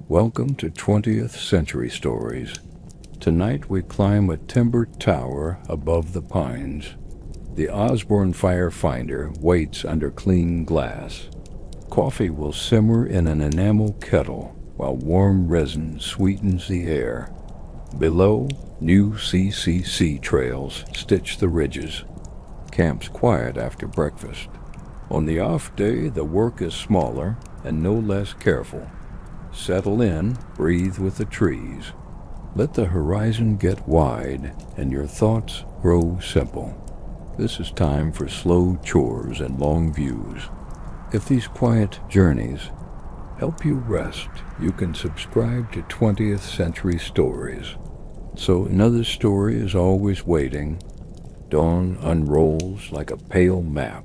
Welcome to 20th Century Stories. Tonight we climb a timber tower above the pines. The Osborne firefinder waits under clean glass. Coffee will simmer in an enamel kettle while warm resin sweetens the air. Below, new CCC trails stitch the ridges. Camp's quiet after breakfast. On the off day, the work is smaller and no less careful. Settle in, breathe with the trees. Let the horizon get wide and your thoughts grow simple. This is time for slow chores and long views. If these quiet journeys help you rest, you can subscribe to 20th Century Stories. So another story is always waiting. Dawn unrolls like a pale map.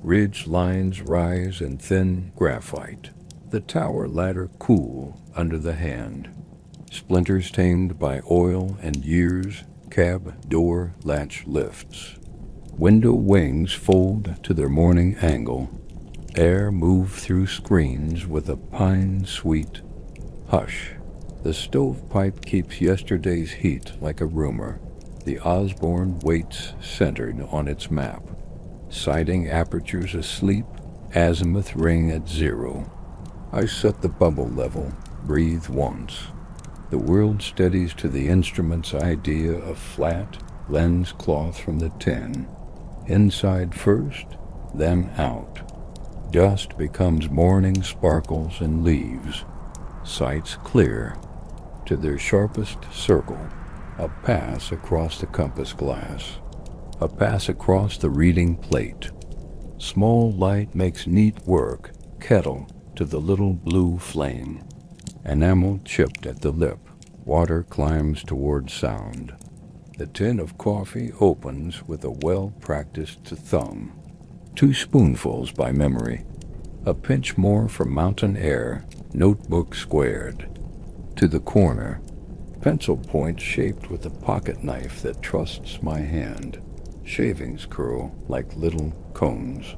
Ridge lines rise in thin graphite. The tower ladder cool under the hand. Splinters tamed by oil and years, cab door latch lifts. Window wings fold to their morning angle. Air move through screens with a pine-sweet hush. The stovepipe keeps yesterday's heat like a rumor. The Osborne waits centered on its map. Siding apertures asleep, azimuth ring at 0. I set the bubble level, breathe once. The world steadies to the instrument's idea of flat lens cloth from the tin. Inside first, then out. Dust becomes morning sparkles and leaves. Sights clear. To their sharpest circle, a pass across the compass glass. A pass across the reading plate. Small light makes neat work, kettle to the little blue flame. Enamel chipped at the lip, water climbs toward sound. The tin of coffee opens with a well-practiced thumb. 2 spoonfuls by memory. A pinch more for mountain air, notebook squared. To the corner, pencil point shaped with a pocket knife that trusts my hand. Shavings curl like little cones.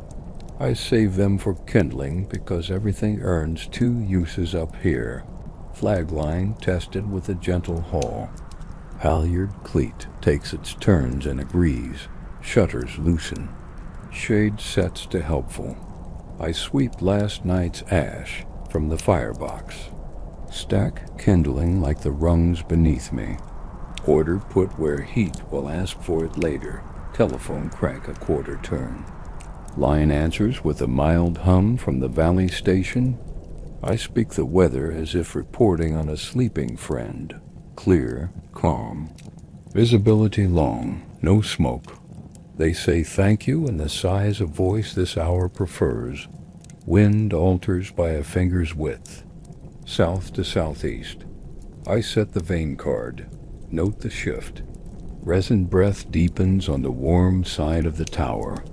I save them for kindling because everything earns 2 uses up here. Flag line tested with a gentle haul. Halyard cleat takes its turns and agrees. Shutters loosen. Shade sets to helpful. I sweep last night's ash from the firebox. Stack kindling like the rungs beneath me. Order put where heat will ask for it later. Telephone crank a quarter turn. Line answers with a mild hum from the valley station. I speak the weather as if reporting on a sleeping friend. Clear, calm. Visibility long, no smoke. They say thank you in the size of voice this hour prefers. Wind alters by a finger's width. South to southeast. I set the vein card. Note the shift. Resin breath deepens on the warm side of the tower.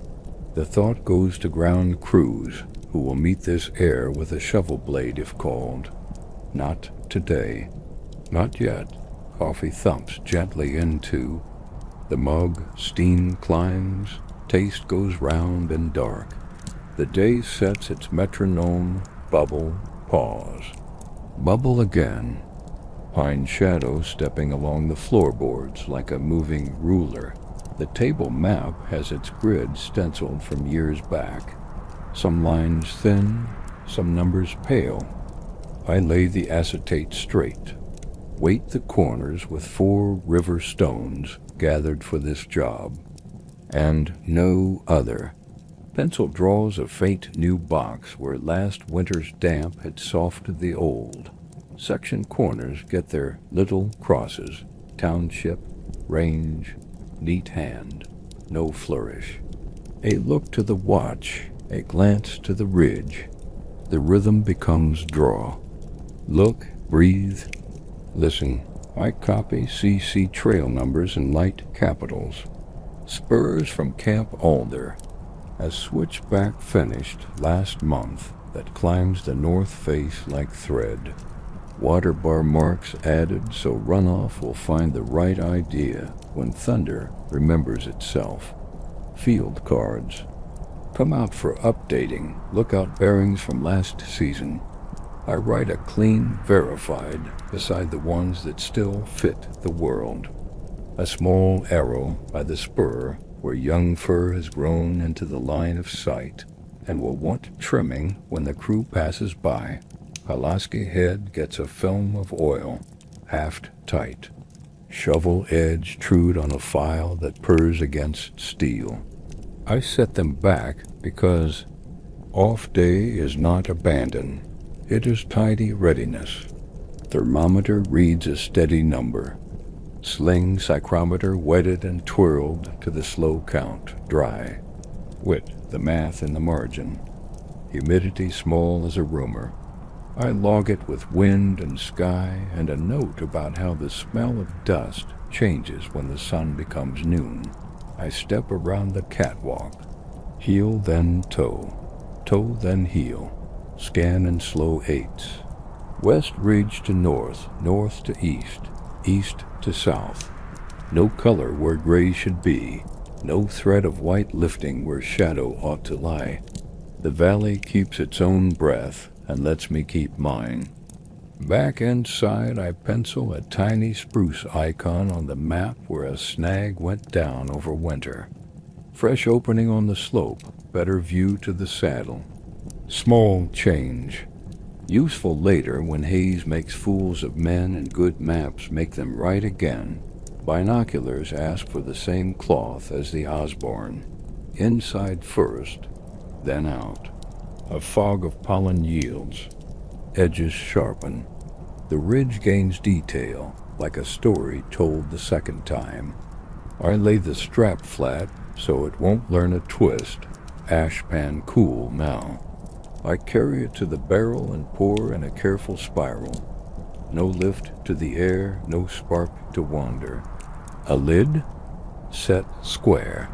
The thought goes to ground crews, who will meet this air with a shovel blade if called. Not today. Not yet. Coffee thumps gently into the mug. Steam climbs. Taste goes round and dark. The day sets its metronome. Bubble. Pause. Bubble again. Pine shadow stepping along the floorboards like a moving ruler. The table map has its grid stenciled from years back. Some lines thin, some numbers pale. I lay the acetate straight. Weight the corners with 4 river stones gathered for this job. And no other. Pencil draws a faint new box where last winter's damp had softened the old. Section corners get their little crosses. Township, range, neat hand, no flourish. A look to the watch, a glance to the ridge. The rhythm becomes draw. Look, breathe, listen. I copy CC trail numbers in light capitals. Spurs from Camp Alder. A switchback finished last month that climbs the north face like thread. Water bar marks added so runoff will find the right idea when thunder remembers itself. Field cards. Come out for updating. Lookout bearings from last season. I write a clean verified beside the ones that still fit the world. A small arrow by the spur where young fur has grown into the line of sight and will want trimming when the crew passes by. Pulaski head gets a film of oil, haft tight. Shovel edge trued on a file that purrs against steel. I set them back because off day is not abandon. It is tidy readiness. Thermometer reads a steady number. Sling psychrometer wetted and twirled to the slow count, dry. Wit, the math in the margin. Humidity small as a rumor. I log it with wind and sky and a note about how the smell of dust changes when the sun becomes noon. I step around the catwalk. Heel then toe. Toe then heel. Scan in slow eights. West ridge to north, north to east, east to south. No color where gray should be, no thread of white lifting where shadow ought to lie. The valley keeps its own breath and lets me keep mine. Back and side I pencil a tiny spruce icon on the map where a snag went down over winter. Fresh opening on the slope, better view to the saddle. Small change. Useful later when haze makes fools of men and good maps make them right again. Binoculars ask for the same cloth as the Osborne. Inside first, then out. A fog of pollen yields. Edges sharpen. The ridge gains detail, like a story told the second time. I lay the strap flat so it won't learn a twist. Ash pan cool now. I carry it to the barrel and pour in a careful spiral. No lift to the air, no spark to wander. A lid? Set square.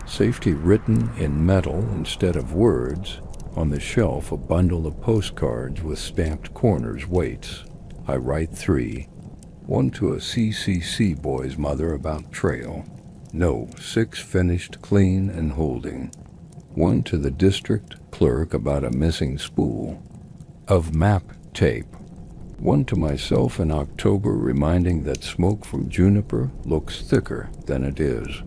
Safety written in metal instead of words. On the shelf a bundle of postcards with stamped corners waits. I write 3. One to a CCC boy's mother about trail. No, 6 finished clean and holding. One to the district clerk about a missing spool of map tape. One to myself in October reminding that smoke from juniper looks thicker than it is.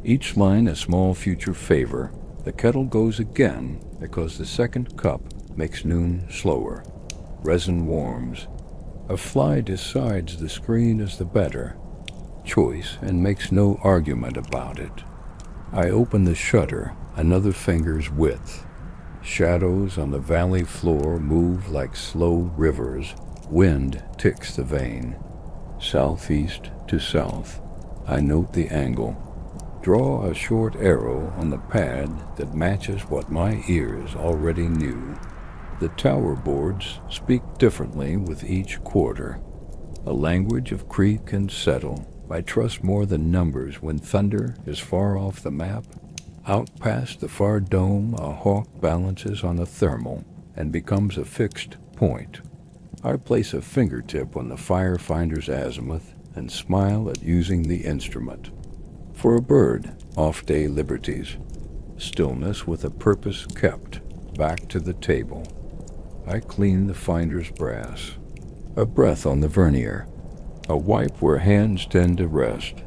Each line a small future favor. The kettle goes again because the second cup makes noon slower. Resin warms. A fly decides the screen is the better choice and makes no argument about it. I open the shutter another finger's width. Shadows on the valley floor move like slow rivers. Wind ticks the vein. Southeast to south. I note the angle. Draw a short arrow on the pad that matches what my ears already knew. The tower boards speak differently with each quarter. A language of creak and settle. I trust more than numbers when thunder is far off the map. Out past the far dome, a hawk balances on a thermal and becomes a fixed point. I place a fingertip on the firefinder's azimuth and smile at using the instrument. For a bird, off-day liberties. Stillness with a purpose kept. Back to the table. I clean the finder's brass. A breath on the vernier. A wipe where hands tend to rest.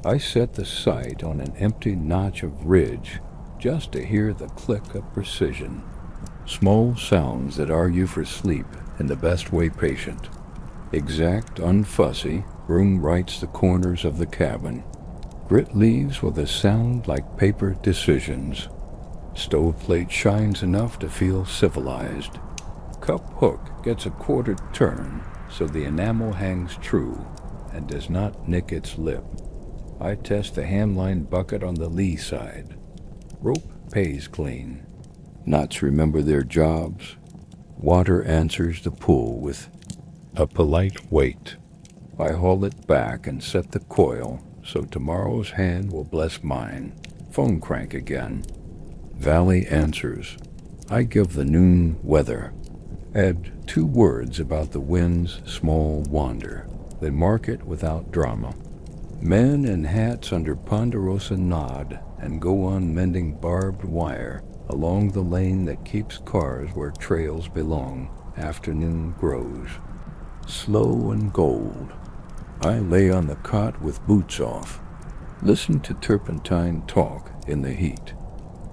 I set the sight on an empty notch of ridge just to hear the click of precision. Small sounds that argue for sleep in the best way patient. Exact, unfussy, broom writes the corners of the cabin. Grit leaves with a sound like paper decisions. Stoveplate shines enough to feel civilized. Cup hook gets a quarter turn so the enamel hangs true and does not nick its lip. I test the hamline bucket on the lee side. Rope pays clean. Knots remember their jobs. Water answers the pull with a polite wait. I haul it back and set the coil so tomorrow's hand will bless mine. Phone crank again. Valley answers. I give the noon weather. Add 2 words about the wind's small wander. Then mark it without drama. Men in hats under Ponderosa nod and go on mending barbed wire along the lane that keeps cars where trails belong. Afternoon grows, slow and gold. I lay on the cot with boots off, listen to turpentine talk in the heat.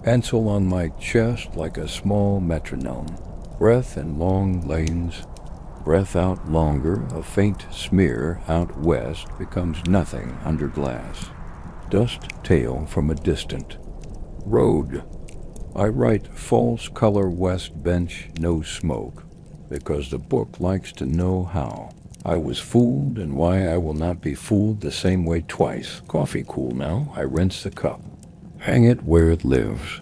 Pencil on my chest like a small metronome. Breath in long lanes, breath out longer, a faint smear out west becomes nothing under glass. Dust tail from a distant road. I write false color west bench no smoke, because the book likes to know how I was fooled and why I will not be fooled the same way twice. Coffee cool now, I rinse the cup. Hang it where it lives.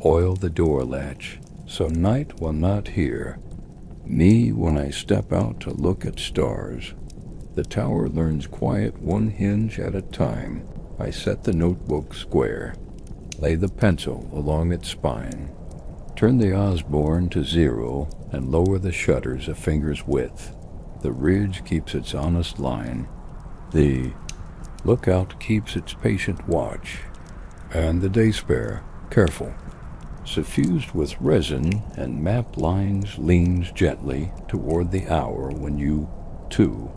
Oil the door latch, so night will not hear me when I step out to look at stars. The tower learns quiet one hinge at a time. I set the notebook square, lay the pencil along its spine, turn the Osborne to 0 and lower the shutters a finger's width. The ridge keeps its honest line. The lookout keeps its patient watch. And the day spare, careful, suffused with resin and map lines, leans gently toward the hour when you, too,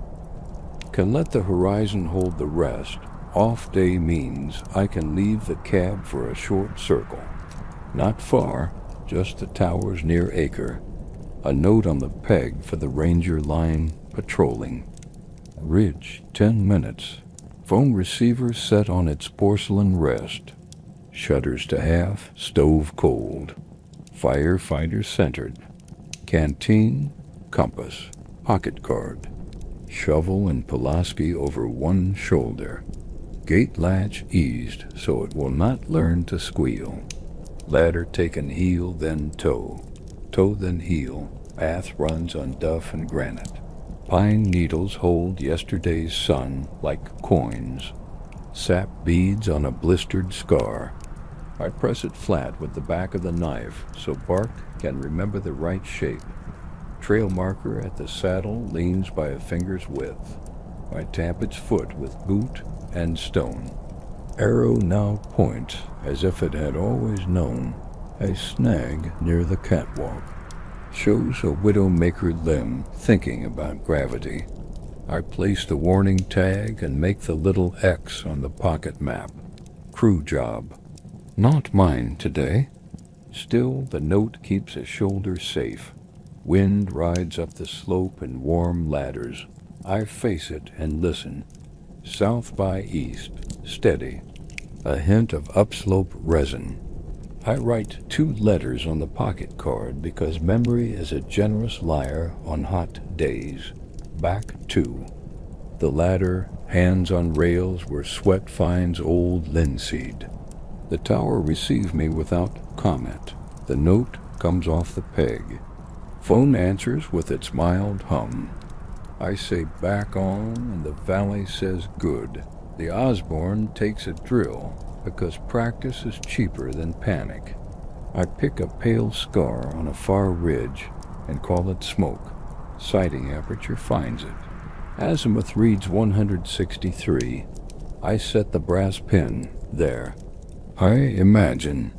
can let the horizon hold the rest. Off day means I can leave the cab for a short circle. Not far, just the tower's near acre. A note on the peg for the ranger line patrolling. Ridge, 10 minutes. Phone receiver set on its porcelain rest. Shutters to half, stove cold. Firefighter centered. Canteen, compass, pocket card. Shovel and Pulaski over one shoulder. Gate latch eased so it will not learn to squeal. Ladder taken heel then toe. Toe then heel. Path runs on duff and granite. Pine needles hold yesterday's sun like coins. Sap beads on a blistered scar. I press it flat with the back of the knife so bark can remember the right shape. Trail marker at the saddle leans by a finger's width. I tap its foot with boot and stone. Arrow now points as if it had always known. A snag near the catwalk shows a widowmaker limb thinking about gravity. I place the warning tag and make the little X on the pocket map. Crew job. Not mine today. Still, the note keeps a shoulder safe. Wind rides up the slope in warm ladders. I face it and listen. South by east, steady. A hint of upslope resin. I write 2 letters on the pocket card because memory is a generous liar on hot days. Back 2. The ladder, hands on rails where sweat finds old linseed. The tower receives me without comment. The note comes off the peg. Phone answers with its mild hum. I say back on and the valley says good. The Osborne takes a drill because practice is cheaper than panic. I pick a pale scar on a far ridge and call it smoke. Sighting aperture finds it. Azimuth reads 163. I set the brass pin there. I imagine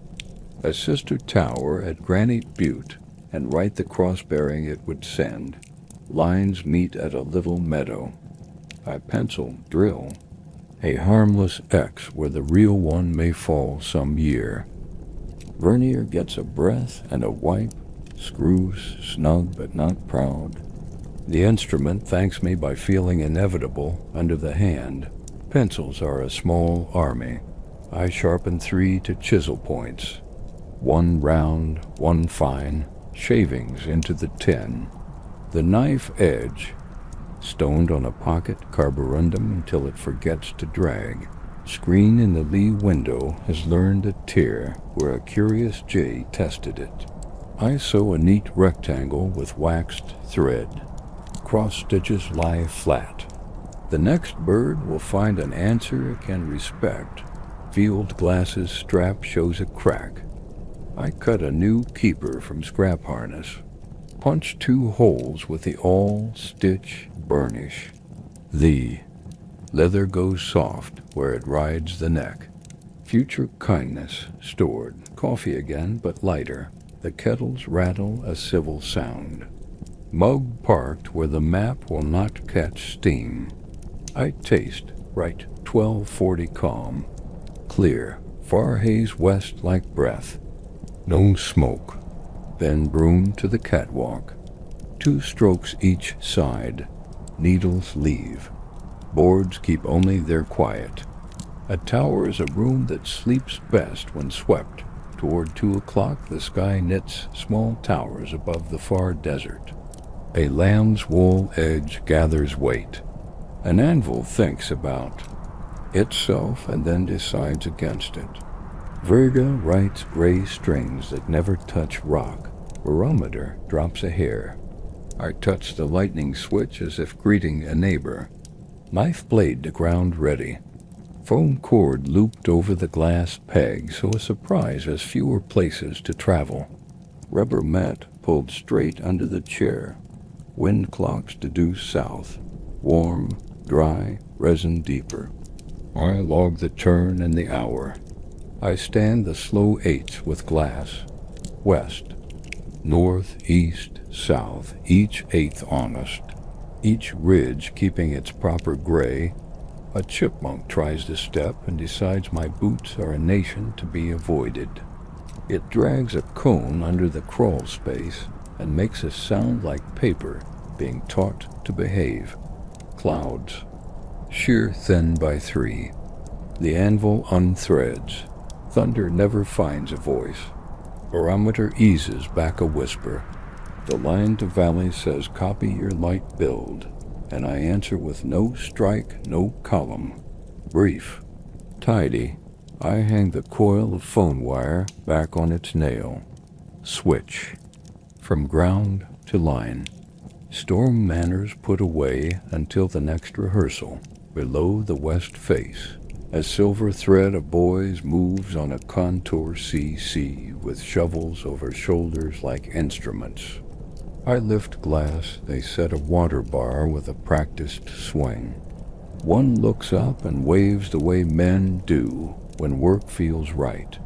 a sister tower at Granite Butte and write the cross-bearing it would send. Lines meet at a little meadow. I pencil, drill, a harmless X where the real one may fall some year. Vernier gets a breath and a wipe, screws snug but not proud. The instrument thanks me by feeling inevitable under the hand. Pencils are a small army. I sharpen 3 to chisel points. 1 round, 1 fine, shavings into the 10. The knife edge, stoned on a pocket carborundum until it forgets to drag. Screen in the lee window has learned a tear where a curious jay tested it. I sew a neat rectangle with waxed thread. Cross stitches lie flat. The next bird will find an answer it can respect. Field glasses strap shows a crack. I cut a new keeper from scrap harness. Punch 2 holes with the awl, stitch, burnish. The leather goes soft where it rides the neck. Future kindness stored. Coffee again, but lighter. The kettles rattle a civil sound. Mug parked where the map will not catch steam. I taste, right 1240 calm. Clear, far haze west like breath. No smoke. Then broom to the catwalk. 2 strokes each side. Needles leave. Boards keep only their quiet. A tower is a room that sleeps best when swept. Toward 2 o'clock the sky knits small towers above the far desert. A lamb's wool edge gathers weight. An anvil thinks about itself and then decides against it. Virga writes gray strings that never touch rock. Barometer drops a hair. I touch the lightning switch as if greeting a neighbor. Knife blade to ground ready. Foam cord looped over the glass peg so a surprise has fewer places to travel. Rubber mat pulled straight under the chair. Wind clocks due south. Warm, dry, resin deeper. I log the turn and the hour. I stand the slow 8s with glass. West, north, east, south, each 8th honest. Each ridge keeping its proper gray. A chipmunk tries to step and decides my boots are a nation to be avoided. It drags a cone under the crawl space and makes a sound like paper being taught to behave. Clouds, sheer thin by 3. The anvil unthreads. Thunder never finds a voice. Barometer eases back a whisper. The line to valley says copy your light build, and I answer with no strike, no column. Brief, tidy, I hang the coil of phone wire back on its nail. Switch, from ground to line. Storm manners put away until the next rehearsal, below the west face. A silver thread of boys moves on a contour CC with shovels over shoulders like instruments. I lift glass, they set a water bar with a practiced swing. One looks up and waves the way men do when work feels right.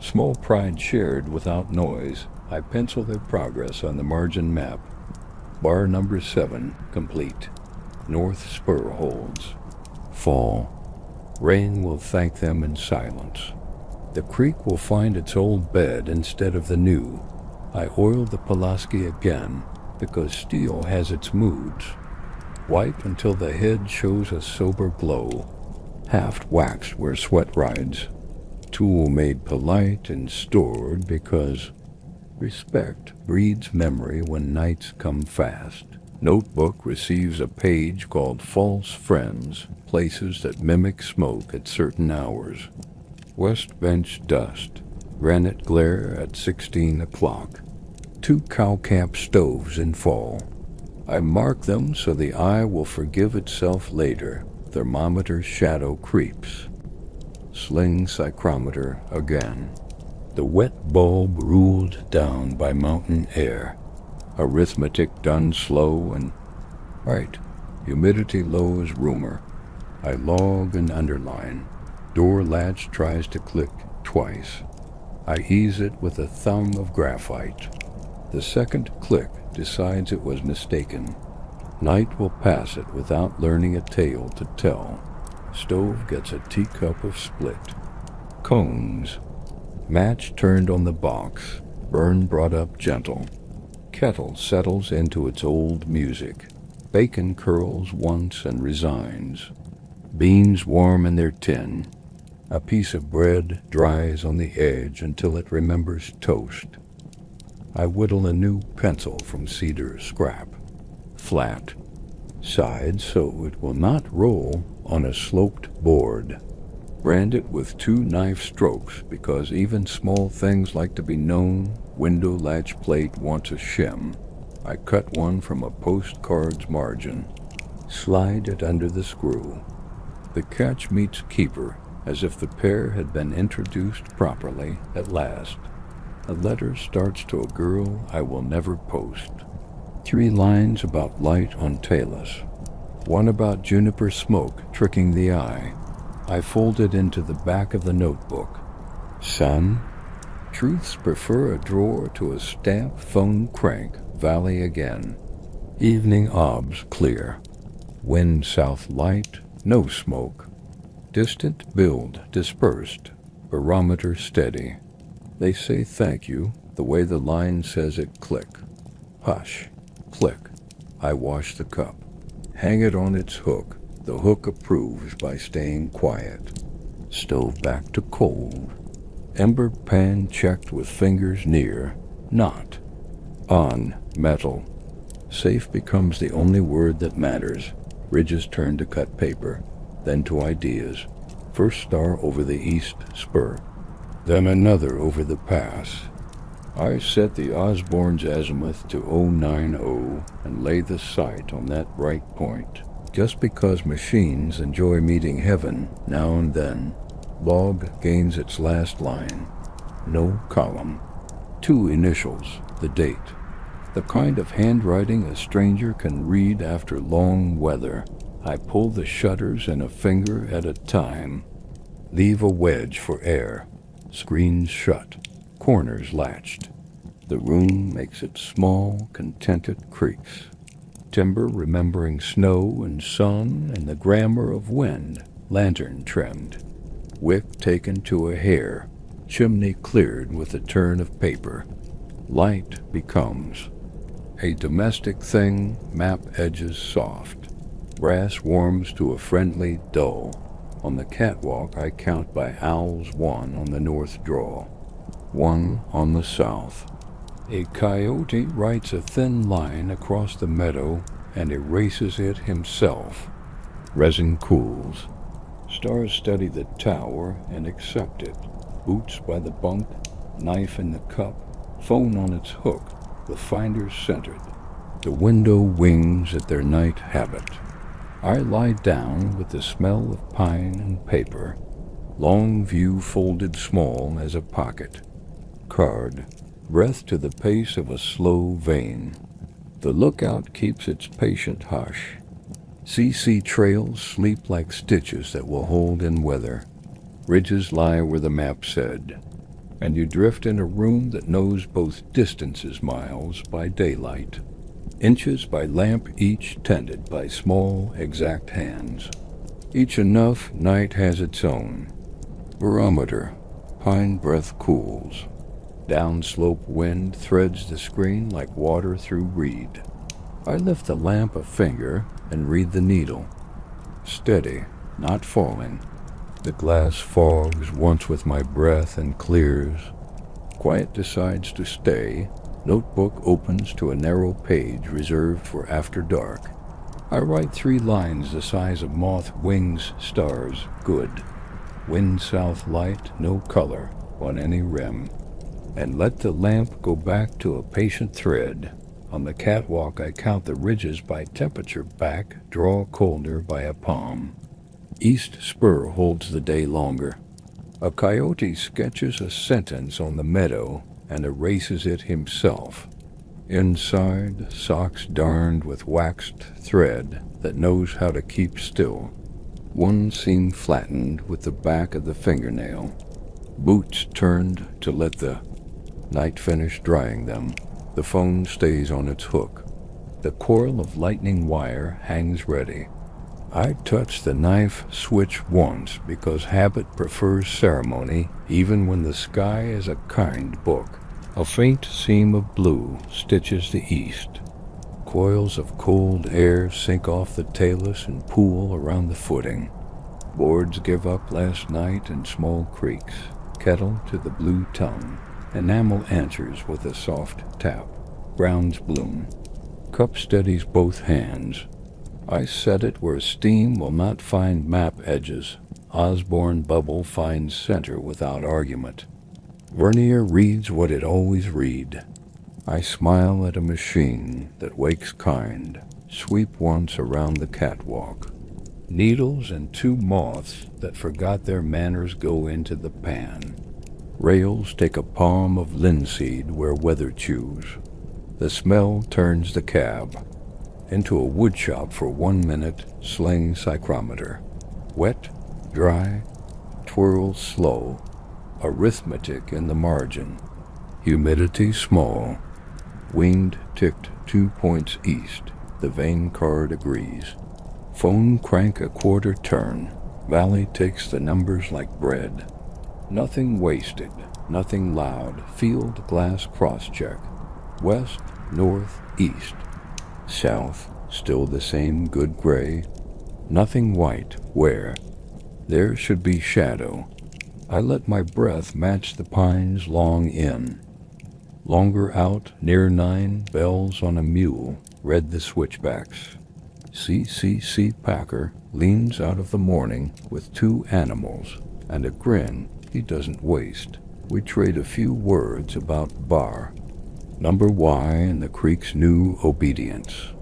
Small pride shared without noise, I pencil their progress on the margin map. Bar number 7, complete. North spur holds. Fall. Rain will thank them in silence. The creek will find its old bed instead of the new. I oil the Pulaski again, because steel has its moods. Wipe until the head shows a sober glow. Haft waxed where sweat rides. Tool made polite and stored because respect breeds memory when nights come fast. Notebook receives a page called False Friends, places that mimic smoke at certain hours. West bench dust, granite glare at 16 o'clock. 2 cow camp stoves in fall. I mark them so the eye will forgive itself later. Thermometer shadow creeps. Sling psychrometer again. The wet bulb ruled down by mountain air. Arithmetic done slow and right. Humidity low as rumor. I log and underline. Door latch tries to click twice. I ease it with a thumb of graphite. The second click decides it was mistaken. Night will pass it without learning a tale to tell. Stove gets a teacup of split. Cones. Match turned on the box. Burn brought up gentle. Kettle settles into its old music. Bacon curls once and resigns. Beans warm in their tin. A piece of bread dries on the edge until it remembers toast. I whittle a new pencil from cedar scrap. Flat. Sides so it will not roll on a sloped board. Brand it with 2 knife strokes because even small things like to be known. Window latch plate wants a shim. I cut one from a postcard's margin. Slide it under the screw. The catch meets keeper, as if the pair had been introduced properly at last. A letter starts to a girl I will never post. 3 lines about light on Talus. 1 about juniper smoke tricking the eye. I fold it into the back of the notebook. Son, truths prefer a drawer to a stamp phone crank. Valley again. Evening obs clear. Wind south light, no smoke. Distant build dispersed, barometer steady. They say thank you, the way the line says it click. Hush, click. I wash the cup. Hang it on its hook. The hook approves by staying quiet. Stove back to cold. Ember pan checked with fingers near. Not. On. Metal. Safe becomes the only word that matters. Ridges turn to cut paper, then to ideas. First star over the east spur, then another over the pass. I set the Osborne's azimuth to 090 and lay the sight on that bright point. Just because machines enjoy meeting heaven now and then, log gains its last line. No column. 2 initials, the date. The kind of handwriting a stranger can read after long weather. I pull the shutters in a finger at a time. Leave a wedge for air. Screens shut. Corners latched. The room makes its small, contented creaks. Timber remembering snow and sun and the grammar of wind. Lantern trimmed. Wick taken to a hair. Chimney cleared with a turn of paper. Light becomes a domestic thing, map edges soft. Brass warms to a friendly dull. On the catwalk I count by owls 1 on the north draw, 1 on the south. A coyote writes a thin line across the meadow and erases it himself. Resin cools. Stars study the tower and accept it. Boots by the bunk, knife in the cup, phone on its hook. The finders centered. The window wings at their night habit. I lie down with the smell of pine and paper. Long view folded small as a pocket. Card. Breath to the pace of a slow vein. The lookout keeps its patient hush. CC trails sleep like stitches that will hold in weather. Ridges lie where the map said. And you drift in a room that knows both distances miles by daylight, inches by lamp, each tended by small, exact hands. Each enough, night has its own. Barometer, pine breath cools. Downslope wind threads the screen like water through reed. I lift the lamp a finger and read the needle. Steady, not falling. The glass fogs once with my breath and clears. Quiet decides to stay. Notebook opens to a narrow page reserved for after dark. I write 3 lines the size of moth wings, stars, good. Wind south light, no color on any rim. And let the lamp go back to a patient thread. On the catwalk I count the ridges by temperature back, draw colder by a palm. East spur holds the day longer. A coyote sketches a sentence on the meadow and erases it himself. Inside, socks darned with waxed thread that knows how to keep still. One seam flattened with the back of the fingernail. Boots turned to let the night finish drying them. The phone stays on its hook. The coil of lightning wire hangs ready. I touch the knife switch once because habit prefers ceremony even when the sky is a kind book. A faint seam of blue stitches the east. Coils of cold air sink off the talus and pool around the footing. Boards give up last night in small creaks. Kettle to the blue tongue. Enamel answers with a soft tap. Grounds bloom. Cup steadies both hands. I set it where steam will not find map edges. Osborne bubble finds center without argument. Vernier reads what it always read. I smile at a machine that wakes kind. Sweep once around the catwalk. Needles and 2 moths that forgot their manners go into the pan. Rails take a palm of linseed where weather chews. The smell turns the cab. Into a woodshop for 1 minute, sling psychrometer. Wet, dry, twirl slow. Arithmetic in the margin. Humidity small. Wind ticked 2 points east. The vein card agrees. Phone crank a quarter turn. Valley takes the numbers like bread. Nothing wasted, nothing loud. Field glass cross-check. West, north, east. South, still the same good gray. Nothing white. Where? There should be shadow. I let my breath match the pines long in. Longer out, near 9, bells on a mule, read the switchbacks. C. Packer leans out of the morning with 2 animals and a grin he doesn't waste. We trade a few words about bar. Number Y and the creek's new obedience.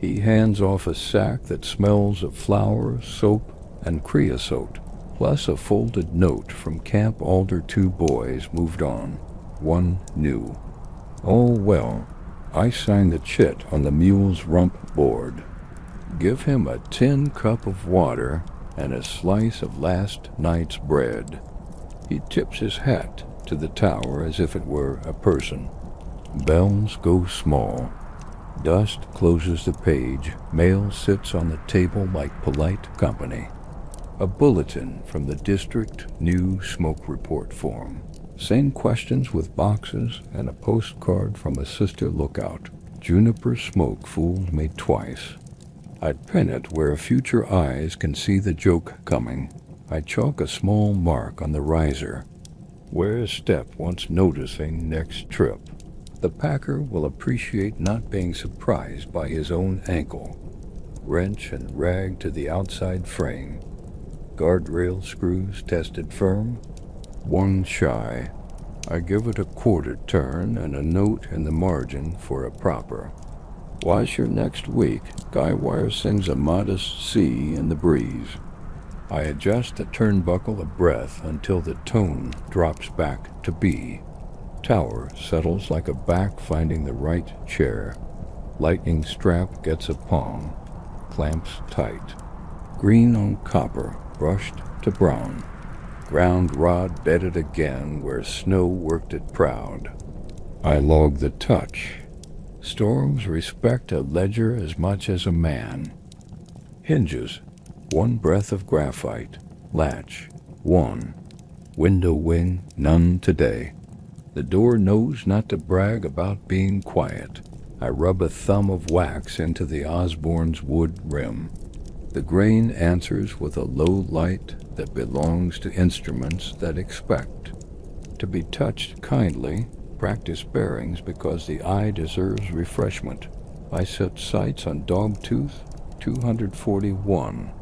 He hands off a sack that smells of flour, soap, and creosote, plus a folded note from Camp Alder. 2 boys moved on. 1 new. All well. I sign the chit on the mule's rump board. Give him a tin cup of water and a slice of last night's bread. He tips his hat to the tower as if it were a person. Bells go small. Dust closes the page. Mail sits on the table like polite company. A bulletin from the district new smoke report form. Same questions with boxes and a postcard from a sister lookout. Juniper smoke fooled me twice. I'd pin it where future eyes can see the joke coming. I chalk a small mark on the riser. Where's step once noticing next trip? The packer will appreciate not being surprised by his own ankle. Wrench and rag to the outside frame. Guardrail screws tested firm. 1 shy. I give it a quarter turn and a note in the margin for a proper. Why's your next week? Guy wire sings a modest C in the breeze. I adjust the turnbuckle a breath until the tone drops back to B. Tower settles like a back finding the right chair. Lightning strap gets a palm. Clamps tight. Green on copper, brushed to brown. Ground rod bedded again where snow worked it proud. I log the touch. Storms respect a ledger as much as a man. Hinges. 1 breath of graphite. Latch. 1. Window wing. None today. The door knows not to brag about being quiet. I rub a thumb of wax into the Osborne's wood rim. The grain answers with a low light that belongs to instruments that expect. To be touched kindly, practice bearings because the eye deserves refreshment. I set sights on Dogtooth 241,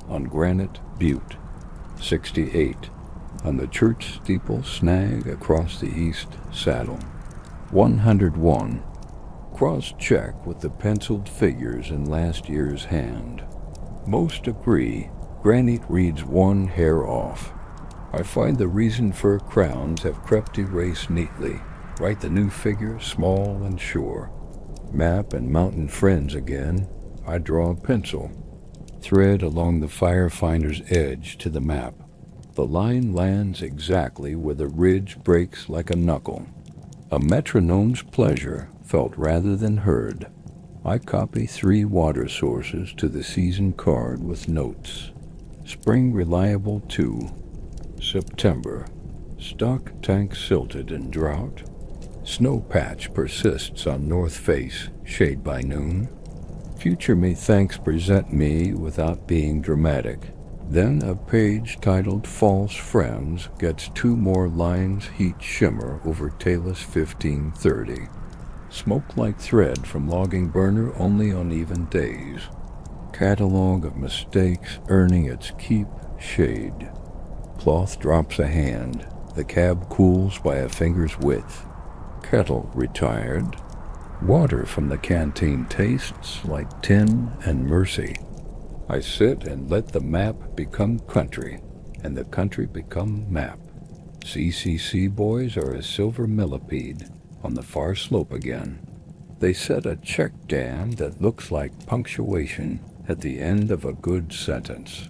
on Granite Butte 68, on the church steeple snag across the east saddle 101. Cross-check with the penciled figures in last year's hand. Most agree, granite reads 1 hair off. I find the reason fur crowns have crept erased neatly. Write the new figure small and sure. Map and mountain friends again. I draw a pencil. Thread along the firefinder's edge to the map. The line lands exactly where the ridge breaks like a knuckle. A metronome's pleasure felt rather than heard. I copy 3 water sources to the season card with notes. Spring reliable 2. September. Stock tank silted in drought. Snow patch persists on north face, shade by noon. Future me thanks present me without being dramatic. Then a page titled False Friends gets 2 more lines heat shimmer over Talus 1530. Smoke like thread from logging burner only on even days. Catalog of mistakes earning its keep shade. Cloth drops a hand. The cab cools by a finger's width. Kettle retired. Water from the canteen tastes like tin and mercy. I sit and let the map become country, and the country become map. CCC boys are a silver millipede on the far slope again. They set a check dam that looks like punctuation at the end of a good sentence.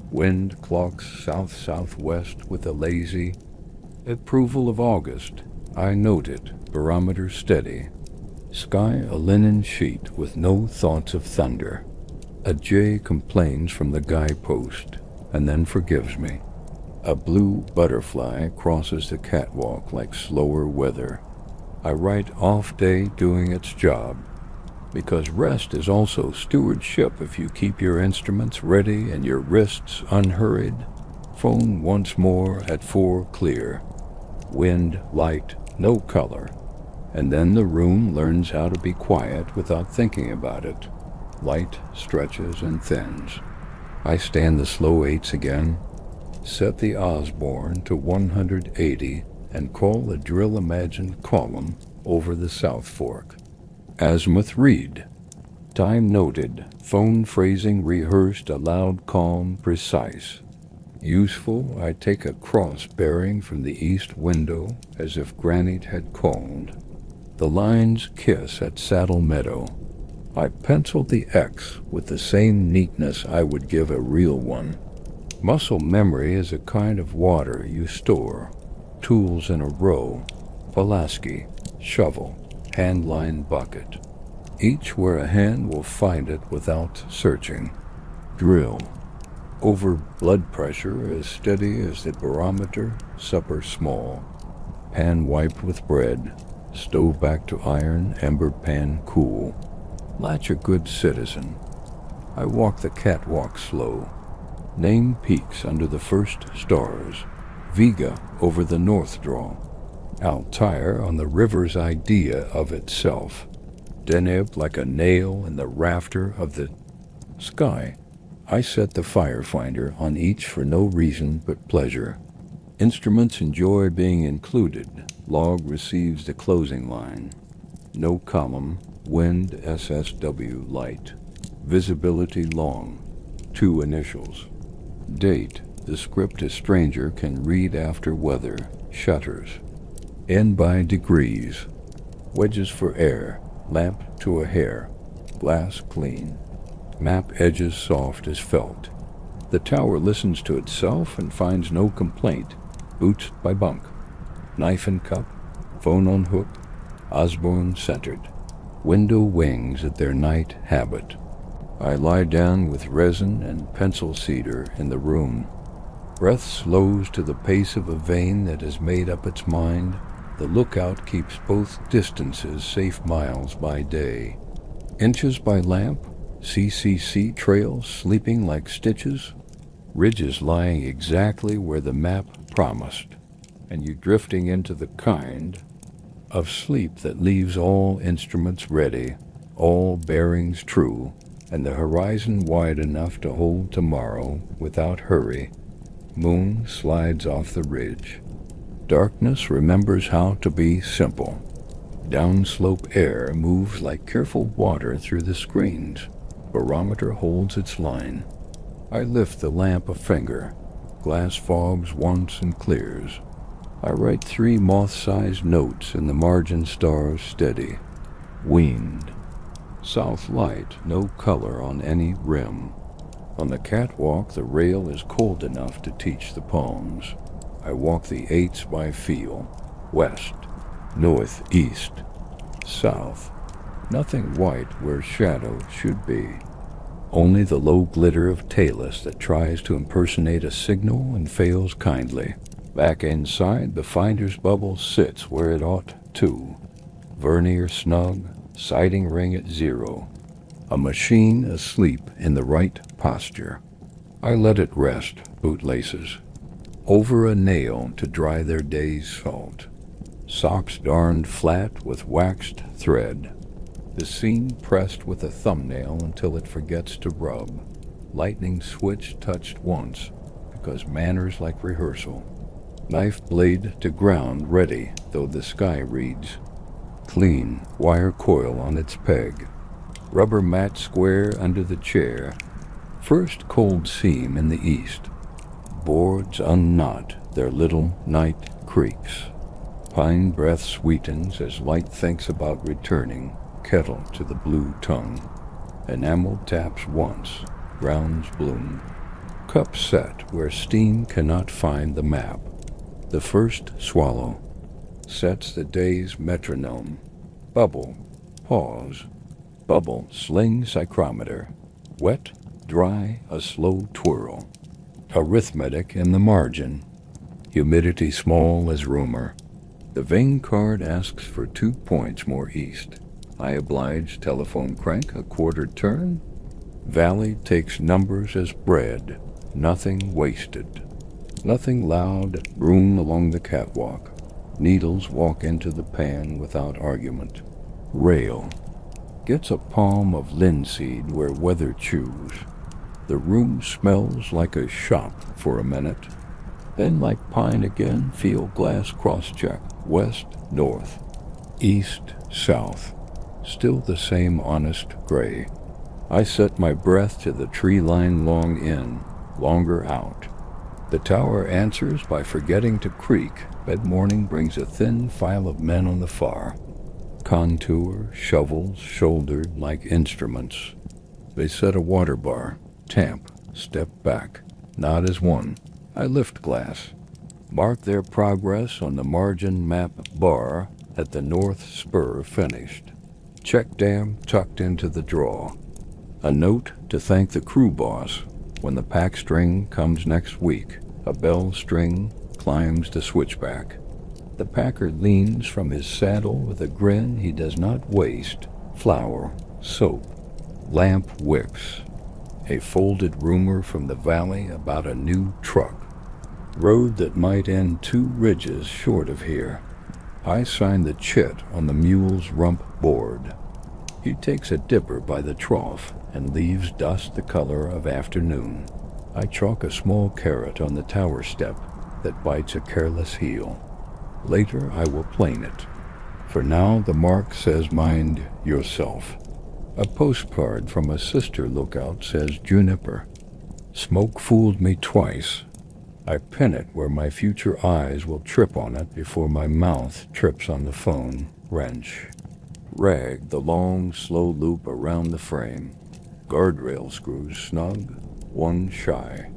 Wind clocks south-southwest with a lazy approval of August. I note it, barometer steady. Sky a linen sheet with no thoughts of thunder. A jay complains from the guy-post and then forgives me. A blue butterfly crosses the catwalk like slower weather. I write off day doing its job, because rest is also stewardship if you keep your instruments ready and your wrists unhurried. Phone once more at 4 clear. Wind, light, no color. And then the room learns how to be quiet without thinking about it. Light stretches and thins. I stand the slow eights again, set the Osborne to 180, and call the drill-imagined column over the South Fork. Azimuth read. Time noted. Phone phrasing rehearsed aloud, calm, precise. Useful, I take a cross bearing from the east window as if granite had called. The lines kiss at Saddle Meadow. I penciled the X with the same neatness I would give a real one. Muscle memory is a kind of water you store. Tools in a row. Pulaski, shovel, hand-lined bucket. Each where a hand will find it without searching. Drill. Over blood pressure as steady as the barometer, supper small. Pan wiped with bread. Stove back to iron, ember pan cool. Latch a good citizen. I walk the catwalk slow. Name peaks under the first stars. Vega over the north draw. Altair on the river's idea of itself. Deneb like a nail in the rafter of the sky. I set the firefinder on each for no reason but pleasure. Instruments enjoy being included. Log receives the closing line. No column. Wind SSW light. Visibility long. 2 initials. Date. The script a stranger can read after weather. Shutters. End by degrees. Wedges for air. Lamp to a hair. Glass clean. Map edges soft as felt. The tower listens to itself and finds no complaint. Boots by bunk. Knife and cup. Phone on hook. Osborne centered. Window wings at their night habit. I lie down with resin and pencil cedar in the room. Breath slows to the pace of a vein that has made up its mind. The lookout keeps both distances safe miles by day. Inches by lamp, CCC trails sleeping like stitches, ridges lying exactly where the map promised, and you drifting into the kind of sleep that leaves all instruments ready, all bearings true, and the horizon wide enough to hold tomorrow without hurry. Moon slides off the ridge. Darkness remembers how to be simple. Downslope air moves like careful water through the screens. Barometer holds its line. I lift the lamp a finger. Glass fogs once and clears. I write 3 moth-sized notes in the margin stars steady. Weaned. South light, no color on any rim. On the catwalk, the rail is cold enough to teach the palms. I walk the 8s by feel. West, north, east, south. Nothing white where shadow should be. Only the low glitter of Talus that tries to impersonate a signal and fails kindly. Back inside, the finder's bubble sits where it ought to. Vernier snug, sighting ring at 0. A machine asleep in the right posture. I let it rest, bootlaces. Over a nail to dry their day's salt. Socks darned flat with waxed thread. The scene pressed with a thumbnail until it forgets to rub. Lightning switch touched once, because manners like rehearsal. Knife blade to ground ready, though the sky reads. Clean, wire coil on its peg. Rubber mat square under the chair. First cold seam in the east. Boards unknot their little night creaks. Pine breath sweetens as light thinks about returning. Kettle to the blue tongue. Enamel taps once. Grounds bloom. Cup set where steam cannot find the map. The first swallow. Sets the day's metronome. Bubble. pause. Bubble, sling psychrometer. Wet, dry, a slow twirl. Arithmetic in the margin. Humidity small as rumor. The vain card asks for 2 points more east. I oblige, telephone crank, a quarter turn. Valley takes numbers as bread, nothing wasted. Nothing loud, room along the catwalk. Needles walk into the pan without argument. Rail. Gets a palm of linseed where weather chews. The room smells like a shop for a minute. Then like pine again, feel glass cross-check. West, north. East, south. Still the same honest gray. I set my breath to the tree line long in, longer out. The tower answers by forgetting to creak. Mid-morning brings a thin file of men on the far. Contour, shovels, shouldered like instruments. They set a water bar. Tamp, step back. Nod as one. I lift glass. Mark their progress on the margin map bar at the north spur finished. Check dam tucked into the draw. A note to thank the crew boss when the pack string comes next week. A bell string climbs the switchback. The packer leans from his saddle with a grin he does not waste. Flour, soap, lamp wicks. A folded rumor from the valley about a new truck. Road that might end 2 ridges short of here. I sign the chit on the mule's rump board. He takes a dipper by the trough and leaves dust the color of afternoon. I chalk a small carrot on the tower step that bites a careless heel. Later I will plane it. For now the mark says mind yourself. A postcard from a sister lookout says juniper. Smoke fooled me twice. I pin it where my future eyes will trip on it before my mouth trips on the phone. Wrench. Rag the long, slow loop around the frame. Guardrail screws snug, one shy.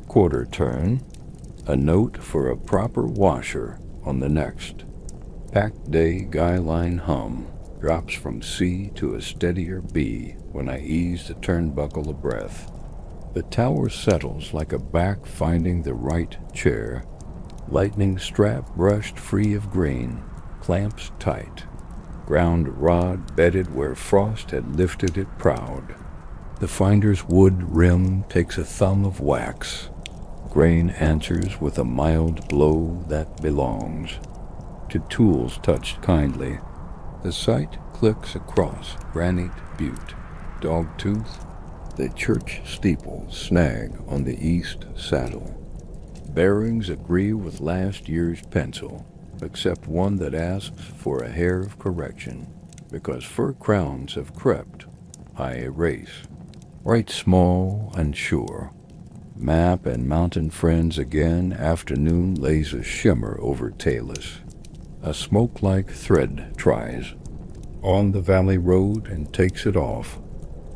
Quarter turn. A note for a proper washer on the next. Packed day guy line hum. Drops from C to a steadier B when I ease the turnbuckle a breath. The tower settles like a back finding the right chair. Lightning strap brushed free of green, clamps tight. Ground rod bedded where frost had lifted it proud. The finder's wood rim takes a thumb of wax. Grain answers with a mild blow that belongs. To tools touched kindly, the sight clicks across Granite Butte. Dogtooth, the church steeple snag on the east saddle. Bearings agree with last year's pencil, except one that asks for a hair of correction. Because fur crowns have crept, I erase. Write small and sure. Map and mountain friends again. Afternoon lays a shimmer over Talus. A smoke-like thread tries on the valley road and takes it off.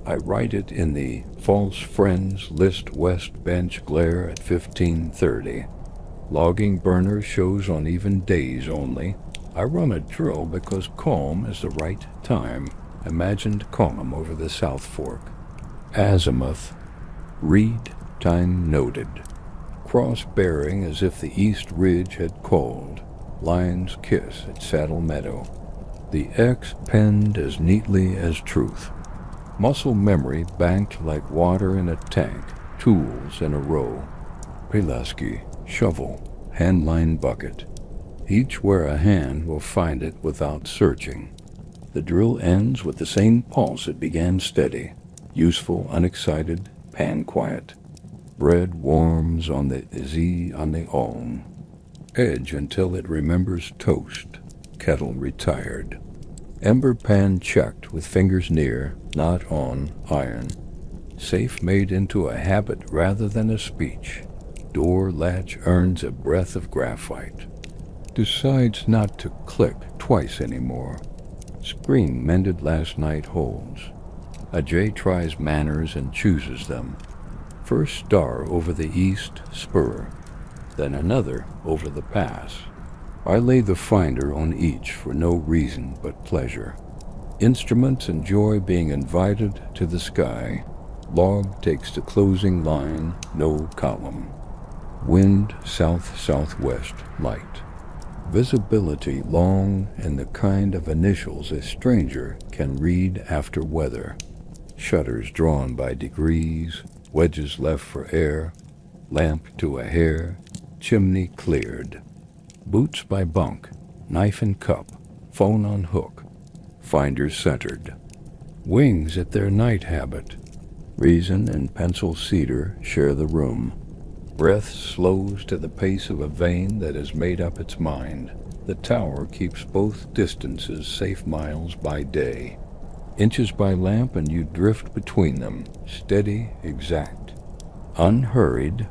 I write it in the false friends list west bench glare at 15:30. Logging burner shows on even days only. I run a drill because calm is the right time. Imagined calm over the South Fork. Azimuth. Read time noted. Cross bearing as if the east ridge had called. Lion's kiss at Saddle Meadow. The X penned as neatly as truth. Muscle memory banked like water in a tank. Tools in a row. Pulaski, shovel, handline bucket. Each where a hand will find it without searching. The drill ends with the same pulse it began steady. Useful, unexcited, pan quiet. Bread warms on the Z on the Ulm. Edge until it remembers toast. Kettle retired. Ember pan checked with fingers near, not on, iron. Safe made into a habit rather than a speech. Door latch earns a breath of graphite. Decides not to click twice anymore. Screen mended last night holds. A J tries manners and chooses them. First star over the east spur, then another over the pass. I lay the finder on each for no reason but pleasure. Instruments enjoy being invited to the sky. Log takes the closing line, no column. Wind south-southwest, light. Visibility long and the kind of initials a stranger can read after weather. Shutters drawn by degrees, wedges left for air, lamp to a hair, chimney cleared. Boots by bunk, knife and cup, phone on hook, finder centered. Wings at their night habit. Resin and pencil cedar share the room. Breath slows to the pace of a vein that has made up its mind. The tower keeps both distances safe miles by day. Inches by lamp and you drift between them, steady, exact. Unhurried.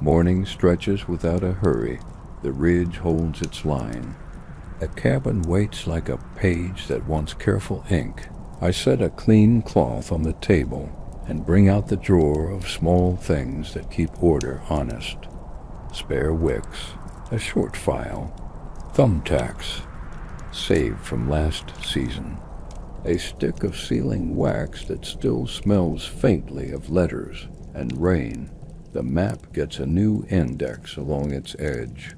Morning stretches without a hurry. The ridge holds its line. A cabin waits like a page that wants careful ink. I set a clean cloth on the table and bring out the drawer of small things that keep order honest. Spare wicks, a short file, thumbtacks, saved from last season. A stick of sealing wax that still smells faintly of letters and rain. The map gets a new index along its edge.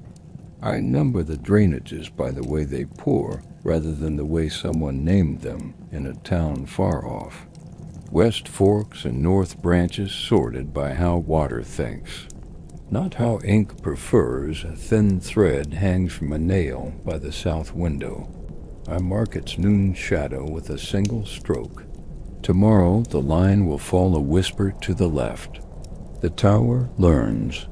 I number the drainages by the way they pour rather than the way someone named them in a town far off. West forks and north branches sorted by how water thinks. Not how ink prefers, a thin thread hangs from a nail by the south window. I mark its noon shadow with a single stroke. Tomorrow the line will fall a whisper to the left. The tower learns.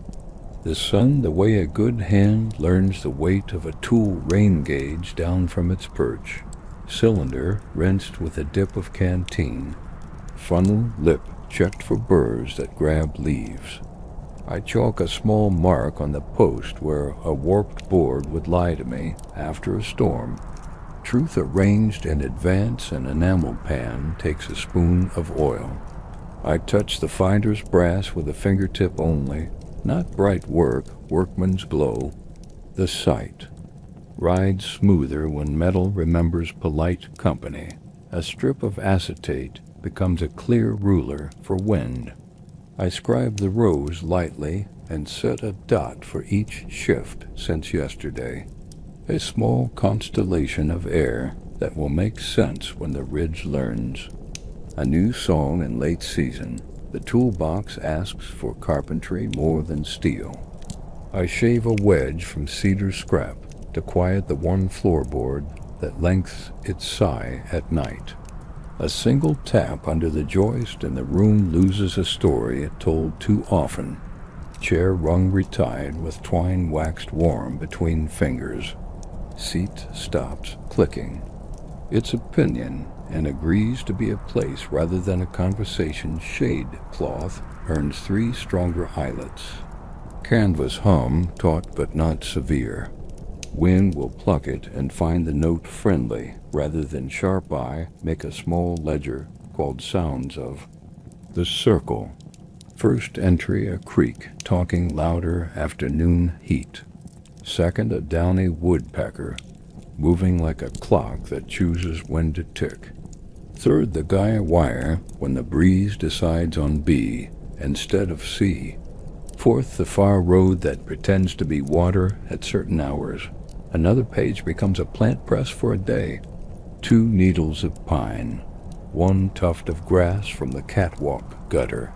The sun the way a good hand learns the weight of a tool rain gauge down from its perch. Cylinder rinsed with a dip of canteen. Funnel lip checked for burrs that grab leaves. I chalk a small mark on the post where a warped board would lie to me after a storm. Truth arranged in advance, an enamel pan takes a spoon of oil. I touch the finder's brass with a fingertip only. Not bright work, workman's glow. The sight. Rides smoother when metal remembers polite company. A strip of acetate becomes a clear ruler for wind. I scribe the rows lightly and set a dot for each shift since yesterday. A small constellation of air that will make sense when the ridge learns. A new song in late season. The toolbox asks for carpentry more than steel. I shave a wedge from cedar scrap to quiet the one floorboard that lengths its sigh at night. A single tap under the joist and the room loses a story it told too often. Chair rung retied with twine waxed warm between fingers. Seat stops clicking. Its opinion and agrees to be a place rather than a conversation shade cloth earns 3 stronger eyelets. Canvas hum taut but not severe. Wind will pluck it and find the note friendly rather than sharp eye make a small ledger called sounds of. The circle. First entry a creek talking louder afternoon heat. Second a downy woodpecker moving like a clock that chooses when to tick. Third the Gaia wire when the breeze decides on B instead of C. Fourth the far road that pretends to be water at certain hours. Another page becomes a plant press for a day. 2 needles of pine. 1 tuft of grass from the catwalk gutter.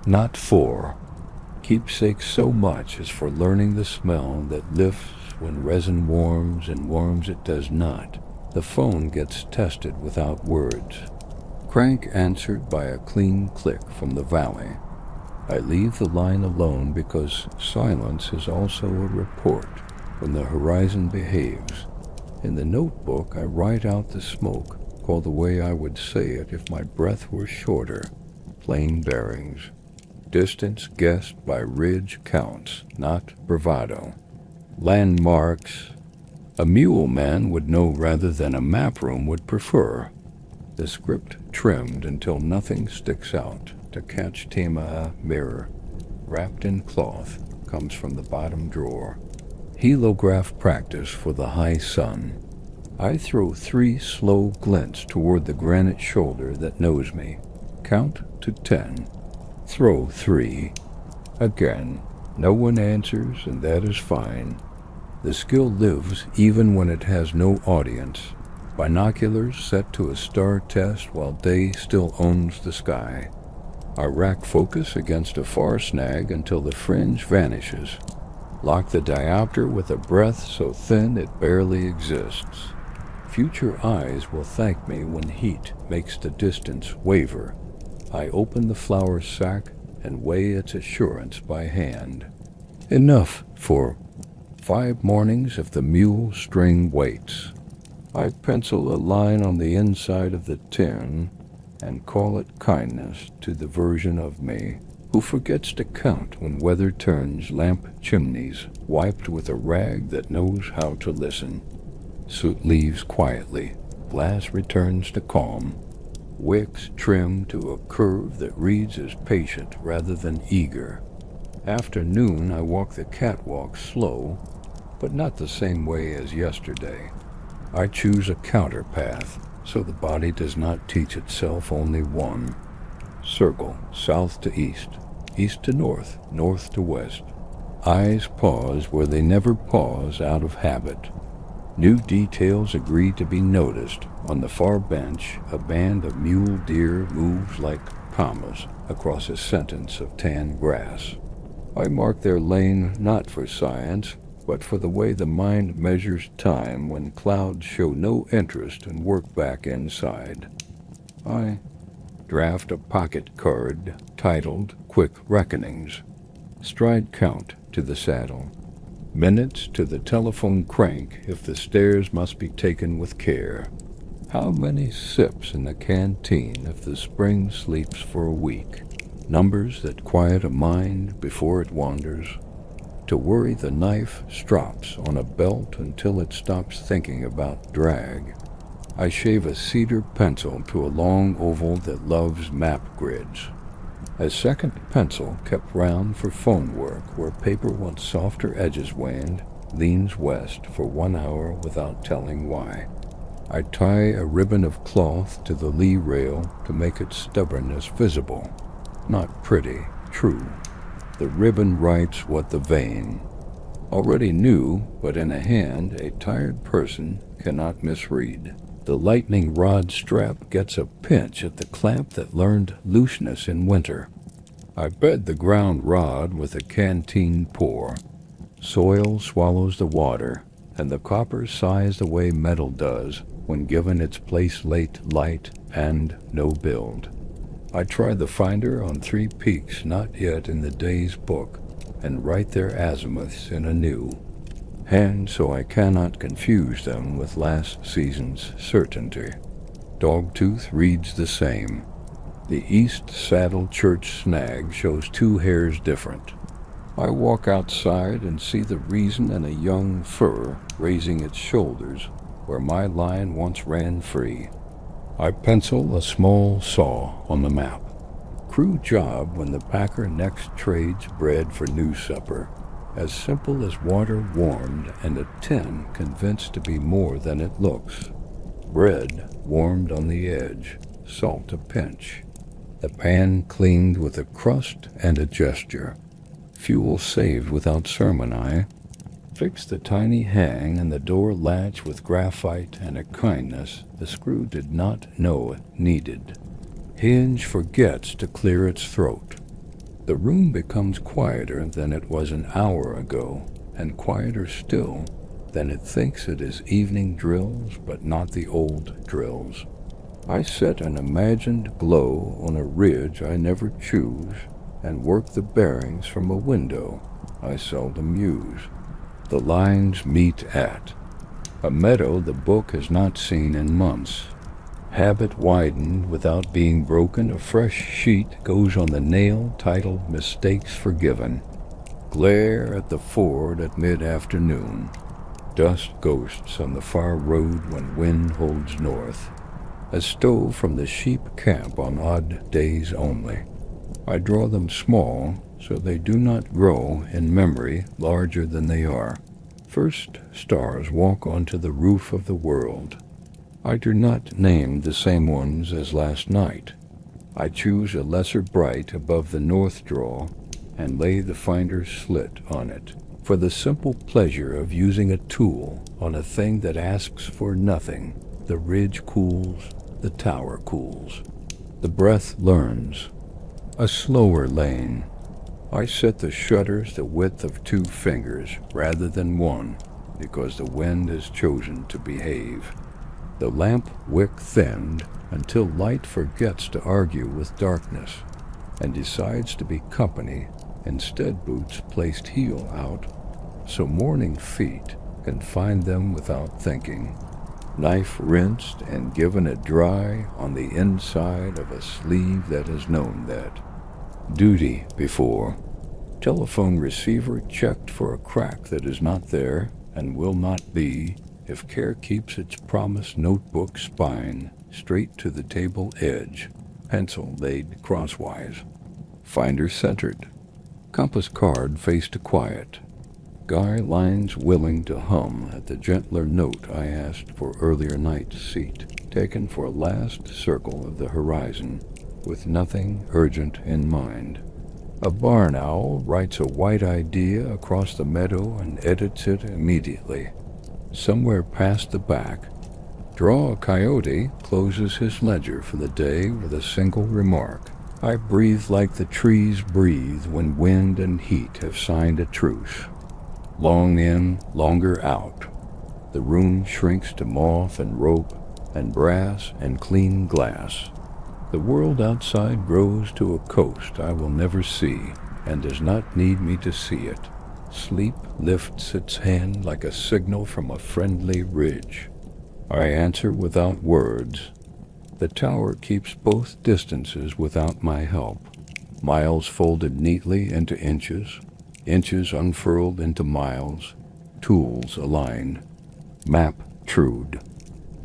Not 4. Keepsake so much as for learning the smell that lifts when resin warms and warms it does not. The phone gets tested without words. Crank answered by a clean click from the valley. I leave the line alone because silence is also a report when the horizon behaves. In the notebook I write out the smoke, called the way I would say it if my breath were shorter. Plain bearings. Distance guessed by ridge counts, not bravado. Landmarks. A mule man would know rather than a map room would prefer. The script trimmed until nothing sticks out to catch Tema mirror. Wrapped in cloth, comes from the bottom drawer. Helograph practice for the high sun. I throw 3 slow glints toward the granite shoulder that knows me. Count to 10. Throw 3. Again. No one answers, and that is fine. The skill lives even when it has no audience. Binoculars set to a star test while day still owns the sky. I rack focus against a far snag until the fringe vanishes. Lock the diopter with a breath so thin it barely exists. Future eyes will thank me when heat makes the distance waver. I open the flour sack and weigh its assurance by hand. Enough for 5 mornings if the mule string waits. I pencil a line on the inside of the tin and call it kindness to the version of me who forgets to count when weather turns lamp chimneys wiped with a rag that knows how to listen. Soot leaves quietly. Glass returns to calm. Wicks trim to a curve that reads as patient rather than eager. After noon, I walk the catwalk slow, but not the same way as yesterday. I choose a counter path, so the body does not teach itself only one. Circle, south to east, east to north, north to west. Eyes pause where they never pause out of habit. New details agree to be noticed. On the far bench, a band of mule deer moves like commas across a sentence of tan grass. I mark their lane not for science, but for the way the mind measures time when clouds show no interest and work back inside. I draft a pocket card titled Quick Reckonings. Stride count to the saddle. Minutes to the telephone crank if the stairs must be taken with care. How many sips in the canteen if the spring sleeps for a week? Numbers that quiet a mind before it wanders. To worry the knife strops on a belt until it stops thinking about drag. I shave a cedar pencil to a long oval that loves map grids. A second pencil kept round for phone work where paper once softer edges waned, leans west for 1 hour without telling why. I tie a ribbon of cloth to the lee rail to make its stubbornness visible. Not pretty, true. The ribbon writes what the vein already knew, but in a hand a tired person cannot misread. The lightning rod strap gets a pinch at the clamp that learned looseness in winter. I bed the ground rod with a canteen pour. Soil swallows the water, and the copper sighs the way metal does when given its place-late light and no build. I try the finder on 3 peaks not yet in the day's book, and write their azimuths in anew. And so I cannot confuse them with last season's certainty. Dogtooth reads the same. The east saddle church snag shows 2 hairs different. I walk outside and see the reason in a young fir raising its shoulders where my line once ran free. I pencil a small saw on the map. Crude job when the packer next trades bread for new supper. As simple as water warmed and a tin convinced to be more than it looks. Bread warmed on the edge, salt a pinch. The pan cleaned with a crust and a gesture. Fuel saved without sermon. Fix the tiny hang and the door latch with graphite and a kindness the screw did not know it needed. Hinge forgets to clear its throat. The room becomes quieter than it was an hour ago, and quieter still than it thinks it is evening drills, but not the old drills. I set an imagined glow on a ridge I never choose, and work the bearings from a window I seldom use. The lines meet at a meadow the book has not seen in months. Habit widened without being broken, a fresh sheet goes on the nail titled Mistakes Forgiven. Glare at the ford at mid-afternoon. Dust ghosts on the far road when wind holds north. A stove from the sheep camp on odd days only. I draw them small so they do not grow in memory larger than they are. First stars walk onto the roof of the world. I do not name the same ones as last night. I choose a lesser bright above the north draw and lay the finder's slit on it, for the simple pleasure of using a tool on a thing that asks for nothing. The ridge cools, the tower cools. The breath learns. A slower lane. I set the shutters the width of 2 fingers rather than 1, because the wind has chosen to behave. The lamp wick thinned until light forgets to argue with darkness and decides to be company. Instead, boots placed heel out so morning feet can find them without thinking. Knife rinsed and given a dry on the inside of a sleeve that has known that. Duty before. Telephone receiver checked for a crack that is not there and will not be if care keeps its promised notebook spine straight to the table edge, pencil laid crosswise. Finder centered. Compass card face to quiet. Guy lines willing to hum at the gentler note I asked for earlier night's seat, taken for a last circle of the horizon, with nothing urgent in mind. A barn owl writes a white idea across the meadow and edits it immediately. Somewhere past the back, Draw a Coyote closes his ledger for the day with a single remark. I breathe like the trees breathe when wind and heat have signed a truce. Long in, longer out. The room shrinks to moth and rope and brass and clean glass. The world outside grows to a coast I will never see and does not need me to see it. Sleep lifts its hand like a signal from a friendly ridge. I answer without words. The tower keeps both distances without my help. Miles folded neatly into inches, inches unfurled into miles, tools aligned. Map trued.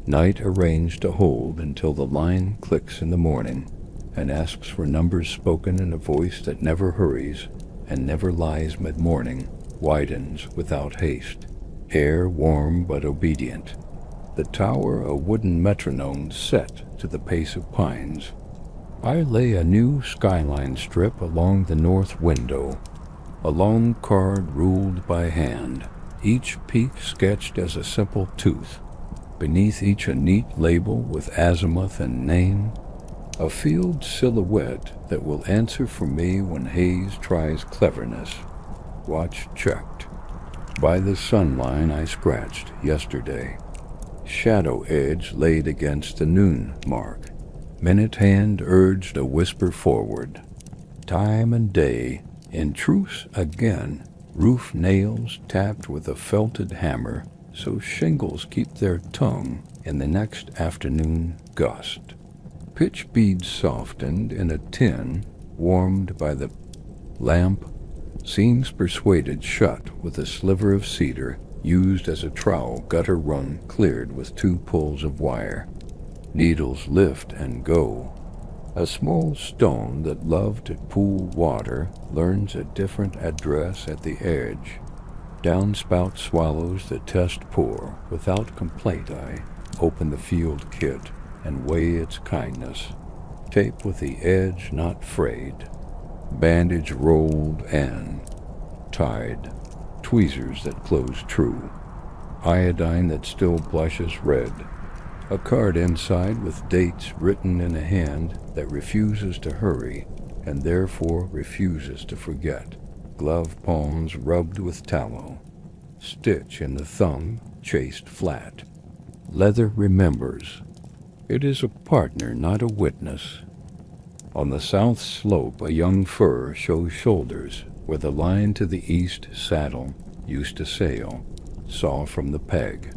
Night arranged to hold until the line clicks in the morning and asks for numbers spoken in a voice that never hurries and never lies mid-morning, widens without haste. Air warm but obedient. The tower a wooden metronome set to the pace of pines. I lay a new skyline strip along the north window, a long card ruled by hand, each peak sketched as a simple tooth. Beneath each a neat label with azimuth and name, a field silhouette that will answer for me when haze tries cleverness. Watch checked. By the sunline I scratched yesterday. Shadow edge laid against the noon mark. Minute hand urged a whisper forward. Time and day, in truce again, roof nails tapped with a felted hammer, so shingles keep their tongue in the next afternoon gust. Pitch beads softened in a tin, warmed by the lamp, seams persuaded shut with a sliver of cedar, used as a trowel gutter run cleared with 2 pulls of wire. Needles lift and go. A small stone that loved to pool water learns a different address at the edge. Downspout swallows the test pour. Without complaint I open the field kit and weigh its kindness. Tape with the edge not frayed. Bandage rolled and tied. Tweezers that close true. Iodine that still blushes red. A card inside with dates written in a hand that refuses to hurry and therefore refuses to forget. Glove palms rubbed with tallow. Stitch in the thumb chased flat. Leather remembers. It is a partner, not a witness. On the south slope a young fir shows shoulders where the line to the east saddle used to sail, saw from the peg.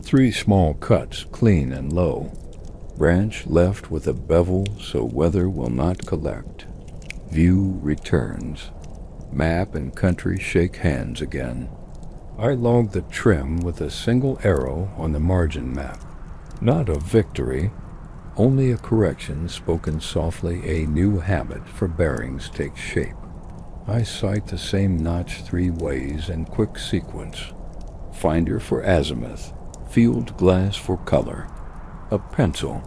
3 small cuts, clean and low. Branch left with a bevel so weather will not collect. View returns. Map and country shake hands again. I log the trim with a single arrow on the margin map. Not a victory, only a correction spoken softly. A new habit for bearings takes shape. I cite the same notch 3 ways in quick sequence. finder for azimuth, field glass for color, a pencil,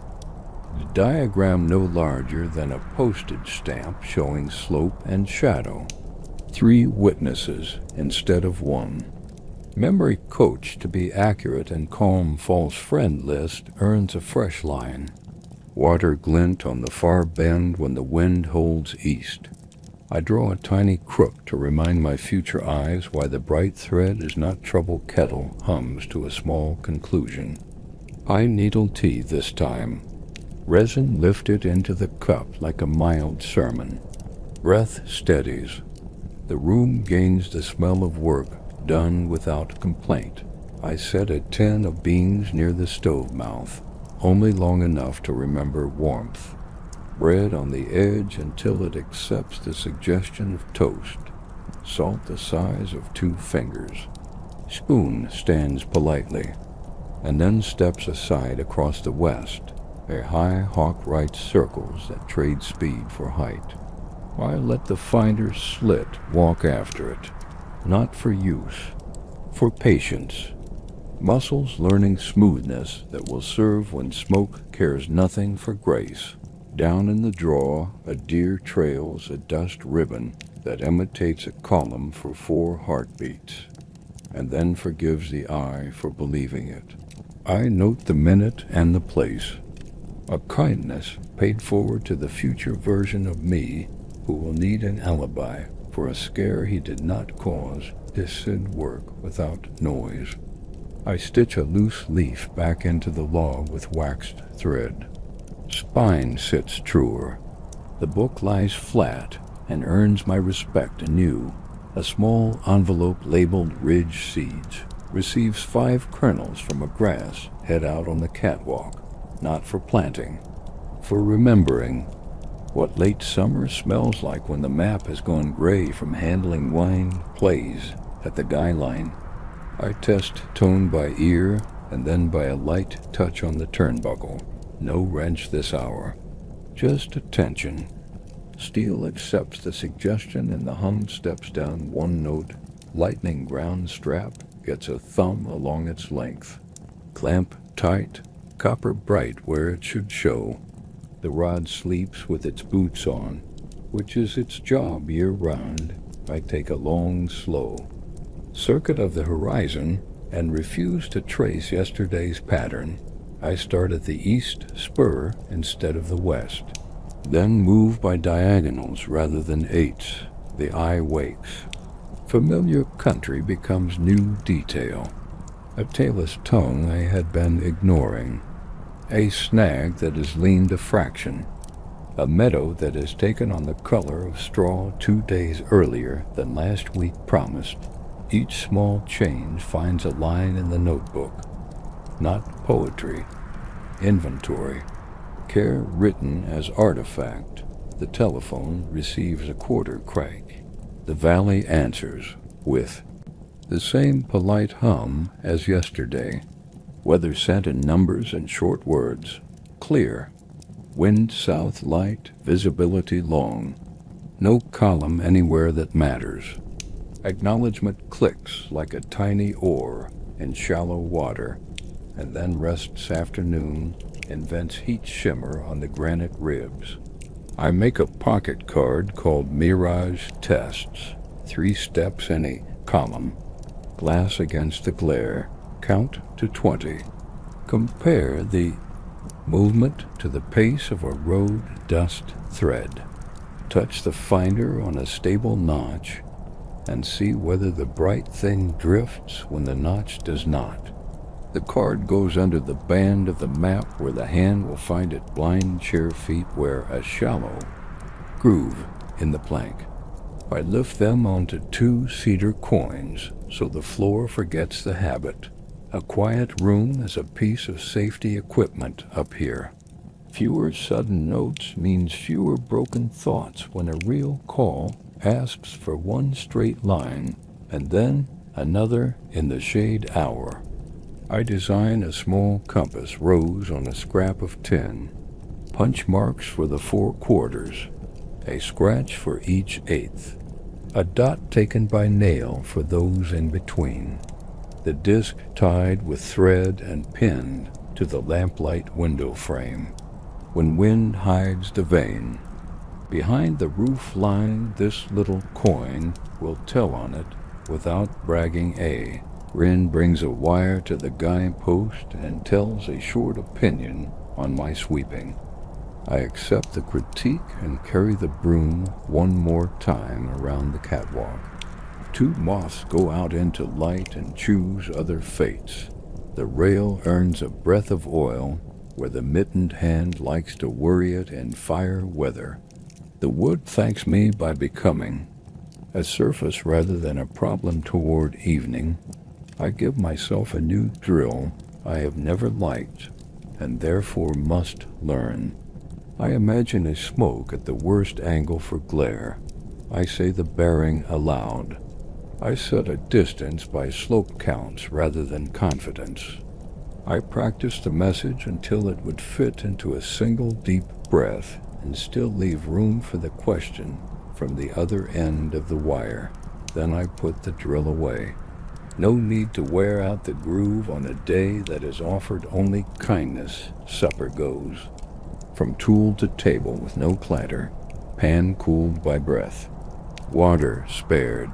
the diagram no larger than a postage stamp showing slope and shadow, 3 witnesses instead of 1. Memory coach to be accurate and calm false friend list earns a fresh line. Water glint on the far bend when the wind holds east. I draw a tiny crook to remind my future eyes why the bright thread is not trouble kettle hums to a small conclusion. Pine needle tea this time. Resin lifted into the cup like a mild sermon. Breath steadies. The room gains the smell of work done without complaint. I set a tin of beans near the stove mouth, only long enough to remember warmth. Bread on the edge until it accepts the suggestion of toast. Salt the size of 2 fingers. Spoon stands politely, and then steps aside across the west. A high hawk writes circles that trade speed for height. Why let the finder slit walk after it? Not for use, for patience. Muscles learning smoothness that will serve when smoke cares nothing for grace. Down in the draw, a deer trails a dust ribbon that imitates a column for 4 heartbeats, and then forgives the eye for believing it. I note the minute and the place. A kindness paid forward to the future version of me who will need an alibi for a scare he did not cause did work without noise. I stitch a loose leaf back into the log with waxed thread. Spine sits truer. The book lies flat and earns my respect anew. A small envelope labeled Ridge Seeds receives 5 kernels from a grass head out on the catwalk, not for planting, for remembering what late summer smells like when the map has gone gray from handling wine plays at the guy line. I test tone by ear and then by a light touch on the turnbuckle. No wrench this hour, just attention. Steel accepts the suggestion and the hum steps down 1 note. Lightning ground strap gets a thumb along its length. Clamp tight, copper bright where it should show. The rod sleeps with its boots on, which is its job year-round. I take a long, slow circuit of the horizon and refuse to trace yesterday's pattern. I start at the east spur instead of the west, then move by diagonals rather than 8s. The eye wakes. Familiar country becomes new detail. A tailless tongue I had been ignoring. A snag that has leaned a fraction. A meadow that has taken on the color of straw 2 days earlier than last week promised. Each small change finds a line in the notebook. Not poetry. Inventory. Care written as artifact. The telephone receives a quarter crack. The valley answers with the same polite hum as yesterday. Weather sent in numbers and short words. Clear. Wind south light, visibility long. No column anywhere that matters. Acknowledgement clicks like a tiny oar in shallow water, and then rests afternoon, invents heat shimmer on the granite ribs. I make a pocket card called Mirage Tests. 3 steps in a column. Glass against the glare. Count to 20. Compare the movement to the pace of a road dust thread. Touch the finder on a stable notch and see whether the bright thing drifts when the notch does not. The card goes under the band of the map where the hand will find it blind chair feet where a shallow groove in the plank. I lift them onto 2 cedar coins so the floor forgets the habit. A quiet room is a piece of safety equipment up here. Fewer sudden notes means fewer broken thoughts when a real call asks for 1 straight line and then another in the shade hour. I design a small compass rose on a scrap of tin. Punch marks for the 4 quarters. A scratch for each 1/8. A dot taken by nail for those in between. the disc tied with thread and pinned to the lamplight window frame. When wind hides the vein, behind the roof line this little coin will tell on it without bragging a. Rin brings a wire to the guy post and tells a short opinion on my sweeping. I accept the critique and carry the broom one more time around the catwalk. 2 moths go out into light and choose other fates. The rail earns a breath of oil where the mittened hand likes to worry it in fire weather. The wood thanks me by becoming a surface rather than a problem toward evening. I give myself a new drill I have never liked and therefore must learn. I imagine a smoke at the worst angle for glare. I say the bearing aloud. I set a distance by slope counts rather than confidence. I practiced the message until it would fit into a single deep breath and still leave room for the question from the other end of the wire. Then I put the drill away. No need to wear out the groove on a day that is offered only kindness. Supper goes. From tool to table with no clatter, pan cooled by breath, water spared,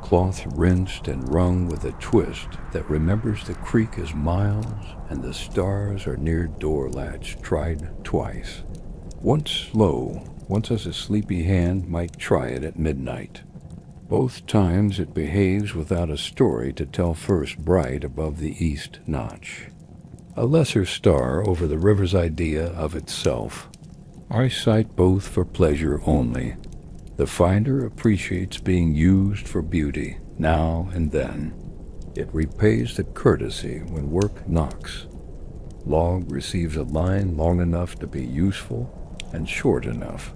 cloth rinsed and wrung with a twist that remembers the creek is miles and the stars are near door latch tried twice. Once slow, once as a sleepy hand might try it at midnight. Both times it behaves without a story to tell first bright above the east notch. A lesser star over the river's idea of itself. I cite both for pleasure only. The finder appreciates being used for beauty now and then. It repays the courtesy when work knocks. Log receives a line long enough to be useful and short enough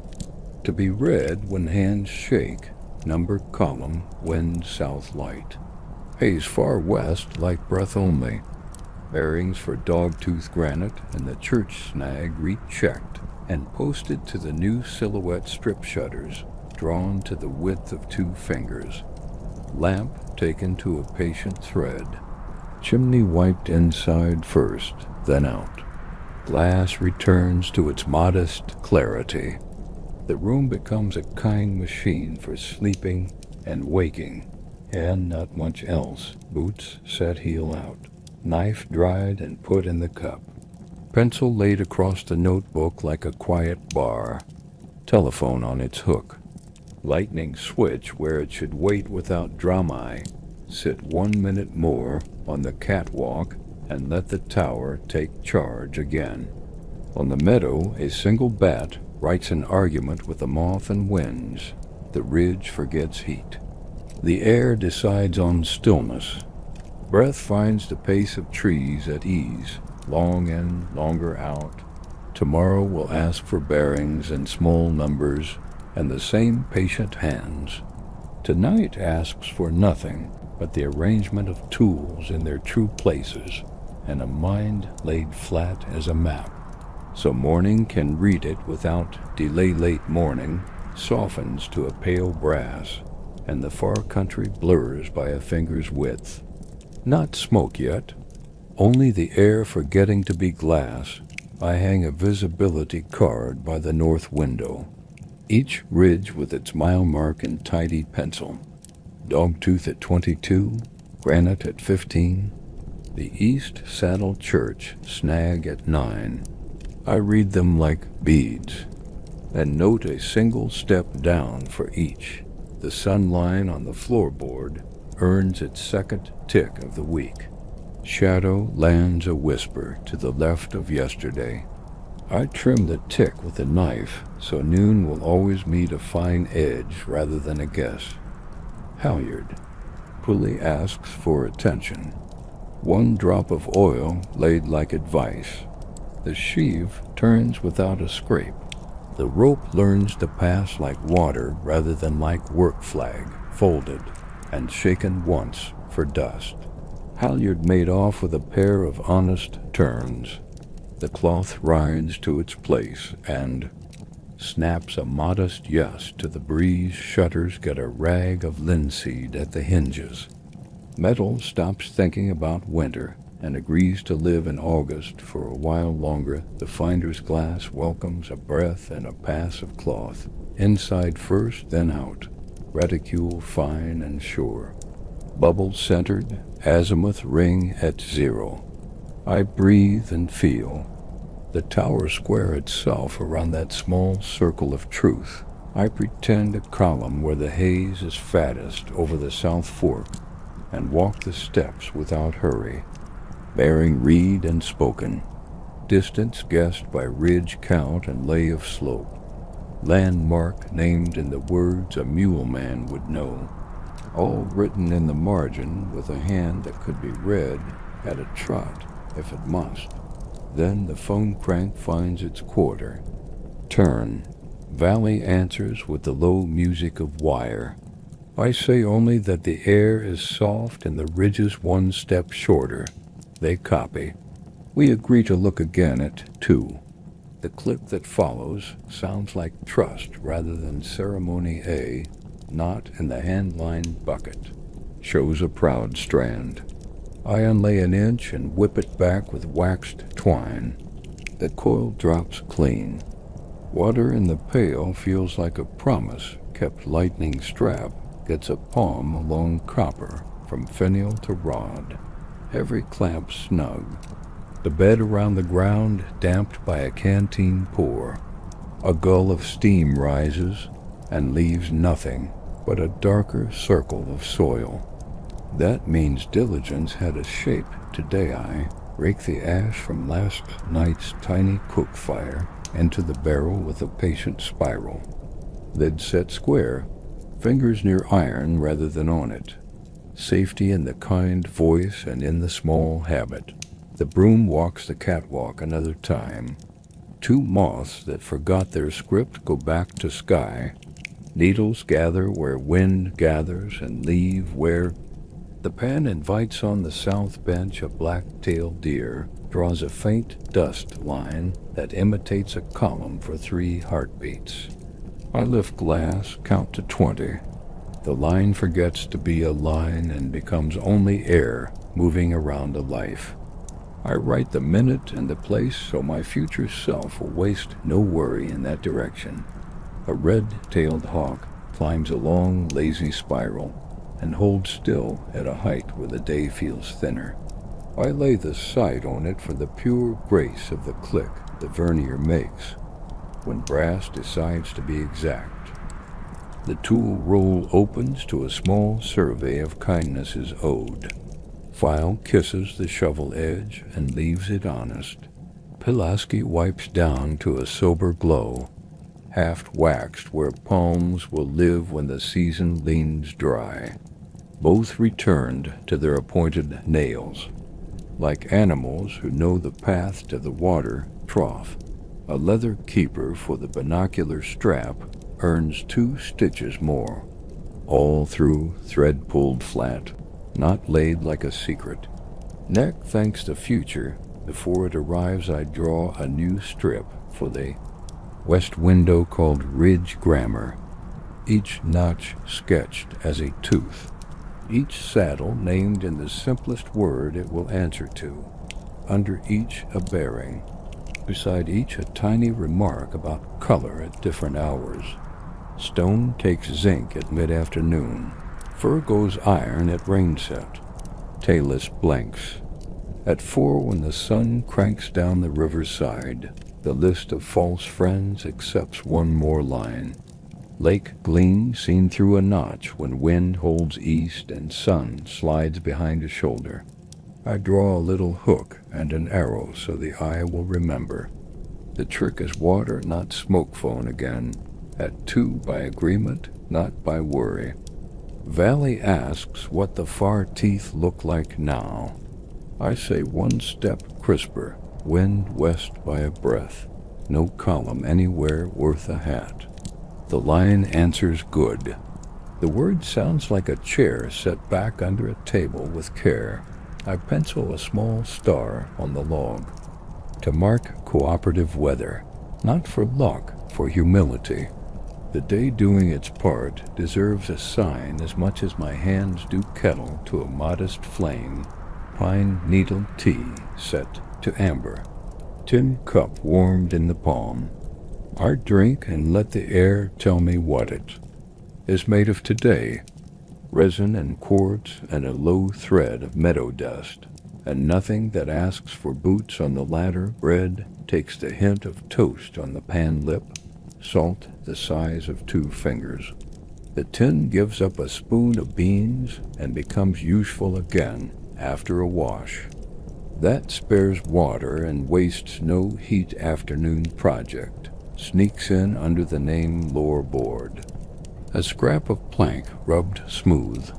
to be read when hands shake. Number column, wind south light. Haze far west, like breath only. Bearings for dogtooth granite and the church snag rechecked and posted to the new silhouette strip shutters, drawn to the width of 2 fingers. Lamp taken to a patient thread. Chimney wiped inside first, then out. Glass returns to its modest clarity. The room becomes a kind machine for sleeping and waking, and not much else. Boots set heel out. Knife dried and put in the cup. Pencil laid across the notebook like a quiet bar. Telephone on its hook. Lightning switch where it should wait without drama. Sit 1 minute more on the catwalk and let the tower take charge again. On the meadow, a single bat writes an argument with the moth and winds. The ridge forgets heat. The air decides on stillness. Breath finds the pace of trees at ease, long in, longer out. Tomorrow will ask for bearings and small numbers and the same patient hands. Tonight asks for nothing but the arrangement of tools in their true places and a mind laid flat as a map. So morning can read it without delay. Late morning softens to a pale brass, and the far country blurs by a finger's width. Not smoke yet, only the air forgetting to be glass. I hang a visibility card by the north window, each ridge with its mile mark in tidied pencil. Dogtooth at 22, granite at 15, the East Saddle Church snag at 9. I read them like beads, and note a single step down for each. The sun line on the floorboard earns its second tick of the week. Shadow lands a whisper to the left of yesterday. I trim the tick with a knife, so noon will always meet a fine edge rather than a guess. Halyard. Pulley asks for attention. 1 drop of oil laid like advice. The sheave turns without a scrape. The rope learns to pass like water rather than like work flag, folded and shaken once for dust. Halyard made off with a pair of honest turns. The cloth rides to its place and snaps a modest yes to the breeze. Shutters get a rag of linseed at the hinges. Metal stops thinking about winter and agrees to live in August for a while longer. The finder's glass welcomes a breath and a pass of cloth. Inside first, then out. Reticule fine and sure. Bubble centered, azimuth ring at 0. I breathe and feel. The tower square itself around that small circle of truth. I pretend a column where the haze is fattest over the South Fork and walk the steps without hurry, bearing reed and spoken, distance guessed by ridge count and lay of slope, landmark named in the words a mule man would know, all written in the margin with a hand that could be read at a trot if it must. Then the phone crank finds its quarter. Turn. Valley answers with the low music of wire. I say only that the air is soft and the ridges one step shorter. They copy. We agree to look again at 2. The click that follows sounds like trust rather than ceremony. A knot in the handline bucket shows a proud strand. I unlay an inch and whip it back with waxed twine. The coil drops clean. Water in the pail feels like a promise kept. Lightning strap gets a palm along copper from finial to rod. Every clamp snug. The bed around the ground damped by a canteen pour. A gull of steam rises and leaves nothing but a darker circle of soil. That means diligence had a shape today. I rake the ash from last night's tiny cook fire into the barrel with a patient spiral. Lid set square, fingers near iron rather than on it. Safety in the kind voice and in the small habit. The broom walks the catwalk another time. 2 moths that forgot their script go back to sky. Needles gather where wind gathers and leave where. The pan invites on the south bench a black-tailed deer, draws a faint dust line that imitates a column for 3 heartbeats. I lift glass, count to 20. The line forgets to be a line and becomes only air moving around a life. I write the minute and the place so my future self will waste no worry in that direction. A red-tailed hawk climbs a long, lazy spiral and holds still at a height where the day feels thinner. I lay the sight on it for the pure grace of the click the vernier makes when brass decides to be exact. The tool roll opens to a small survey of kindnesses owed. File kisses the shovel edge and leaves it honest. Pulaski wipes down to a sober glow, half waxed where palms will live when the season leans dry. Both returned to their appointed nails. Like animals who know the path to the water trough, a leather keeper for the binocular strap earns 2 stitches more, all through thread pulled flat, not laid like a secret. Neck thanks the future. Before it arrives I draw a new strip for the west window called Ridge Grammar, each notch sketched as a tooth, each saddle named in the simplest word it will answer to, under each a bearing, beside each a tiny remark about color at different hours. Stone takes zinc at mid-afternoon, fur goes iron at rainset, tailless blanks. At 4 when the sun cranks down the riverside, the list of false friends accepts one more line. Lake gleam seen through a notch when wind holds east and sun slides behind a shoulder. I draw a little hook and an arrow so the eye will remember. The trick is water, not smoke phone again. At 2 by agreement, not by worry. Valley asks what the far teeth look like now. I say 1 step crisper, wind west by a breath. No column anywhere worth a hat. The line answers good. The word sounds like a chair set back under a table with care. I pencil a small star on the log to mark cooperative weather, not for luck, for humility. The day doing its part deserves a sign as much as my hands do kettle to a modest flame, pine needle tea set to amber, tin cup warmed in the palm. Our drink, and let the air tell me what it is made of today. Resin and quartz and a low thread of meadow dust, and nothing that asks for boots on the ladder. Bread takes the hint of toast on the pan lip, salt the size of 2 fingers. The tin gives up a spoon of beans and becomes useful again after a wash. That spares water and wastes no heat. Afternoon project sneaks in under the name lower board. A scrap of plank rubbed smooth.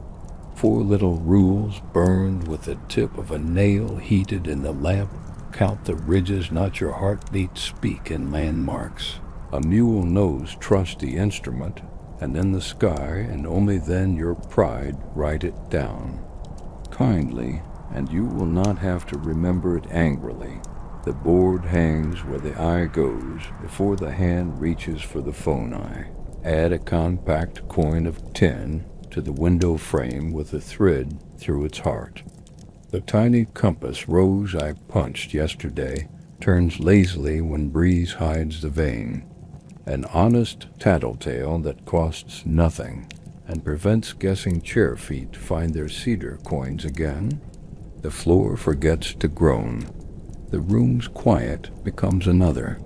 4 little rules burned with the tip of a nail heated in the lamp. Count the ridges, not your heartbeat. Speak in landmarks. A mule knows trust the instrument, and then the sky, and only then your pride. Write it down kindly, and you will not have to remember it angrily. The board hangs where the eye goes before the hand reaches for the phone eye. Add a compact coin of tin to the window frame with a thread through its heart. The tiny compass rose I punched yesterday turns lazily when breeze hides the vein. An honest tattletale that costs nothing and prevents guessing chair feet find their cedar coins again. The floor forgets to groan. The room's quiet becomes another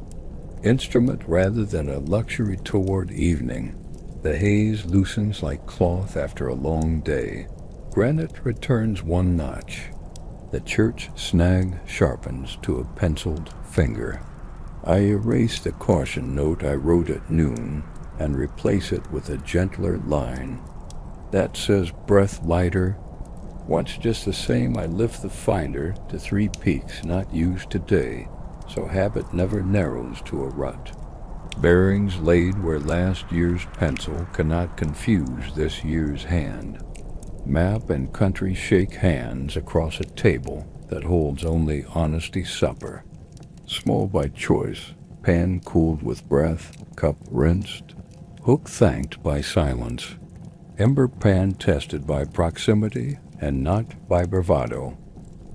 instrument rather than a luxury toward evening. The haze loosens like cloth after a long day. Granite returns 1 notch. The church snag sharpens to a penciled finger. I erase the caution note I wrote at noon and replace it with a gentler line that says breath lighter. Once just the same, I lift the finder to 3 peaks not used today, so habit never narrows to a rut. Bearings laid where last year's pencil cannot confuse this year's hand. Map and country shake hands across a table that holds only honesty supper. Small by choice, pan cooled with breath, cup rinsed, hook thanked by silence. Ember pan tested by proximity and not by bravado.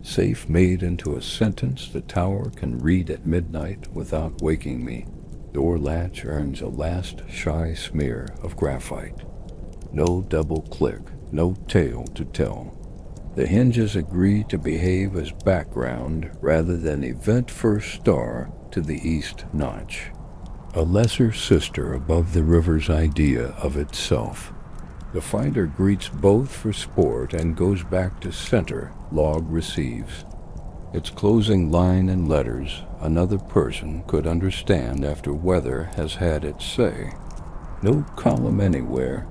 Safe made into a sentence the tower can read at midnight without waking me. Door latch earns a last shy smear of graphite. No double click, no tale to tell. The hinges agree to behave as background rather than event first star to the east notch. A lesser sister above the river's idea of itself. The finder greets both for sport and goes back to center. Log receives. Its closing line and letters another person could understand after weather has had its say. No column anywhere.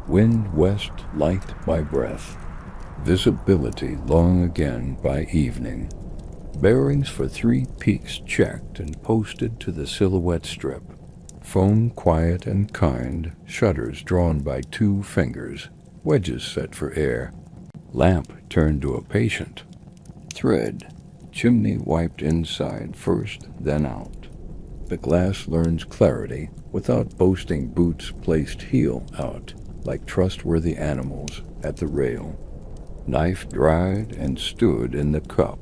Wind west, light by breath. Visibility long again by evening. Bearings for 3 peaks checked and posted to the silhouette strip. Phone quiet and kind, shutters drawn by 2 fingers, wedges set for air. Lamp turned to a patient. Thread, chimney wiped inside first, then out. The glass learns clarity without boasting. Boots placed heel out, like trustworthy animals at the rail. Knife dried and stood in the cup.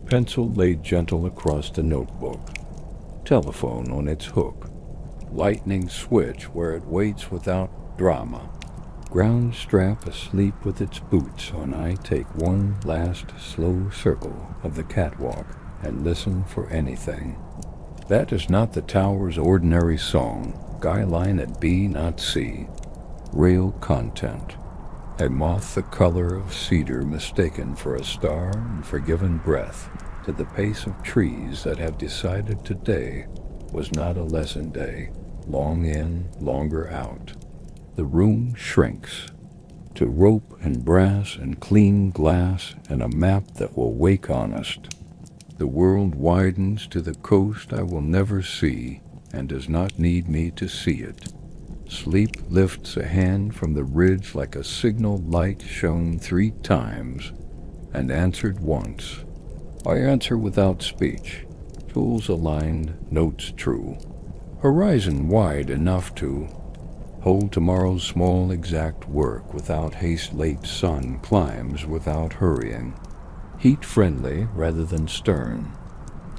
Pencil laid gentle across the notebook. Telephone on its hook. Lightning switch where it waits without drama. Ground strap asleep with its boots on. I take one last slow circle of the catwalk and listen for anything. That is not the tower's ordinary song. Guy line at B, not C. Rail content. A moth the color of cedar mistaken for a star and forgiven breath to the pace of trees that have decided today was not a lesson day. Long in, longer out. The room shrinks to rope and brass and clean glass and a map that will wake honest. The world widens to the coast I will never see and does not need me to see it. Sleep lifts a hand from the ridge like a signal light shown 3 times and answered once. I answer without speech, tools aligned, notes true. Horizon wide enough to Hold tomorrow's small exact work without haste, late sun climbs without hurrying. Heat friendly rather than stern.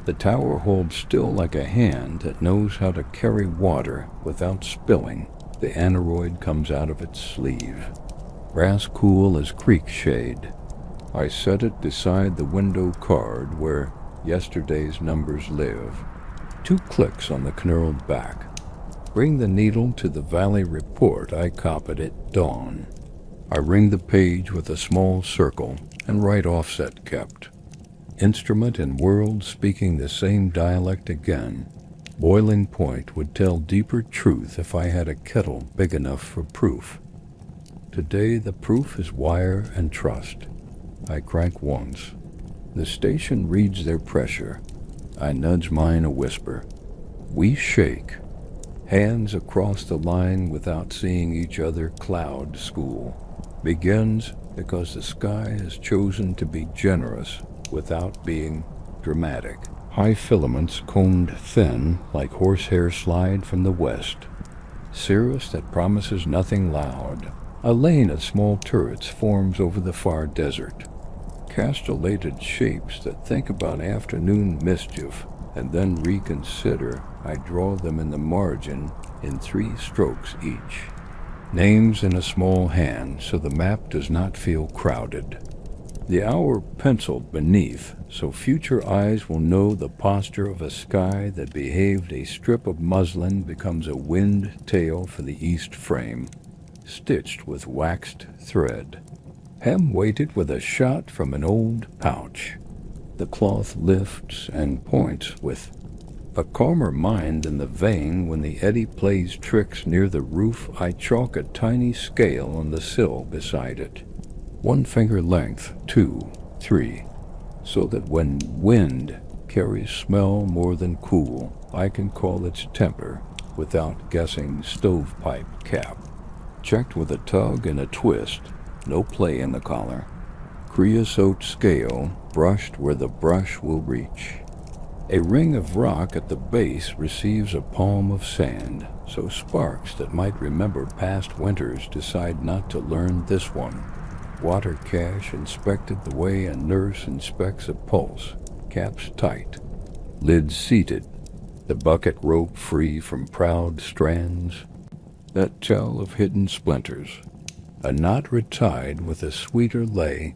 The tower holds still like a hand that knows how to carry water without spilling. The aneroid comes out of its sleeve. Brass cool as creek shade. I set it beside the window card where yesterday's numbers live. 2 clicks on the knurled back. Bring the needle to the valley report I copied at dawn. I ring the page with a small circle and write offset kept. Instrument and world speaking the same dialect again. Boiling point would tell deeper truth if I had a kettle big enough for proof. Today the proof is wire and trust. I crank once. The station reads their pressure. I nudge mine a whisper. We shake. Hands across the line without seeing each other. Cloud school begins because the sky has chosen to be generous without being dramatic. High filaments combed thin like horsehair slide from the west. Cirrus that promises nothing loud. A lane of small turrets forms over the far desert. Castellated shapes that think about afternoon mischief and then reconsider. I draw them in the margin in 3 strokes each. Names in a small hand so the map does not feel crowded. The hour penciled beneath so future eyes will know the posture of a sky that behaved a strip of muslin becomes a wind tail for the east frame, stitched with waxed thread. Hem weighted with a shot from an old pouch. The cloth lifts and points with a calmer mind than the vein when the eddy plays tricks near the roof. I chalk a tiny scale on the sill beside it. 1 finger length, 2, 3, so that when wind carries smell more than cool, I can call its temper without guessing stovepipe cap. Checked with a tug and a twist, no play in the collar. Creosote scale, brushed where the brush will reach. A ring of rock at the base receives a palm of sand, so sparks that might remember past winters decide not to learn this one. Water cache inspected the way a nurse inspects a pulse, caps tight, lids seated, the bucket rope free from proud strands that tell of hidden splinters. A knot retied with a sweeter lay,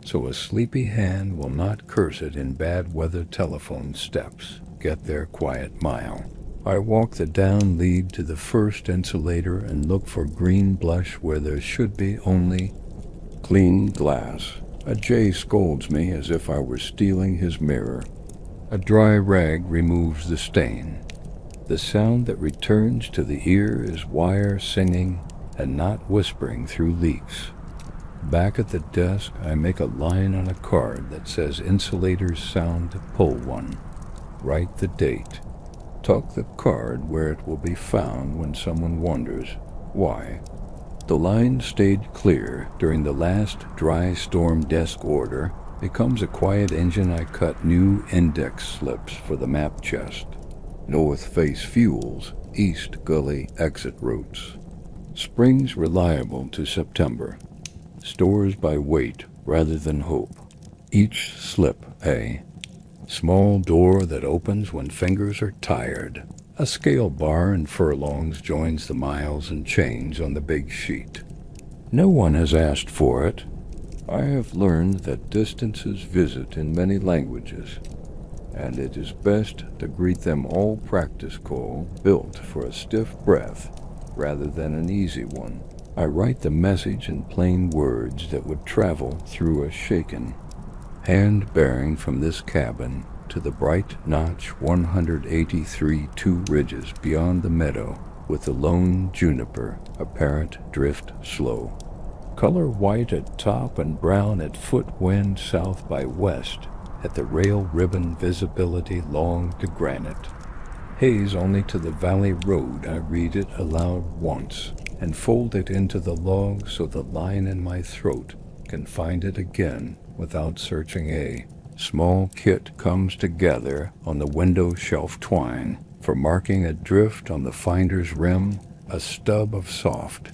so a sleepy hand will not curse it in bad weather. Telephone steps get their quiet mile. I walk the down lead to the first insulator and look for green blush where there should be only clean glass. A jay scolds me as if I were stealing his mirror. A dry rag removes the stain. The sound that returns to the ear is wire singing and not whispering through leaks. Back at the desk, I make a line on a card that says insulators sound, pull one. Write the date. Tuck the card where it will be found when someone wonders why. The line stayed clear during the last dry storm. Desk order becomes a quiet engine. I cut new index slips for the map chest. North face fuels, east gully exit routes. Springs reliable to September. Stores by weight rather than hope. Each slip a small door that opens when fingers are tired. A scale bar in furlongs joins the miles and change on the big sheet. No one has asked for it. I have learned that distances visit in many languages, and it is best to greet them all. Practice call built for a stiff breath rather than an easy one. I write the message in plain words that would travel through a shaken hand, bearing from this cabin to the bright notch 183 2 ridges beyond the meadow, with the lone juniper apparent drift slow. Color white at top and brown at foot, wind south by west, at the rail ribbon visibility long to granite. Haze only to the valley road. I read it aloud once and fold it into the log so the line in my throat can find it again without searching. A small kit comes together on the window shelf twine for marking a drift on the finder's rim. a stub of soft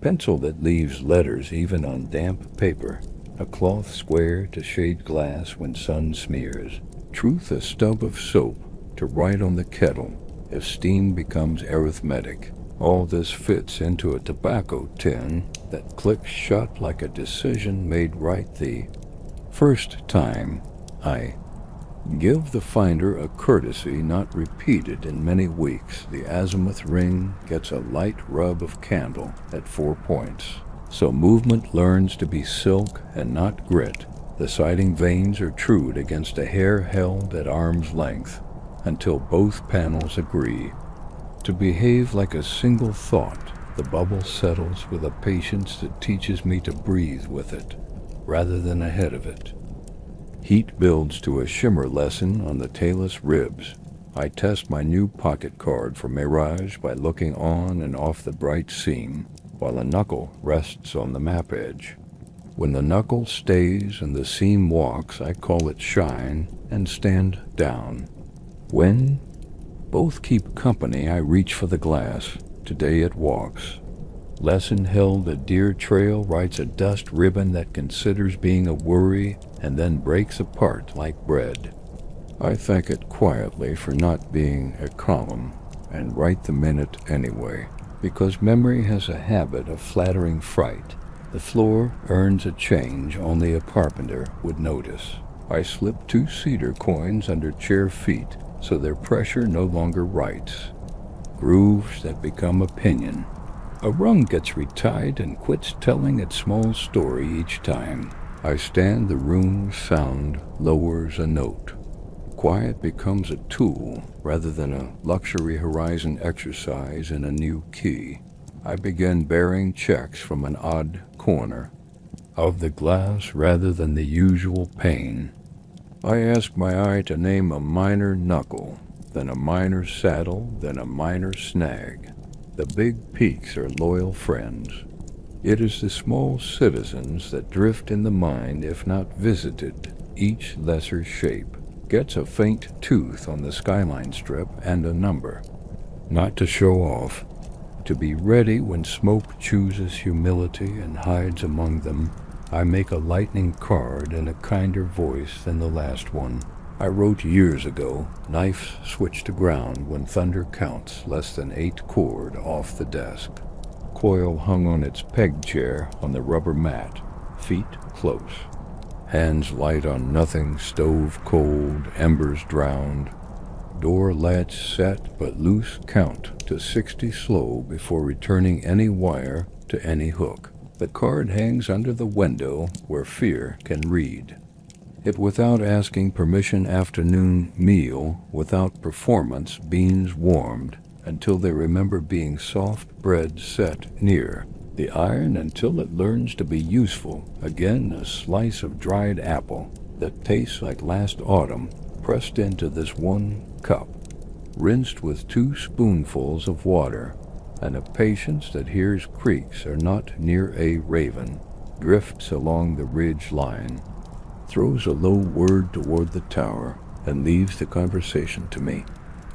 pencil that leaves letters even on damp paper, a cloth square to shade glass when sun smears, truth a stub of soap to write on the kettle if steam becomes arithmetic. All this fits into a tobacco tin that clicks shut like a decision made right the first time. I give the finder a courtesy not repeated in many weeks. The azimuth ring gets a light rub of candle at 4 points, so movement learns to be silk and not grit. The siding vanes are trued against a hair held at arm's length until both panels agree. To behave like a single thought, the bubble settles with a patience that teaches me to breathe with it, rather than ahead of it. Heat builds to a shimmer lesson on the tailless ribs. I test my new pocket card for mirage by looking on and off the bright seam, while a knuckle rests on the map edge. When the knuckle stays and the seam walks, I call it shine and stand down. When both keep company, I reach for the glass. Today it walks. Lesson held a deer trail writes a dust ribbon that considers being a worry and then breaks apart like bread. I thank it quietly for not being a column and write the minute anyway, because memory has a habit of flattering fright. The floor earns a change only a carpenter would notice. I slip 2 cedar coins under chair feet so their pressure no longer writes. Grooves that become opinion. A rung gets retied and quits telling its small story each time. I stand, the room's sound lowers a note. Quiet becomes a tool rather than a luxury horizon exercise in a new key. I begin bearing checks from an odd corner of the glass rather than the usual pane. I ask my eye to name a minor knuckle, then a minor saddle, then a minor snag. The big peaks are loyal friends. It is the small citizens that drift in the mind if not visited. Each lesser shape gets a faint tooth on the skyline strip and a number. Not to show off, to be ready when smoke chooses humility and hides among them. I make a lightning card in a kinder voice than the last one. I wrote years ago, knife switched to ground when thunder counts less than 8 cord off the desk. Coil hung on its peg chair on the rubber mat, feet close. Hands light on nothing, stove cold, embers drowned. Door latch set but loose, count to 60 slow before returning any wire to any hook. The card hangs under the window where fear can read. It without asking permission afternoon meal, without performance beans warmed until they remember being soft bread set near the iron until it learns to be useful. Again a slice of dried apple that tastes like last autumn pressed into this one cup, rinsed with 2 spoonfuls of water, and a patience that hears creaks are not near a raven, drifts along the ridge line, throws a low word toward the tower, and leaves the conversation to me.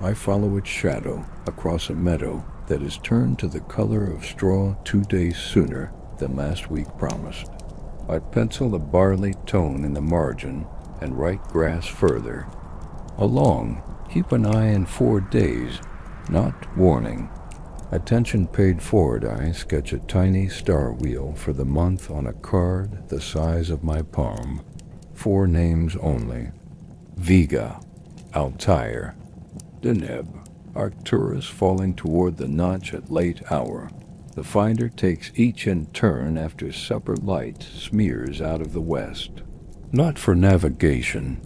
I follow its shadow across a meadow that is turned to the color of straw 2 days sooner than last week promised. I pencil a barley tone in the margin and write grass further. Along, keep an eye in 4 days, not warning. Attention paid forward, I sketch a tiny star wheel for the month on a card the size of my palm. 4 names only. Vega, Altair, Deneb, Arcturus falling toward the notch at late hour. The finder takes each in turn after supper light smears out of the west. Not for navigation,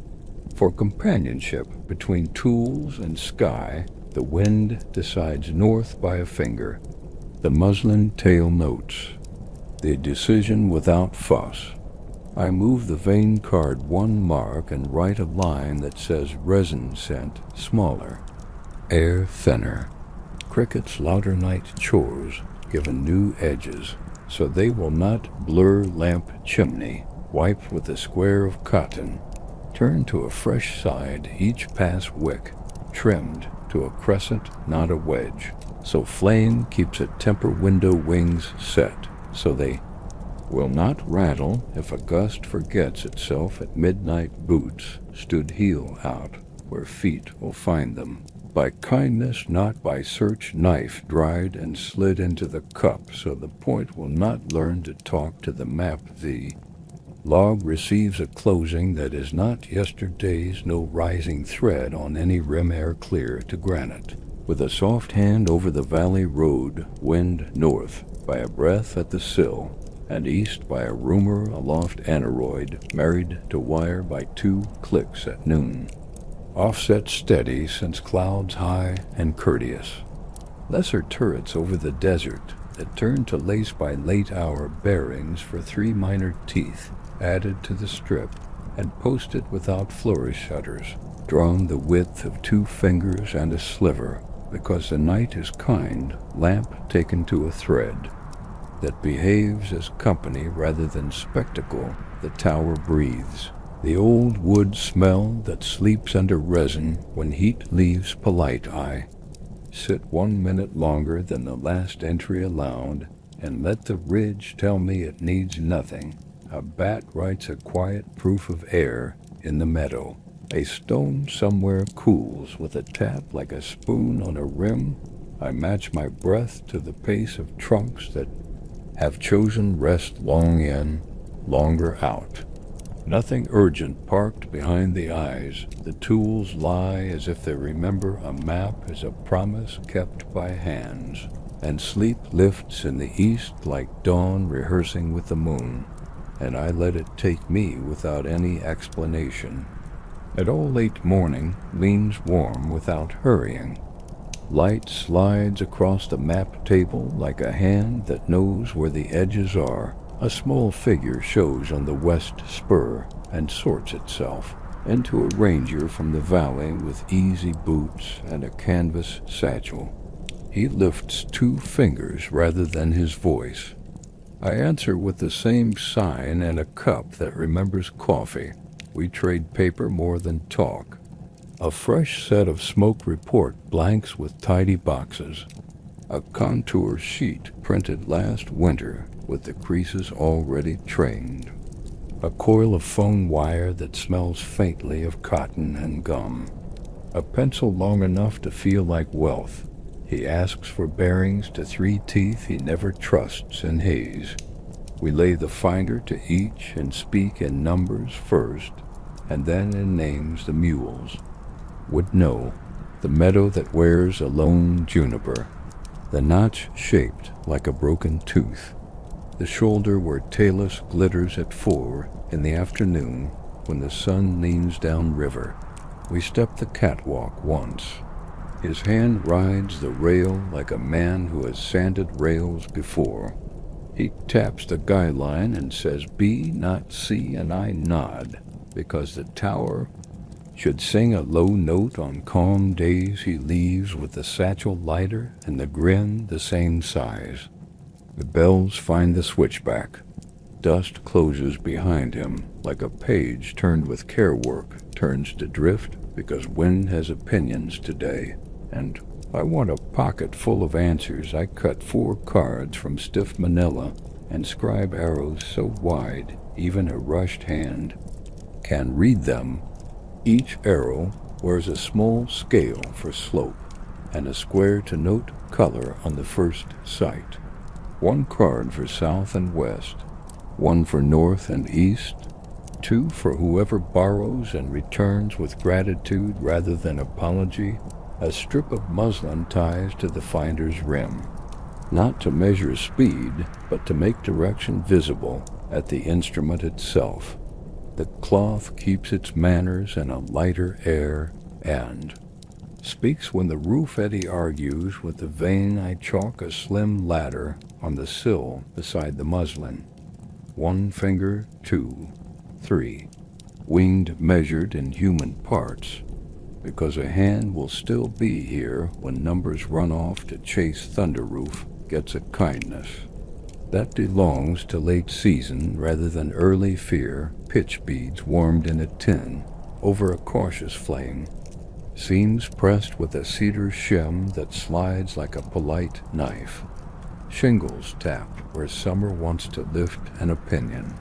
for companionship between tools and sky. The wind decides north by a finger. The muslin tail notes. The decision without fuss. I move the vein card 1 mark and write a line that says resin scent smaller, air thinner. Crickets louder night chores given new edges, so they will not blur lamp chimney. Wipe with a square of cotton. Turn to a fresh side each pass wick, trimmed to a crescent, not a wedge. So flame keeps a temper window wings set, so they will not rattle if a gust forgets itself at midnight. Boots stood heel out where feet will find them. By kindness, not by search, knife dried and slid into the cup, so the point will not learn to talk to the map. The log receives a closing that is not yesterday's, no rising thread on any rim air clear to granite. With a soft hand over the valley road, wind north by a breath at the sill, and east by a rumor aloft aneroid, married to wire by 2 clicks at noon. Offset steady since clouds high and courteous. Lesser turrets over the desert that turn to lace by late hour bearings for 3 minor teeth added to the strip and posted without flourish shutters, drawn the width of 2 fingers and a sliver, because the night is kind, lamp taken to a thread, that behaves as company rather than spectacle. The tower breathes. The old wood smell that sleeps under resin when heat leaves polite. I sit 1 minute longer than the last entry allowed, and let the ridge tell me it needs nothing. A bat writes a quiet proof of air in the meadow. A stone somewhere cools with a tap like a spoon on a rim. I match my breath to the pace of trunks that have chosen rest long in, longer out. Nothing urgent parked behind the eyes. The tools lie as if they remember a map as a promise kept by hands. And sleep lifts in the east like dawn rehearsing with the moon, and I let it take me without any explanation. At all late morning leans warm without hurrying. Light slides across the map table like a hand that knows where the edges are. A small figure shows on the west spur and sorts itself into a ranger from the valley with easy boots and a canvas satchel. He lifts 2 fingers rather than his voice. I answer with the same sign and a cup that remembers coffee. We trade paper more than talk. A fresh set of smoke report blanks with tidy boxes. A contour sheet printed last winter with the creases already trained. A coil of phone wire that smells faintly of cotton and gum. A pencil long enough to feel like wealth. He asks for bearings to 3 teeth he never trusts in haze. We lay the finder to each and speak in numbers first, and then in names. The mules would know. The meadow that wears a lone juniper. The notch shaped like a broken tooth. The shoulder where Talus glitters at 4 in the afternoon when the sun leans down river. We step the catwalk once. His hand rides the rail like a man who has sanded rails before. He taps the guy line and says B, not C, and I nod, because the tower should sing a low note on calm days. He leaves with the satchel lighter and the grin the same size. The bells find the switchback. Dust closes behind him like a page turned with care work turns to drift because wind has opinions today. And I want a pocket full of answers. I cut 4 cards from stiff manila and scribe arrows so wide even a rushed hand can read them. Each arrow wears a small scale for slope and a square to note color on the first sight. 1 card for south and west, 1 for north and east, 2 for whoever borrows and returns with gratitude rather than apology. A strip of muslin ties to the finder's rim, not to measure speed, but to make direction visible at the instrument itself. The cloth keeps its manners in a lighter air and speaks when the roof eddy argues with the vein. I chalk a slim ladder on the sill beside the muslin. 1 finger, 2, 3, winged measured in human parts, because a hand will still be here when numbers run off to chase Thunderroof gets a kindness. That belongs to late season rather than early fear. Pitch beads warmed in a tin over a cautious flame. seams pressed with a cedar shim that slides like a polite knife. Shingles tapped where summer wants to lift an opinion.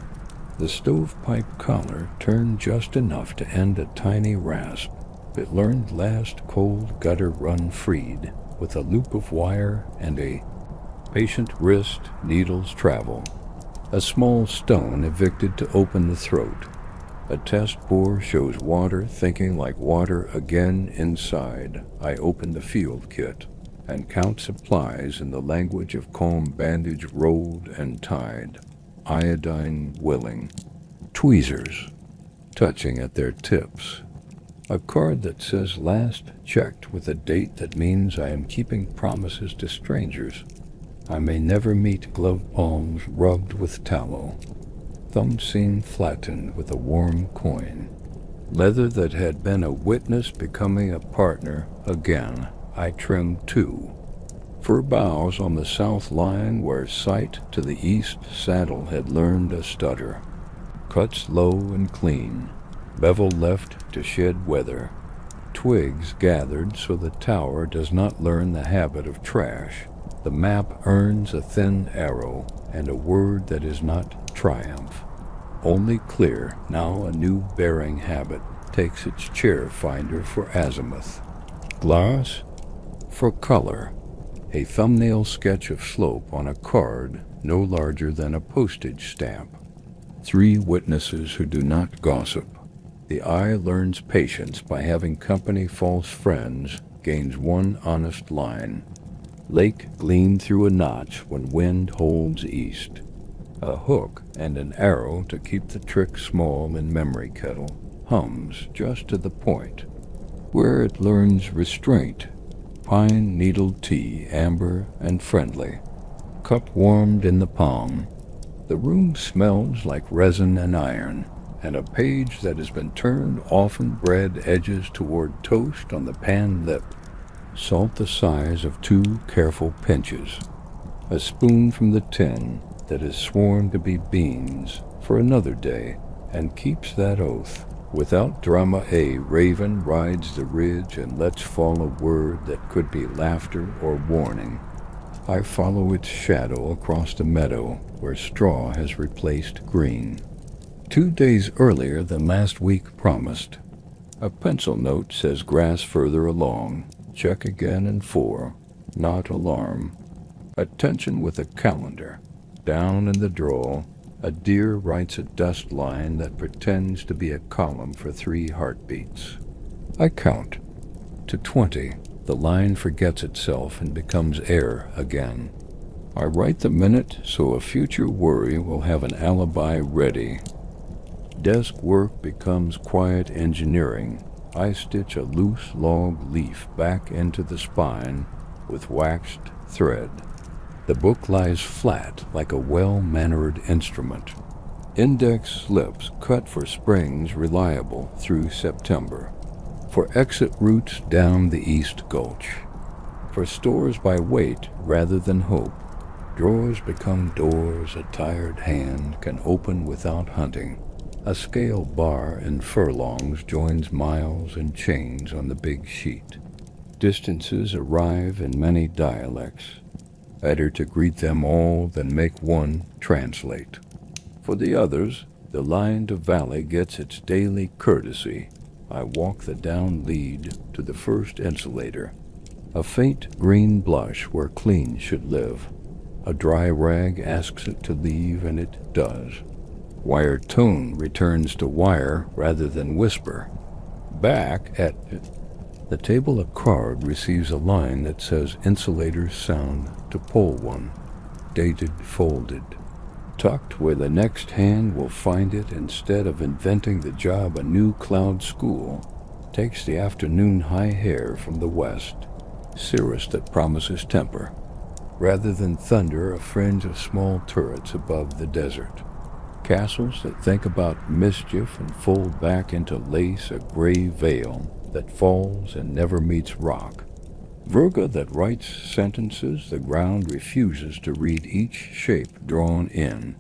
The stovepipe collar turned just enough to end a tiny rasp. It learned last cold gutter run freed, with a loop of wire and a patient wrist needles travel. A small stone evicted to open the throat. A test bore shows water thinking like water again inside. I open the field kit and count supplies in the language of calm bandage rolled and tied. Iodine willing. Tweezers touching at their tips. A card that says last checked with a date that means I am keeping promises to strangers. I may never meet glove palms rubbed with tallow. Thumb seam flattened with a warm coin. Leather that had been a witness becoming a partner again. I trimmed two. Fir boughs on the south line where sight to the east saddle had learned a stutter. Cuts low and clean. Bevel left to shed weather. Twigs gathered so the tower does not learn the habit of trash. The map earns a thin arrow and a word that is not triumph. Only clear, now a new bearing habit takes its chair finder for azimuth. Glass for color. A thumbnail sketch of slope on a card no larger than a postage stamp. 3 witnesses who do not gossip. The eye learns patience by having company false friends, gains 1 honest line. Lake gleamed through a notch when wind holds east. A hook and an arrow to keep the trick small in memory kettle. Hums just to the point. Where it learns restraint. Pine needle tea, amber and friendly. Cup warmed in the palm. The room smells like resin and iron, and a page that has been turned often bred edges toward toast on the pan lip. Salt the size of 2 careful pinches. A spoon from the tin that is sworn to be beans for another day and keeps that oath. Without drama, a raven rides the ridge and lets fall a word that could be laughter or warning. I follow its shadow across the meadow where straw has replaced green. 2 days earlier than last week promised. A pencil note says grass further along. Check again in 4. Not alarm. Attention with a calendar. Down in the drawer, a deer writes a dust line that pretends to be a column for 3 heartbeats. I count. To 20, the line forgets itself and becomes air again. I write the minute so a future worry will have an alibi ready. Desk work becomes quiet engineering. I stitch a loose log leaf back into the spine with waxed thread. The book lies flat like a well-mannered instrument. Index slips cut for springs reliable through September. For exit routes down the East Gulch. For stores by weight rather than hope. Drawers become doors a tired hand can open without hunting. A scale bar in furlongs joins miles and chains on the big sheet. Distances arrive in many dialects. Better to greet them all than make one translate. For the others, the line to valley gets its daily courtesy. I walk the down lead to the first insulator. A faint green blush where clean should live. A dry rag asks it to leave, and it does. Wire tone returns to wire rather than whisper. Back at the table of card receives a line that says insulators sound to pull one. Dated folded. Tucked where the next hand will find it instead of inventing the job a new cloud school. Takes the afternoon high hair from the west. Cirrus that promises temper. Rather than thunder, a fringe of small turrets above the desert. Castles that think about mischief and fold back into lace a gray veil that falls and never meets rock. Virga that writes sentences the ground refuses to read each shape drawn in.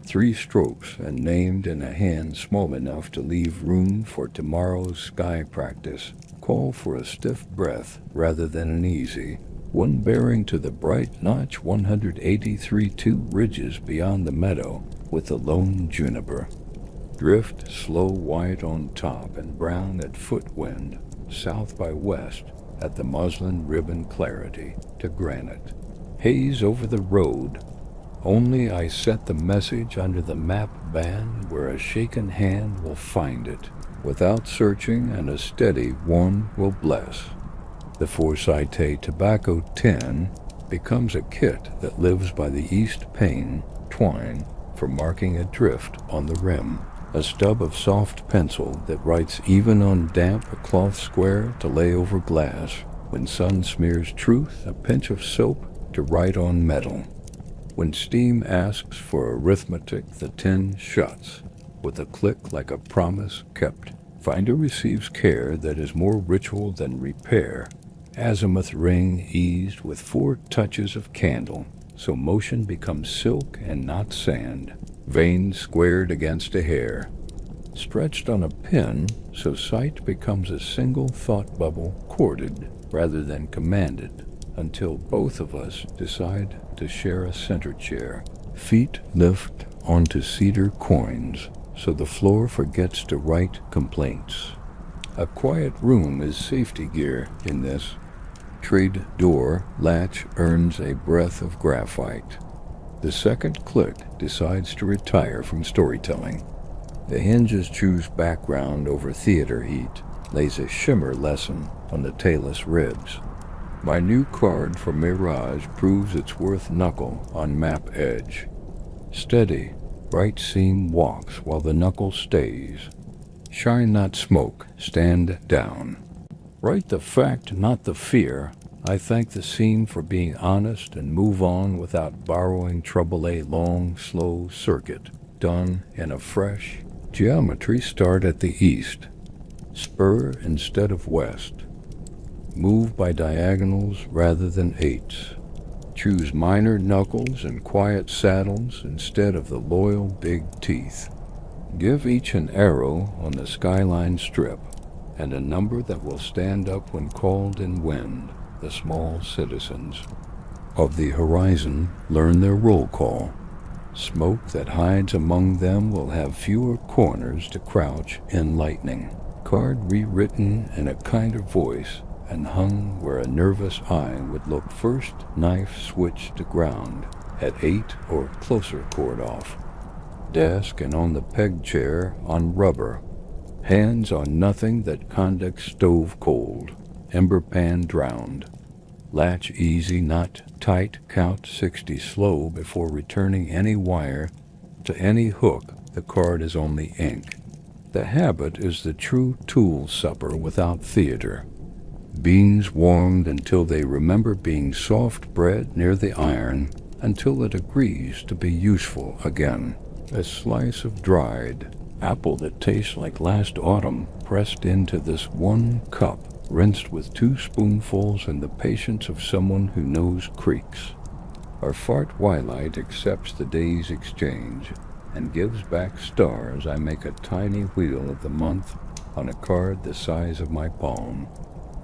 3 strokes and named in a hand small enough to leave room for tomorrow's sky practice. call for a stiff breath rather than an easy, one bearing to the bright notch 183 two ridges beyond the meadow with the lone juniper. Drift slow white on top and brown at footwind, south by west at the muslin ribbon clarity to granite. Haze over the road. Only I set the message under the map band where a shaken hand will find it, without searching, and a steady one will bless. The Forsyte tobacco tin becomes a kit that lives by the east pane twine for marking a drift on the rim, a stub of soft pencil that writes even on damp a cloth square to lay over glass, when sun smears truth, a pinch of soap to write on metal. When steam asks for arithmetic, the tin shuts with a click like a promise kept. Finder receives care that is more ritual than repair. Azimuth ring eased with 4 touches of candle, so motion becomes silk and not sand. Veins squared against a hair. Stretched on a pin, so sight becomes a single thought bubble corded rather than commanded, until both of us decide to share a center chair. Feet lift onto cedar coins, so the floor forgets to write complaints. A quiet room is safety gear in this. Trade door latch earns a breath of graphite. The second click decides to retire from storytelling. The hinges choose background over theater heat, lays a shimmer lesson on the tailless ribs. My new card for Mirage proves its worth knuckle on map edge. Steady, bright seam walks while the knuckle stays. Shine not smoke, stand down. Write the fact, not the fear. I thank the scene for being honest and move on without borrowing trouble a long, slow circuit, done in a fresh geometry. Start at the east. Spur instead of west. Move by diagonals rather than eights. Choose minor knuckles and quiet saddles instead of the loyal big teeth. Give each an arrow on the skyline strip, and a number that will stand up when called in wind. The small citizens of the horizon learn their roll call. Smoke that hides among them will have fewer corners to crouch in lightning. Card rewritten in a kinder voice and hung where a nervous eye would look first. Knife switched to ground at 8 or closer cord off. Desk and on the peg chair on rubber. Hands on nothing that conduct stove cold. Ember pan drowned. Latch easy, not tight. Count 60 slow before returning any wire to any hook. The card is only ink. The habit is the true tool supper without theater. Beans warmed until they remember being soft bread near the iron, until it agrees to be useful again. A slice of dried apple that tastes like last autumn pressed into this one cup, rinsed with 2 spoonfuls and the patience of someone who knows creeks. Our fart twilight accepts the day's exchange and gives back stars. I make a tiny wheel of the month on a card the size of my palm.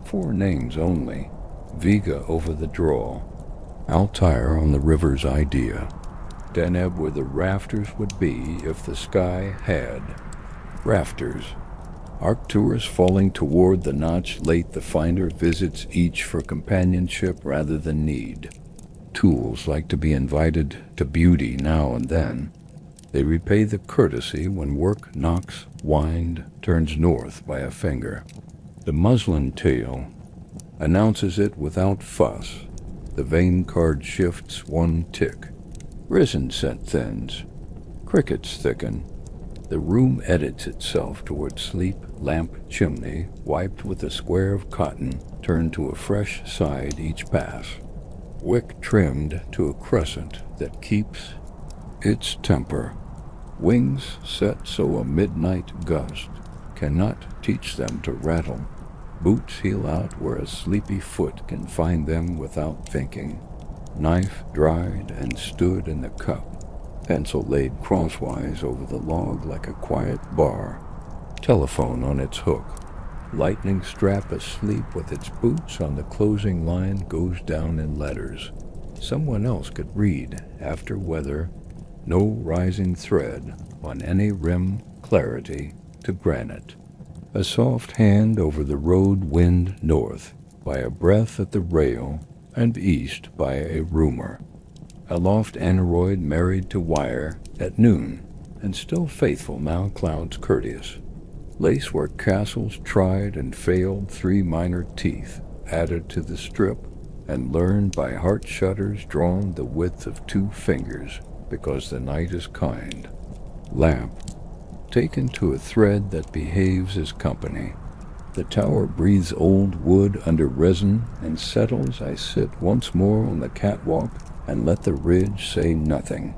4 names only. Vega over the draw. Altair on the river's idea. Deneb where the rafters would be if the sky had rafters. Arcturus falling toward the notch late. The finder visits each for companionship rather than need. Tools like to be invited to beauty now and then. They repay the courtesy when work knocks, wind, turns north by a finger. The muslin tail announces it without fuss. The vein card shifts 1 tick. Resin scent thins. Crickets thicken. The room edits itself toward sleep. Lamp chimney, wiped with a square of cotton, turned to a fresh side each pass. Wick trimmed to a crescent that keeps its temper. Wings set so a midnight gust cannot teach them to rattle. Boots heel out where a sleepy foot can find them without thinking. Knife dried and stood in the cup. Pencil laid crosswise over the log like a quiet bar. Telephone on its hook. Lightning strap asleep with its boots on the closing line goes down in letters someone else could read after weather. No rising thread on any rim, clarity to granite. A soft hand over the road, wind north by a breath at the rail, and east by a rumor. Aloft aneroid married to wire at noon, and still faithful now clouds courteous. Lacework castles tried and failed, 3 minor teeth added to the strip, and learned by heart shutters drawn the width of 2 fingers, because the night is kind. Lamp, taken to a thread that behaves as company. The tower breathes old wood under resin and settles. I sit once more on the catwalk and let the ridge say nothing.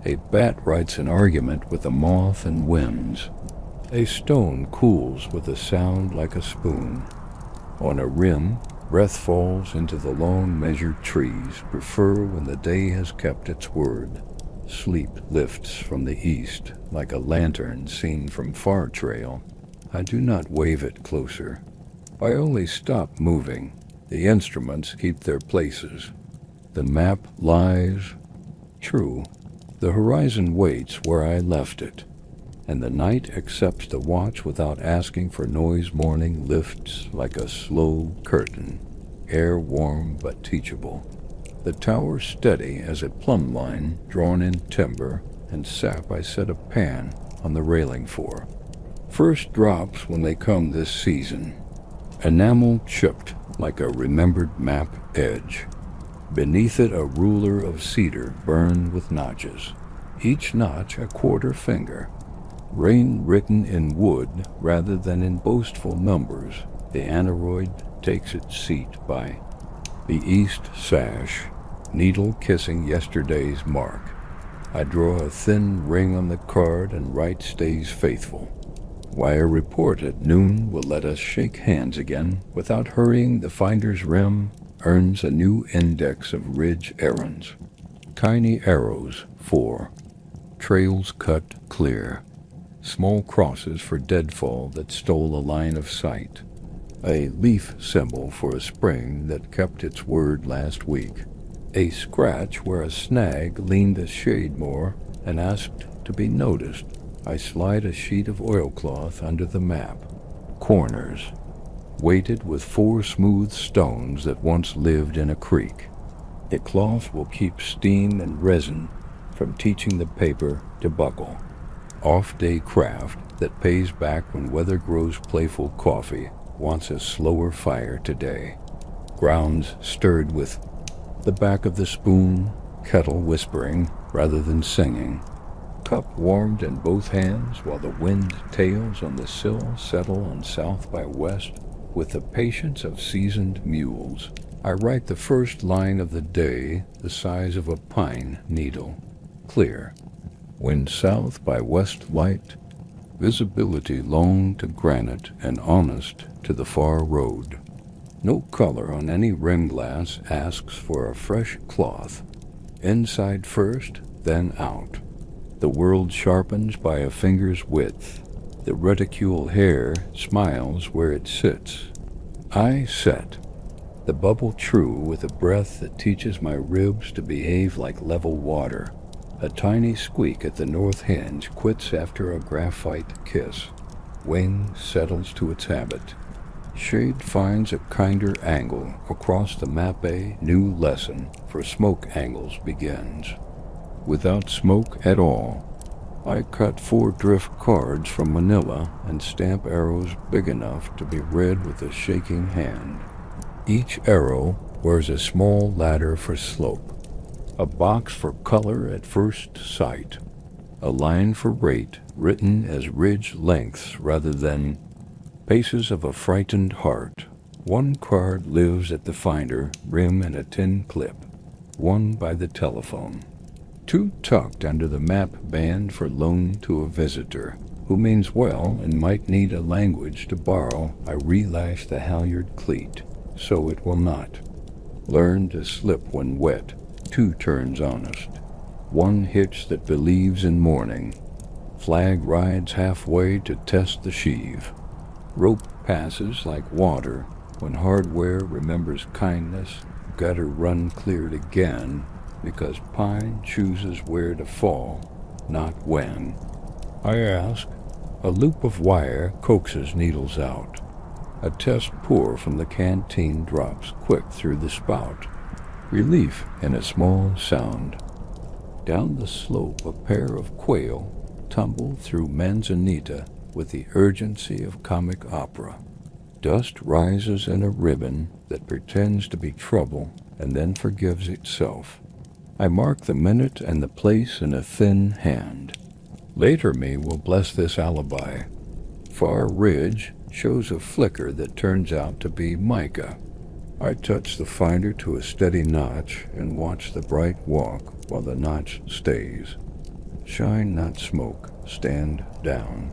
A bat writes an argument with a moth and whims. A stone cools with a sound like a spoon. On a rim, breath falls into the long measured trees, prefer when the day has kept its word. Sleep lifts from the east like a lantern seen from far trail. I do not wave it closer. I only stop moving. The instruments keep their places. The map lies. True, the horizon waits where I left it, and the night accepts the watch without asking for noise. Morning lifts like a slow curtain, air warm but teachable. The tower steady as a plumb line drawn in timber and sap. I set a pan on the railing for. First drops when they come this season. Enamel chipped like a remembered map edge. Beneath it a ruler of cedar burned with notches, each notch a quarter finger. Rain written in wood rather than in boastful numbers. The aneroid takes its seat by the east sash, needle kissing yesterday's mark. I draw a thin ring on the card and write stays faithful. Wire report at noon will let us shake hands again. Without hurrying, the finder's rim earns a new index of ridge errands. Tiny arrows, 4. Trails cut clear. Small crosses for deadfall that stole a line of sight. A leaf symbol for a spring that kept its word last week. A scratch where a snag leaned a shade more and asked to be noticed. I slide a sheet of oilcloth under the map. Corners, weighted with 4 smooth stones that once lived in a creek. The cloth will keep steam and resin from teaching the paper to buckle. Off-day craft that pays back when weather grows playful. Coffee wants a slower fire today. Grounds stirred with the back of the spoon, kettle whispering rather than singing. Cup warmed in both hands while the wind tails on the sill settle on south by west with the patience of seasoned mules. I write the first line of the day the size of a pine needle. Clear. Wind south by west light. Visibility long to granite and honest to the far road. No color on any rim glass asks for a fresh cloth. Inside first, then out. The world sharpens by a finger's width. The reticule hair smiles where it sits. I set. The bubble true with a breath that teaches my ribs to behave like level water. A tiny squeak at the north hinge quits after a graphite kiss. Wing settles to its habit. Shade finds a kinder angle across the map. A new lesson for smoke angles begins. Without smoke at all, I cut 4 drift cards from Manila and stamp arrows big enough to be read with a shaking hand. Each arrow wears a small ladder for slope, a box for color at first sight, a line for rate written as ridge lengths rather than paces of a frightened heart. 1 card lives at the finder, rim in a tin clip, 1 by the telephone. 2 tucked under the map band for loan to a visitor who means well and might need a language to borrow. I relash the halyard cleat so it will not learn to slip when wet. 2 turns honest, 1 hitch that believes in morning. Flag rides halfway to test the sheave. Rope passes like water. When hardware remembers kindness, gutter run cleared again, because pine chooses where to fall, not when. I ask. A loop of wire coaxes needles out. A test pour from the canteen drops quick through the spout. Relief in a small sound. Down the slope a pair of quail tumble through manzanita with the urgency of comic opera. Dust rises in a ribbon that pretends to be trouble and then forgives itself. I mark the minute and the place in a thin hand. Later me will bless this alibi. Far ridge shows a flicker that turns out to be mica. I touch the finder to a steady notch and watch the bright walk while the notch stays. Shine, not smoke. Stand down.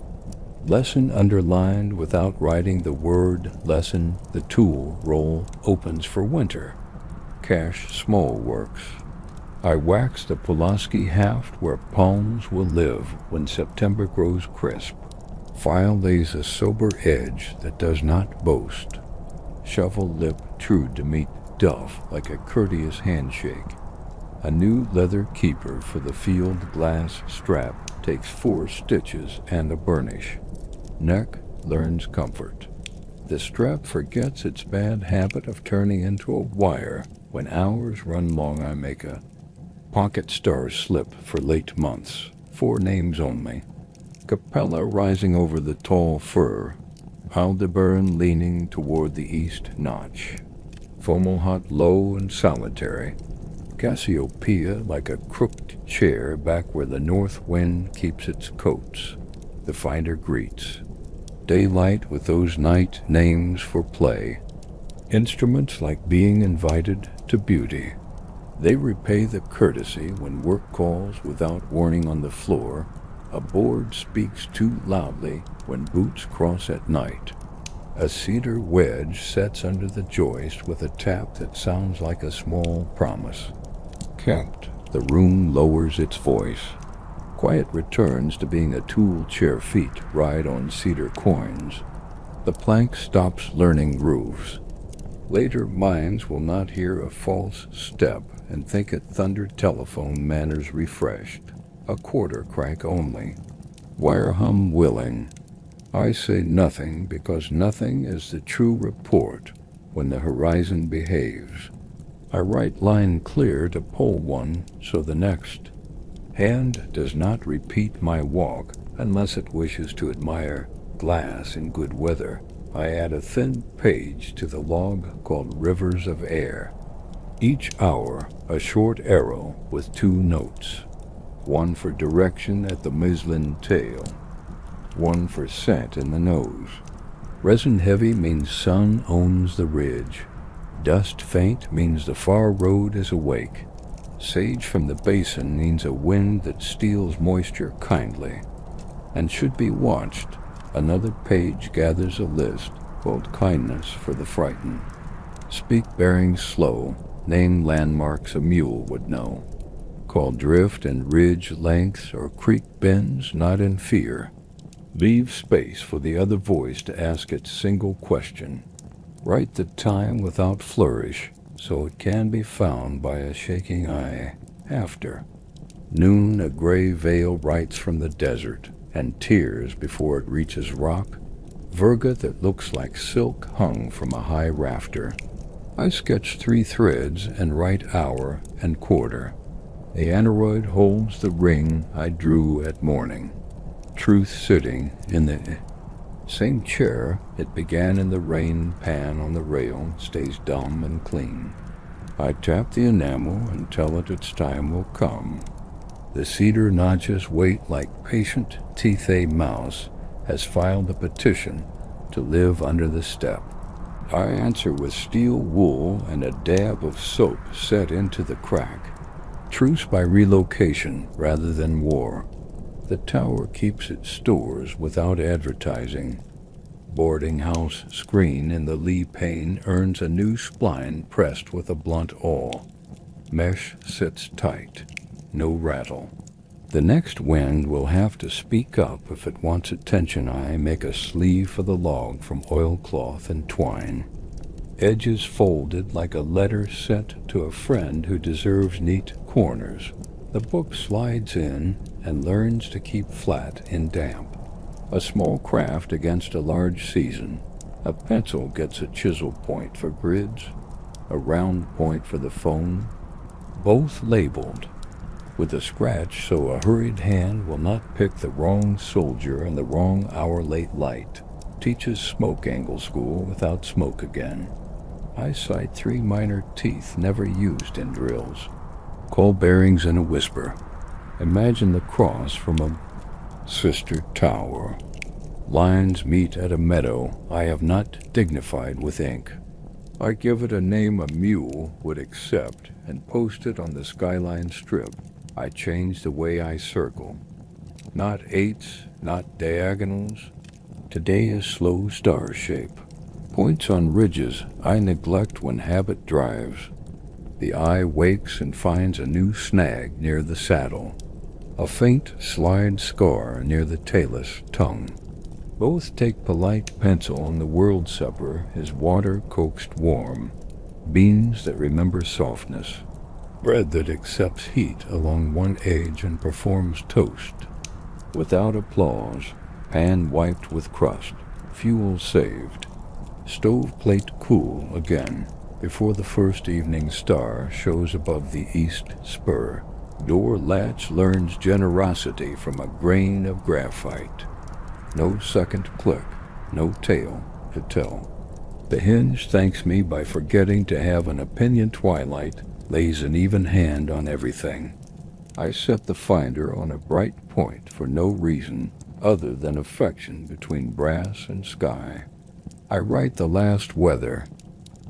Lesson underlined without writing the word lesson. The tool roll opens for winter. Cash small works. I wax the Pulaski haft where palms will live when September grows crisp. File lays a sober edge that does not boast. Shovel lip true to meet duff like a courteous handshake. A new leather keeper for the field glass strap takes 4 stitches and a burnish. Neck learns comfort. The strap forgets its bad habit of turning into a wire. When hours run long I make a pocket star slip for late months. 4 names only. Capella rising over the tall fir. Aldebaran leaning toward the east notch. Fomalhaut low and solitary. Cassiopeia like a crooked chair back where the north wind keeps its coats. The finder greets. Daylight with those night names for play. Instruments like being invited to beauty. They repay the courtesy when work calls without warning on the floor. A board speaks too loudly when boots cross at night. A cedar wedge sets under the joist with a tap that sounds like a small promise. Kept, the room lowers its voice. Quiet returns to being a tool chair feet ride on cedar coins. The plank stops learning grooves. Later minds will not hear a false step and think it thundered telephone manners refreshed. A quarter crack only. Wire hum willing. I say nothing because nothing is the true report when the horizon behaves. I write line clear to pull one so the next. Hand does not repeat my walk unless it wishes to admire glass in good weather. I add a thin page to the log called Rivers of Air. Each hour a short arrow with 2 notes. One for direction at the muslin tail. One for scent in the nose. Resin heavy means sun owns the ridge. Dust faint means the far road is awake. Sage from the basin means a wind that steals moisture kindly and should be watched. Another page gathers a list called Kindness for the Frightened. Speak bearings slow. Name landmarks a mule would know. Call drift and ridge lengths or creek bends not in fear. Leave space for the other voice to ask its single question. Write the time without flourish so it can be found by a shaking eye. After noon a gray veil writes from the desert and tears before it reaches rock. Virga that looks like silk hung from a high rafter. I sketch 3 threads and write hour and quarter. The aneroid holds the ring I drew at morning. Truth sitting in the same chair it began in the rain pan on the rail stays dumb and clean. I tap the enamel and tell it its time will come. The cedar notches wait like patient teeth-a mouse has filed a petition to live under the step. I answer with steel wool and a dab of soap set into the crack. Truce by relocation rather than war. The tower keeps its stores without advertising. Boarding house screen in the lee pane earns a new spline pressed with a blunt awl. Mesh sits tight. No rattle. The next wind will have to speak up if it wants attention. I make a sleeve for the log from oilcloth and twine, edges folded like a letter sent to a friend who deserves neat corners. The book slides in and learns to keep flat in damp. A small craft against a large season. A pencil gets a chisel point for grids, a round point for the phone, both labeled with a scratch so a hurried hand will not pick the wrong soldier and the wrong hour-late light. Teaches smoke angle school without smoke again. I cite 3 minor teeth never used in drills. Call bearings in a whisper. Imagine the cross from a sister tower. Lines meet at a meadow I have not dignified with ink. I give it a name a mule would accept and post it on the skyline strip. I change the way I circle. Not 8s, not diagonals. Today is slow star shape. Points on ridges I neglect when habit drives. The eye wakes and finds a new snag near the saddle. A faint slide scar near the talus tongue. Both take polite pencil and the world supper is water coaxed warm. Beans that remember softness. Bread that accepts heat along one edge and performs toast. Without applause, pan wiped with crust, fuel saved. Stove plate cool again before the first evening star shows above the east spur. Door latch learns generosity from a grain of graphite. No second click, no tail to tell. The hinge thanks me by forgetting to have an opinion. Twilight lays an even hand on everything. I set the finder on a bright point for no reason other than affection between brass and sky. I write the last weather.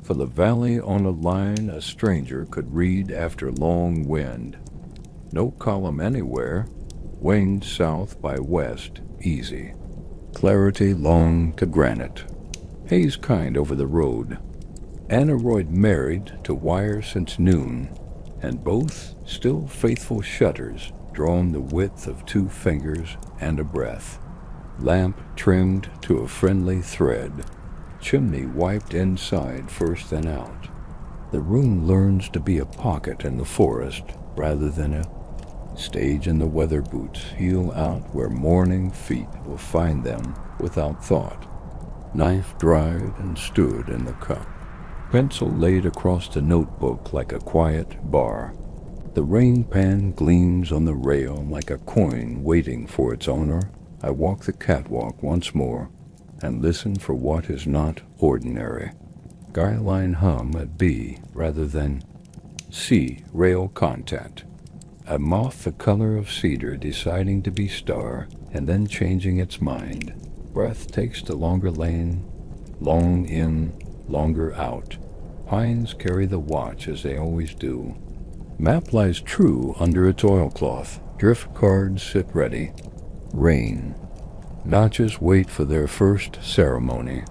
For the valley on a line a stranger could read after long wind. No column anywhere, winged south by west, easy. Clarity long to granite. Haze kind over the road. Aneroid married to wire since noon, and both still faithful shutters drawn the width of 2 fingers and a breath. Lamp trimmed to a friendly thread. Chimney wiped inside first then out. The room learns to be a pocket in the forest rather than a stage, and the weather boots heel out where morning feet will find them without thought. Knife dried and stood in the cup. Pencil laid across the notebook like a quiet bar. The rain pan gleams on the rail like a coin waiting for its owner. I walk the catwalk once more and listen for what is not ordinary. Skyline hum at B rather than C rail contact. A moth the color of cedar deciding to be star and then changing its mind. Breath takes the longer lane, long in, longer out. Pines carry the watch as they always do. Map lies true under its oilcloth. Drift cards sit ready. Rain. Notches wait for their first ceremony.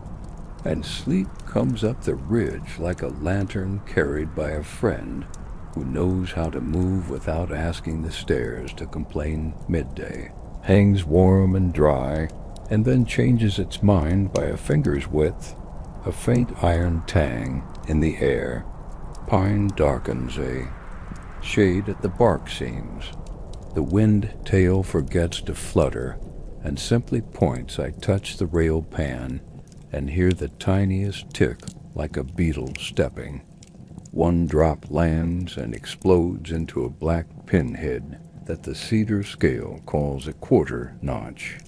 And sleep comes up the ridge like a lantern carried by a friend who knows how to move without asking the stairs to complain midday. Hangs warm and dry, and then changes its mind by a finger's width. A faint iron tang in the air. Pine darkens, a shade at the bark seams. The wind tail forgets to flutter and simply points. I touch the rail pan and hear the tiniest tick like a beetle stepping. One drop lands and explodes into a black pinhead that the cedar scale calls a quarter notch.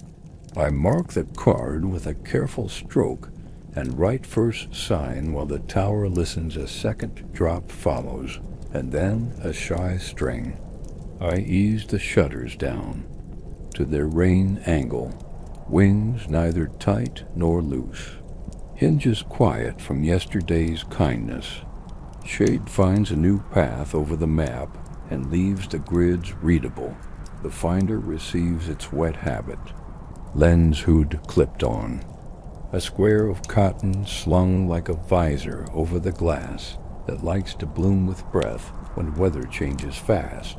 I mark the card with a careful stroke and write first sign while the tower listens. A second drop follows, and then a shy string. I ease the shutters down to their rain angle, wings neither tight nor loose. Hinges quiet from yesterday's kindness. Shade finds a new path over the map and leaves the grids readable. The finder receives its wet habit. Lens hood clipped on. A square of cotton slung like a visor over the glass that likes to bloom with breath when weather changes fast.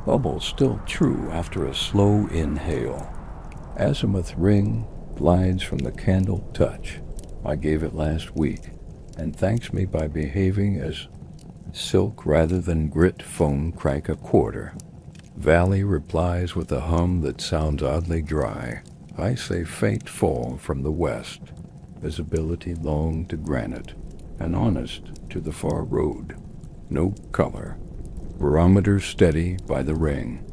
Bubbles still true after a slow inhale. Azimuth ring glides from the candle touch. I gave it last week, and thanks me by behaving as silk rather than grit phone crank a quarter. Valley replies with a hum that sounds oddly dry. I say faint fall from the west, visibility long to granite, and honest to the far road. No color. Barometer steady by the ring.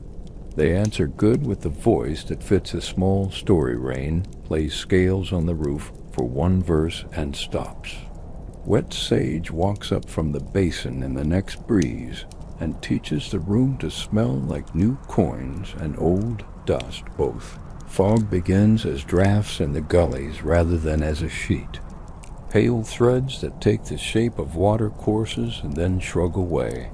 They answer good with the voice that fits a small story rain, plays scales on the roof for one verse and stops. Wet sage walks up from the basin in the next breeze and teaches the room to smell like new coins and old dust both. Fog begins as drafts in the gullies rather than as a sheet. Pale threads that take the shape of water courses and then shrug away.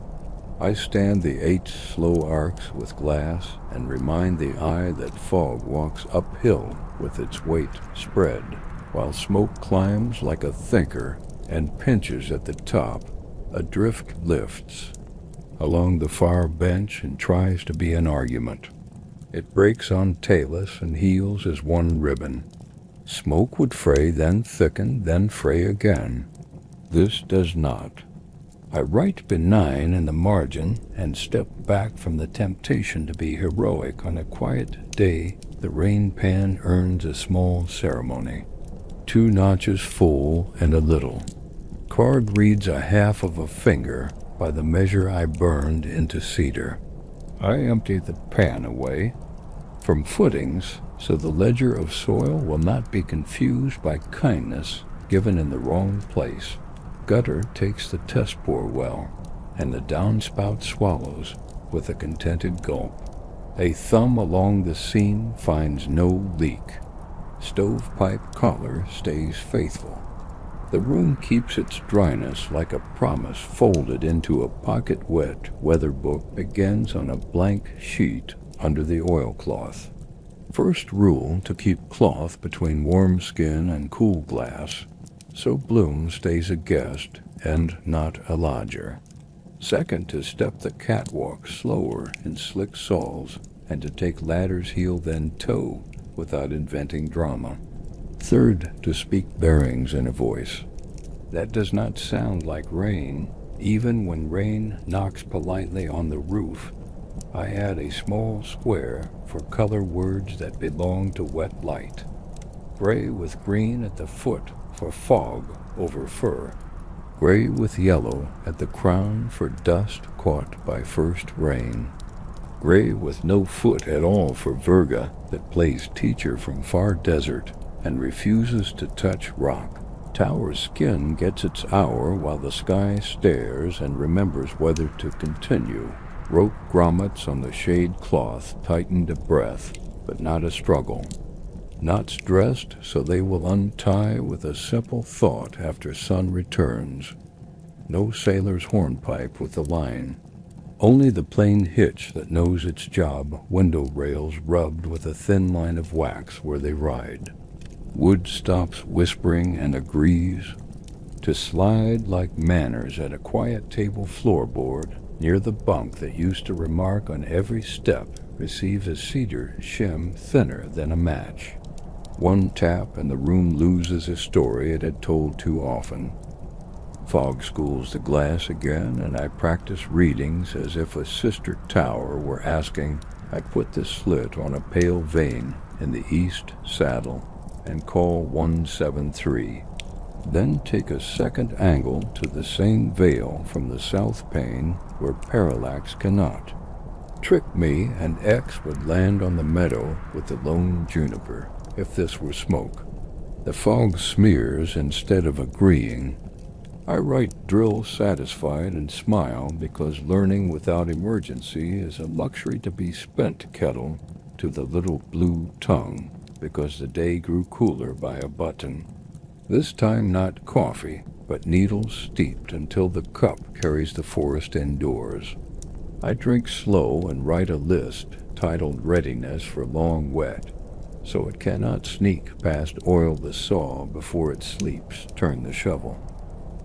I stand the 8 slow arcs with glass and remind the eye that fog walks uphill with its weight spread, while smoke climbs like a thinker and pinches at the top. A drift lifts along the far bench and tries to be an argument. It breaks on tailless and heals as one ribbon. Smoke would fray, then thicken, then fray again. This does not. I write benign in the margin and step back from the temptation to be heroic. On a quiet day, the rain pan earns a small ceremony. 2 notches full and a little. Card reads a half of a finger by the measure I burned into cedar. I empty the pan away from footings so the ledger of soil will not be confused by kindness given in the wrong place. Gutter takes the test pour well, and the downspout swallows with a contented gulp. A thumb along the seam finds no leak. Stovepipe collar stays faithful. The room keeps its dryness like a promise folded into a pocket-wet weather book begins on a blank sheet under the oilcloth. First rule to keep cloth between warm skin and cool glass, so Bloom stays a guest and not a lodger. Second, to step the catwalk slower in slick soles, and to take ladder's heel then toe without inventing drama. Third, to speak bearings in a voice that does not sound like rain, even when rain knocks politely on the roof. I add a small square for color words that belong to wet light. Gray with green at the foot for fog over fur. Gray with yellow at the crown for dust caught by first rain. Gray with no foot at all for Virga that plays teacher from far desert and refuses to touch rock. Tower's skin gets its hour while the sky stares and remembers whether to continue. Rope grommets on the shade cloth tightened a breath, but not a struggle. Knots dressed so they will untie with a simple thought after sun returns. No sailor's hornpipe with the line. Only the plain hitch that knows its job, window rails rubbed with a thin line of wax where they ride. Wood stops whispering and agrees to slide like manners at a quiet table floorboard near the bunk that used to remark on every step receives a cedar shim thinner than a match. One tap and the room loses a story it had told too often. Fog schools the glass again, and I practice readings as if a sister tower were asking. I put the slit on a pale vein in the east saddle and call 173. Then take a second angle to the same veil from the south pane where parallax cannot. Trick me and X would land on the meadow with the lone juniper, if this were smoke. The fog smears instead of agreeing. I write drill satisfied and smile because learning without emergency is a luxury to be spent, kettle, to the little blue tongue, because the day grew cooler by a button. This time not coffee, but needles steeped until the cup carries the forest indoors. I drink slow and write a list titled Readiness for Long Wet, so it cannot sneak past oil the saw before it sleeps, turn the shovel.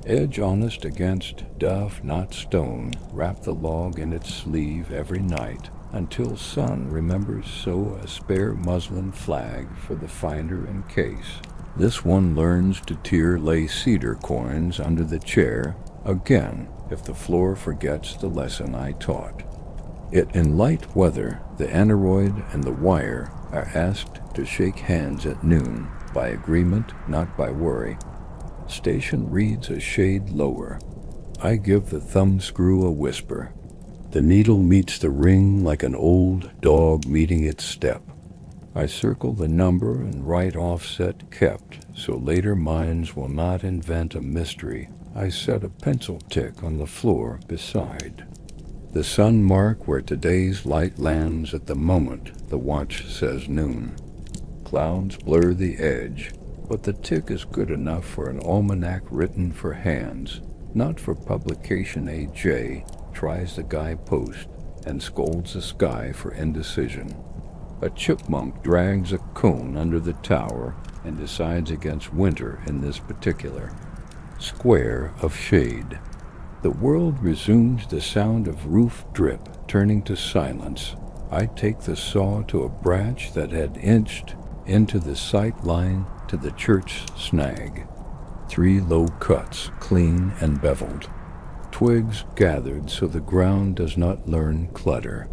Edge honest against duff, not stone, wrap the log in its sleeve every night, until son remembers sew a spare muslin flag for the finder in case. This one learns to lay cedar coins under the chair, again, if the floor forgets the lesson I taught. In light weather, the aneroid and the wire are asked to shake hands at noon, by agreement, not by worry. Station reads a shade lower. I give the thumb screw a whisper. The needle meets the ring like an old dog meeting its step. I circle the number and write offset kept, so later minds will not invent a mystery. I set a pencil tick on the floor beside. The sun mark where today's light lands at the moment the watch says noon. Clouds blur the edge, but the tick is good enough for an almanac written for hands, not for publication. AJ tries the guidepost and scolds the sky for indecision. A chipmunk drags a cone under the tower and decides against winter in this particular square of shade. The world resumes the sound of roof drip turning to silence. I take the saw to a branch that had inched into the sight line to the church snag. 3 low cuts, clean and beveled. Twigs gathered so the ground does not learn clutter.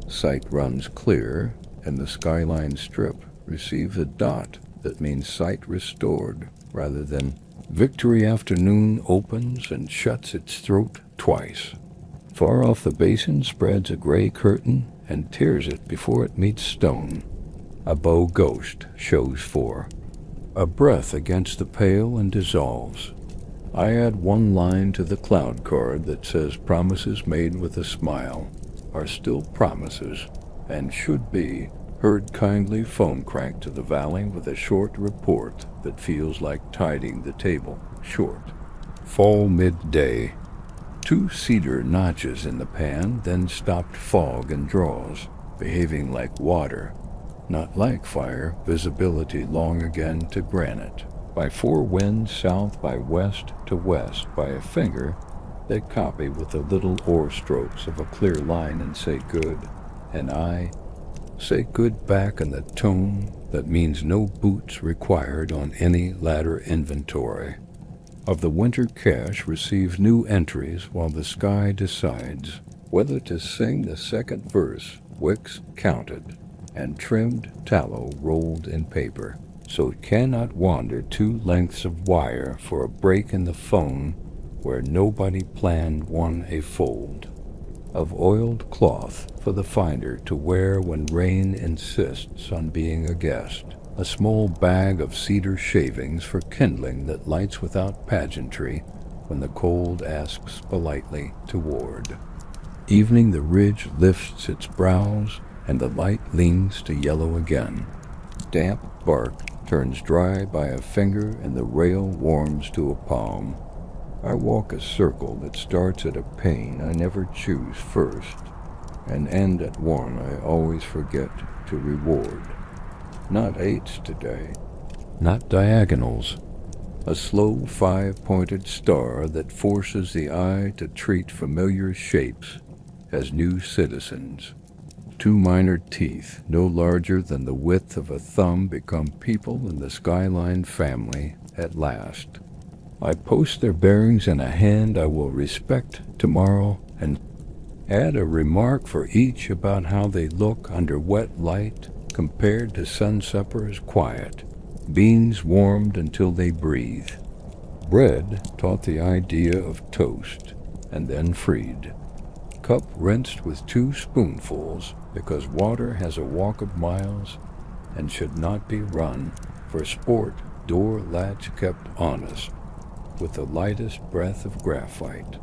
Sight runs clear, and the skyline strip receives a dot that means sight restored, rather than victory. Afternoon opens and shuts its throat twice. Far off the basin spreads a gray curtain and tears it before it meets stone. A bow ghost shows for. A breath against the pale and dissolves. I add one line to the cloud card that says promises made with a smile are still promises and should be heard. Kindly phone crank to the valley with a short report that feels like tiding the table short. Fall midday. 2 cedar notches in the pan, then stopped fog and draws, behaving like water, not like fire. Visibility long again to granite. By 4 winds south by west to west by a finger that copy with the little oar strokes of a clear line and say good, and I say good back in the tone that means no boots required on any ladder. Inventory of the winter cache receives new entries while the sky decides whether to sing the second verse. Wicks counted and trimmed, tallow rolled in paper, so it cannot wander 2 lengths of wire for a break in the phone where nobody planned one. A fold of oiled cloth for the finder to wear when rain insists on being a guest. A small bag of cedar shavings for kindling that lights without pageantry when the cold asks politely to ward. Evening, the ridge lifts its brows and the light leans to yellow again. Damp bark turns dry by a finger and the rail warms to a palm. I walk a circle that starts at a pane I never choose first and end at one I always forget to reward. Not 8s today, not diagonals. A slow 5-pointed star that forces the eye to treat familiar shapes as new citizens. 2 minor teeth, no larger than the width of a thumb, become people in the skyline family at last. I post their bearings in a hand I will respect tomorrow and add a remark for each about how they look under wet light compared to sunsuppers quiet, beans warmed until they breathe. Bread taught the idea of toast and then freed. Cup rinsed with 2 spoonfuls because water has a walk of miles and should not be run for sport. Door latch kept honest with the lightest breath of graphite.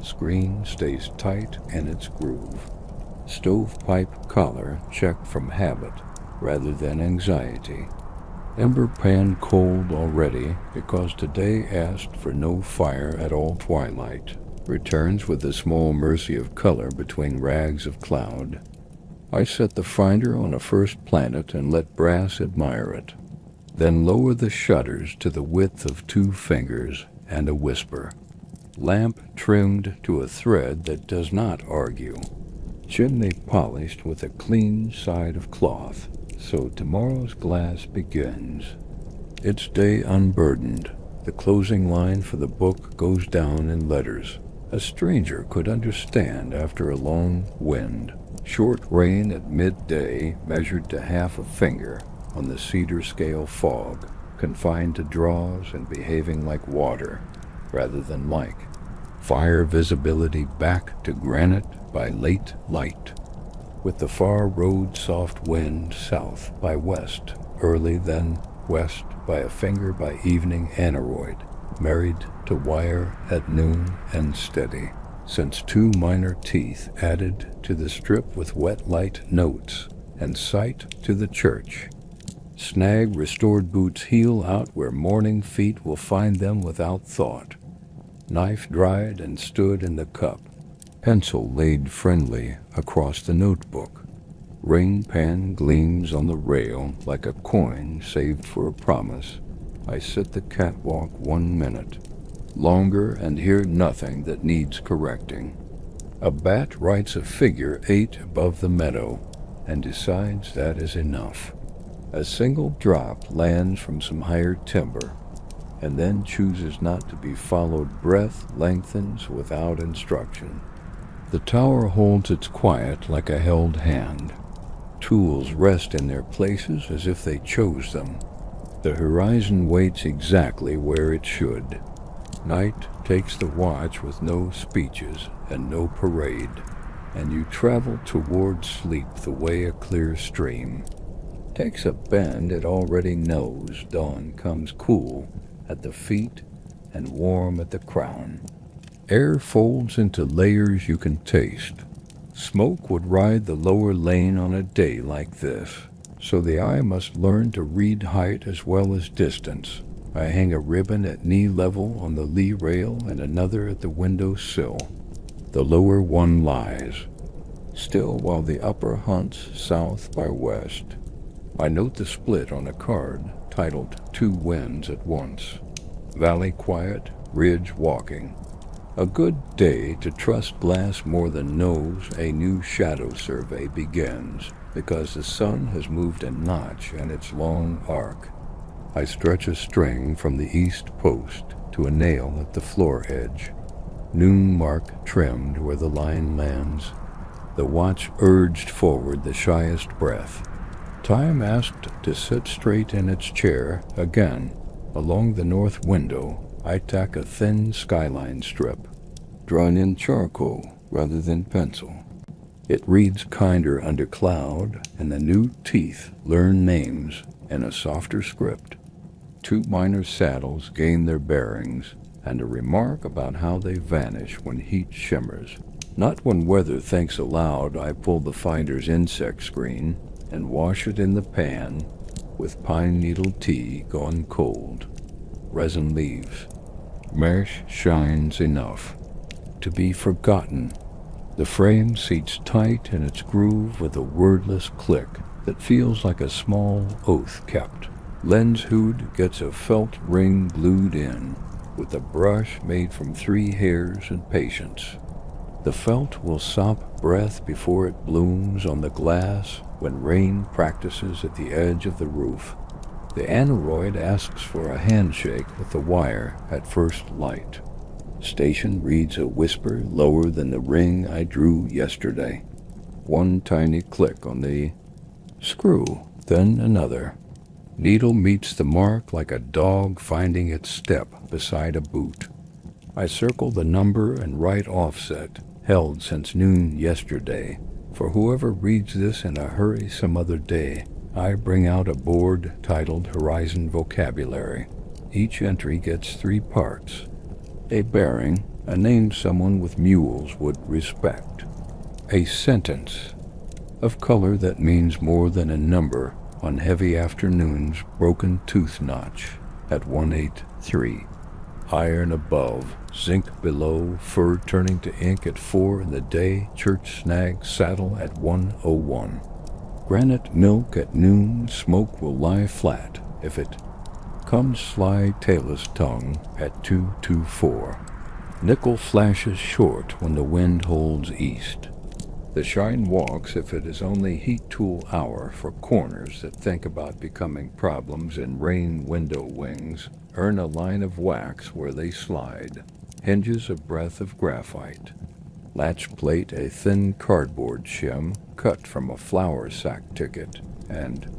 Screen stays tight in its groove. Stovepipe collar checked from habit rather than anxiety. Ember pan cold already because today asked for no fire at all. Twilight returns with a small mercy of color between rags of cloud. I set the finder on a first planet and let brass admire it. Then lower the shutters to the width of 2 fingers and a whisper. Lamp trimmed to a thread that does not argue. chimney polished with a clean side of cloth. So tomorrow's glass begins. Its day unburdened. The closing line for the book goes down in letters a stranger could understand after a long wind. Short rain at midday measured to half a finger on the cedar scale fog, confined to draws and behaving like water rather than like. Fire visibility back to granite by late light, with the far road soft wind south by west early, then west by a finger by evening aneroid, married to wire at noon and steady, since two minor teeth added to the strip with wet light notes and sight to the church. Snag restored boots heel out where morning feet will find them without thought. Knife dried and stood in the cup. Pencil laid friendly across the notebook. Ring pan gleams on the rail like a coin saved for a promise. I sit the catwalk 1 minute, longer, and hear nothing that needs correcting. A bat writes a figure 8 above the meadow and decides that is enough. A single drop lands from some higher timber, and then chooses not to be followed. Breath lengthens without instruction. The tower holds its quiet like a held hand. Tools rest in their places as if they chose them. The horizon waits exactly where it should. Night takes the watch with no speeches and no parade, and you travel toward sleep the way a clear stream takes a bend it already knows. Dawn comes cool at the feet and warm at the crown. Air folds into layers you can taste. Smoke would ride the lower lane on a day like this, so the eye must learn to read height as well as distance. I hang a ribbon at knee level on the lee rail and another at the window sill. The lower one lies still while the upper hunts south by west. I note the split on a card titled Two Winds at Once. Valley quiet, ridge walking. A good day to trust glass more than nose. A new shadow survey begins because the sun has moved a notch in its long arc. I stretch a string from the east post to a nail at the floor edge. Noon mark trimmed where the line lands. The watch urged forward the shyest breath. Time asked to sit straight in its chair again. Along the north window, I tack a thin skyline strip, drawn in charcoal rather than pencil. It reads kinder under cloud, and the new teeth learn names in a softer script. Two minor saddles gain their bearings, and a remark about how they vanish when heat shimmers. Not when weather thinks aloud. I pull the finder's insect screen and wash it in the pan with pine needle tea gone cold. Resin leaves. Mesh shines enough to be forgotten. The frame seats tight in its groove with a wordless click that feels like a small oath kept. Lens hood gets a felt ring glued in with a brush made from 3 hairs and patience. The felt will sop breath before it blooms on the glass when rain practices at the edge of the roof. The aneroid asks for a handshake with the wire at first light. Station reads a whisper lower than the ring I drew yesterday. One tiny click on the screw, then another. Needle meets the mark like a dog finding its step beside a boot. I circle the number and write offset, held since noon yesterday. For whoever reads this in a hurry some other day, I bring out a board titled Horizon Vocabulary. Each entry gets 3 parts. A bearing, a name someone with mules would respect. A sentence, of color that means more than a number on heavy afternoons. Broken tooth notch at 183. Iron above, zinc below, fur turning to ink at 4 in the day. Church snag saddle at 101. Granite milk at noon. Smoke will lie flat if it comes sly tailless tongue at 224. Nickel flashes short when the wind holds east. The shine walks if it is only heat tool hour for corners that think about becoming problems in rain window wings. Earn a line of wax where they slide. Hinges a breath of graphite. Latch plate a thin cardboard shim cut from a flour sack ticket and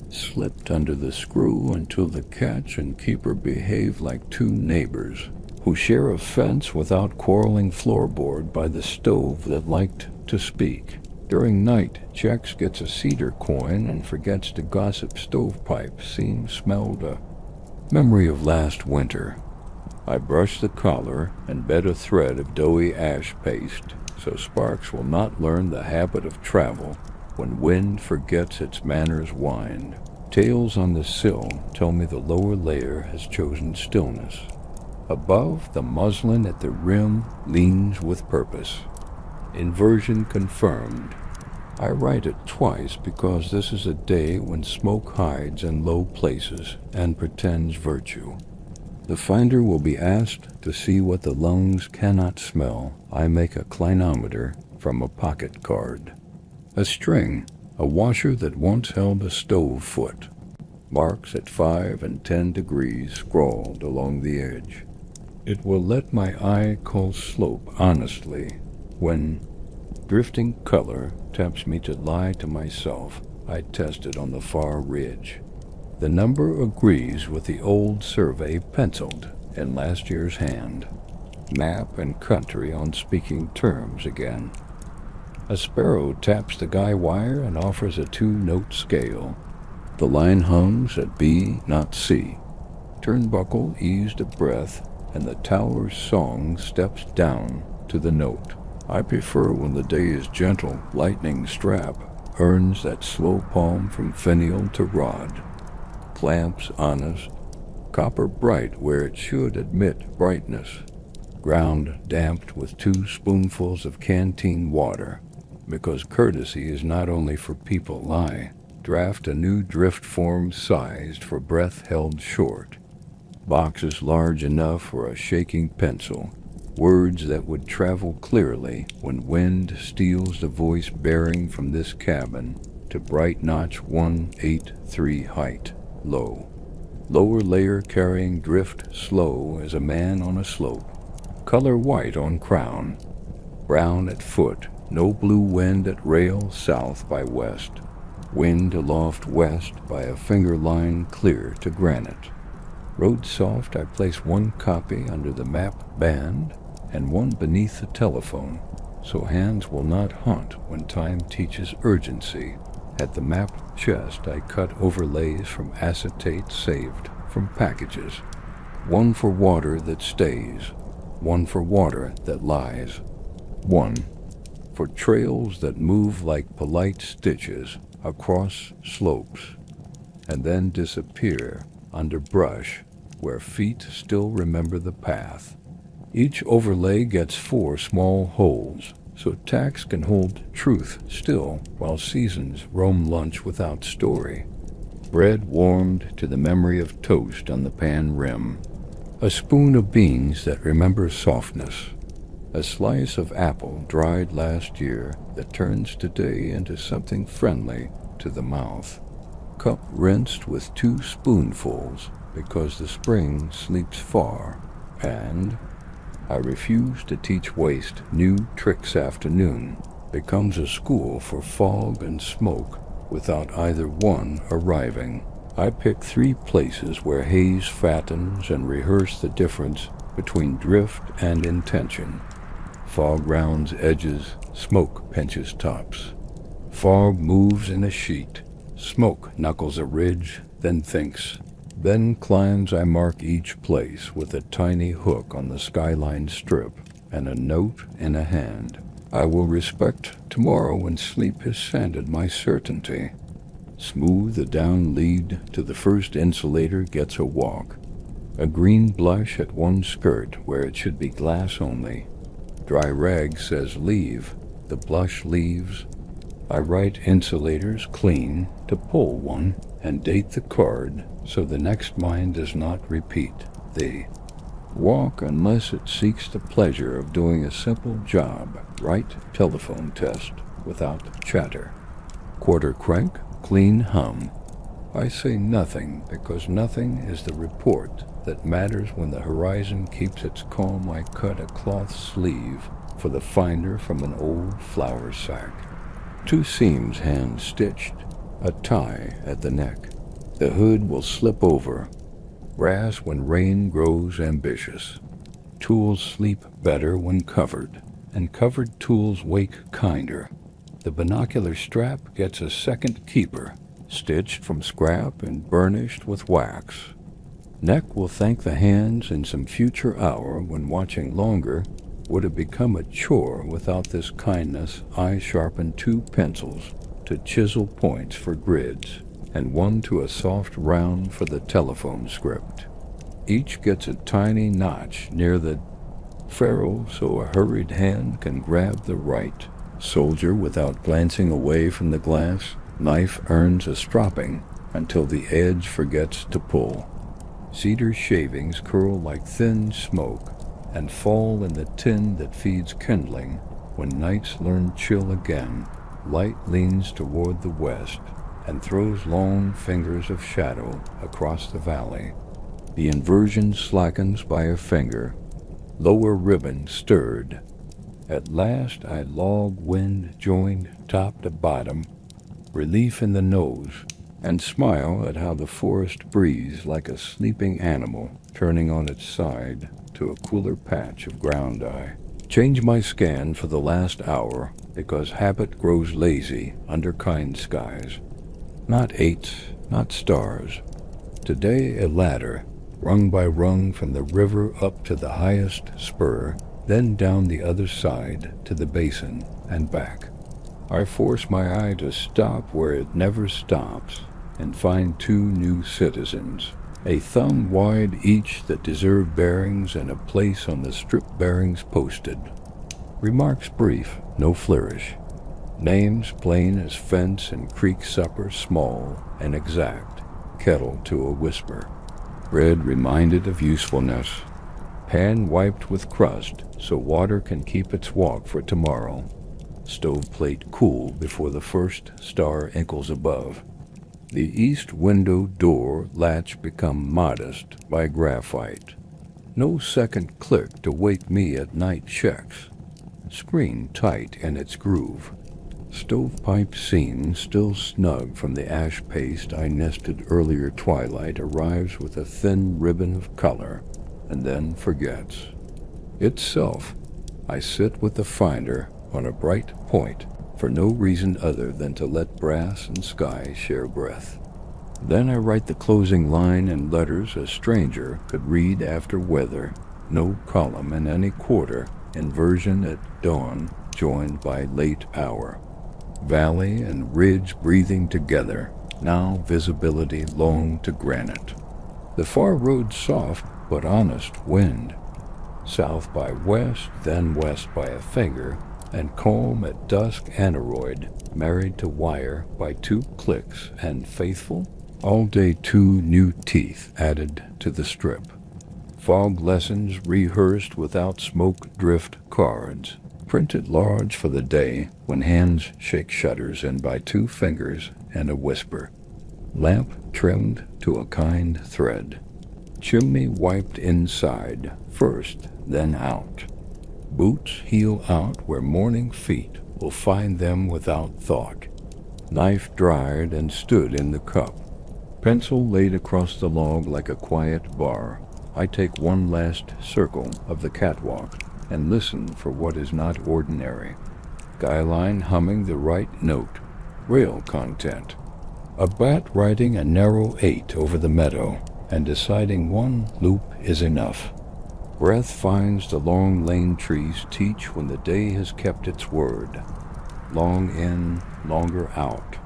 slipped under the screw until the catch and keeper behave like two neighbors who share a fence without quarreling floorboard by the stove that liked to speak. During night, checks gets a cedar coin and forgets to gossip stovepipe seam smelled a memory of last winter. I brush the collar and bed a thread of doughy ash paste so Sparks will not learn the habit of travel when wind forgets its manners wind. Tails on the sill tell me the lower layer has chosen stillness. Above, the muslin at the rim leans with purpose. Inversion confirmed. I write it twice because this is a day when smoke hides in low places and pretends virtue. The finder will be asked to see what the lungs cannot smell. I make a clinometer from a pocket card. A string, a washer that once held a stove foot. Marks at 5 and 10 degrees scrawled along the edge. It will let my eye call slope honestly when drifting color tempts me to lie to myself. I test it on the far ridge. The number agrees with the old survey penciled in last year's hand. Map and country on speaking terms again. A sparrow taps the guy wire and offers a 2-note scale. The line hums at B, not C. Turnbuckle eased a breath, and the tower's song steps down to the note. I prefer when the day is gentle. Lightning strap earns that slow palm from finial to rod. Clamps honest, copper bright where it should admit brightness. Ground damped with 2 spoonfuls of canteen water, because courtesy is not only for people I draft a new drift form sized for breath held short. Boxes large enough for a shaking pencil, words that would travel clearly when wind steals the voice bearing from this cabin to bright notch 183 height, low. Lower layer carrying drift slow as a man on a slope. Color white on crown, brown at foot, no blue wind at rail south by west. Wind aloft west by a finger line clear to granite. Road soft, I place 1 copy under the map band and 1 beneath the telephone, so hands will not hunt when time teaches urgency. At the map chest, I cut overlays from acetate saved from packages. 1 for water that stays, 1 for water that lies. 1 for trails that move like polite stitches across slopes and then disappear under brush where feet still remember the path. Each overlay gets 4 small holes, so tacks can hold truth still while seasons roam lunch without story. Bread warmed to the memory of toast on the pan rim. A spoon of beans that remember softness. A slice of apple dried last year that turns today into something friendly to the mouth. Cup rinsed with 2 spoonfuls because the spring sleeps far, and I refuse to teach waste. New tricks afternoon becomes a school for fog and smoke without either one arriving. I pick 3 places where haze fattens and rehearse the difference between drift and intention. Fog rounds edges, smoke pinches tops. Fog moves in a sheet, smoke knuckles a ridge, then thinks. Then climbs I mark each place with a tiny hook on the skyline strip and a note in a hand. I will respect tomorrow when sleep has sanded my certainty. Smooth the down lead to the first insulator gets a walk. A green blush at 1 skirt where it should be glass only. Dry rag says leave, the blush leaves. I write insulators clean to pull 1 and date the card so the next mind does not repeat. The walk unless it seeks the pleasure of doing a simple job. Write telephone test. without chatter. Quarter crank, clean hum. I say nothing because nothing is the report that matters when the horizon keeps its calm. I cut a cloth sleeve for the finder from an old flour sack. 2 seams hand-stitched, a tie at the neck. The hood will slip over. Brass when rain grows ambitious. Tools sleep better when covered, and covered tools wake kinder. The binocular strap gets a second keeper, stitched from scrap and burnished with wax. Neck will thank the hands in some future hour when watching longer would have become a chore without this kindness. I sharpen 2 pencils to chisel points for grids, and 1 to a soft round for the telephone script. Each gets a tiny notch near the ferrule so a hurried hand can grab the right. Soldier without glancing away from the glass. Knife earns a stropping until the edge forgets to pull. Cedar shavings curl like thin smoke and fall in the tin that feeds kindling. When nights learn chill again, light leans toward the west and throws long fingers of shadow across the valley. The inversion slackens by a finger. Lower ribbon stirred. At last I log wind joined top to bottom, relief in the nose, and smile at how the forest breathes like a sleeping animal turning on its side to a cooler patch of ground eye. Change my scan for the last hour because habit grows lazy under kind skies. Not 8s, not stars. Today a ladder, rung by rung from the river up to the highest spur, then down the other side to the basin and back. I force my eye to stop where it never stops and find 2 new citizens, a thumb wide each that deserve bearings and a place on the strip bearings posted. Remarks brief, no flourish. Names plain as fence and creek supper, small and exact, kettle to a whisper. Bread reminded of usefulness. Pan wiped with crust so water can keep its walk for tomorrow. Stove plate cool before the first star inkles above. The east window door latch become modest by graphite. No second click to wake me at night checks. Screen tight in its groove. Stovepipe scene still snug from the ash paste I nested earlier twilight arrives with a thin ribbon of color and then forgets. Itself, I sit with the finder on a bright point for no reason other than to let brass and sky share breath. Then I write the closing line in letters a stranger could read after weather. No column in any quarter, inversion at dawn joined by late hour. Valley and ridge breathing together, now visibility long to granite. The far road soft but honest wind. South by west, then west by a finger, and calm at dusk aneroid, married to wire by 2 clicks, and faithful, all day 2 new teeth added to the strip. Fog lessons rehearsed without smoke drift cards, printed large for the day when hands shake shutters in by 2 fingers and a whisper. Lamp trimmed to a kind thread. Chimney wiped inside, first, then out. Boots heel out where morning feet will find them without thought. Knife dried and stood in the cup. Pencil laid across the log like a quiet bar. I take one last circle of the catwalk and listen for what is not ordinary. Guyline humming the right note. Rail content. A bat riding a narrow 8 over the meadow and deciding 1 loop is enough. Breath finds the long lane trees teach when the day has kept its word. Long in, longer out.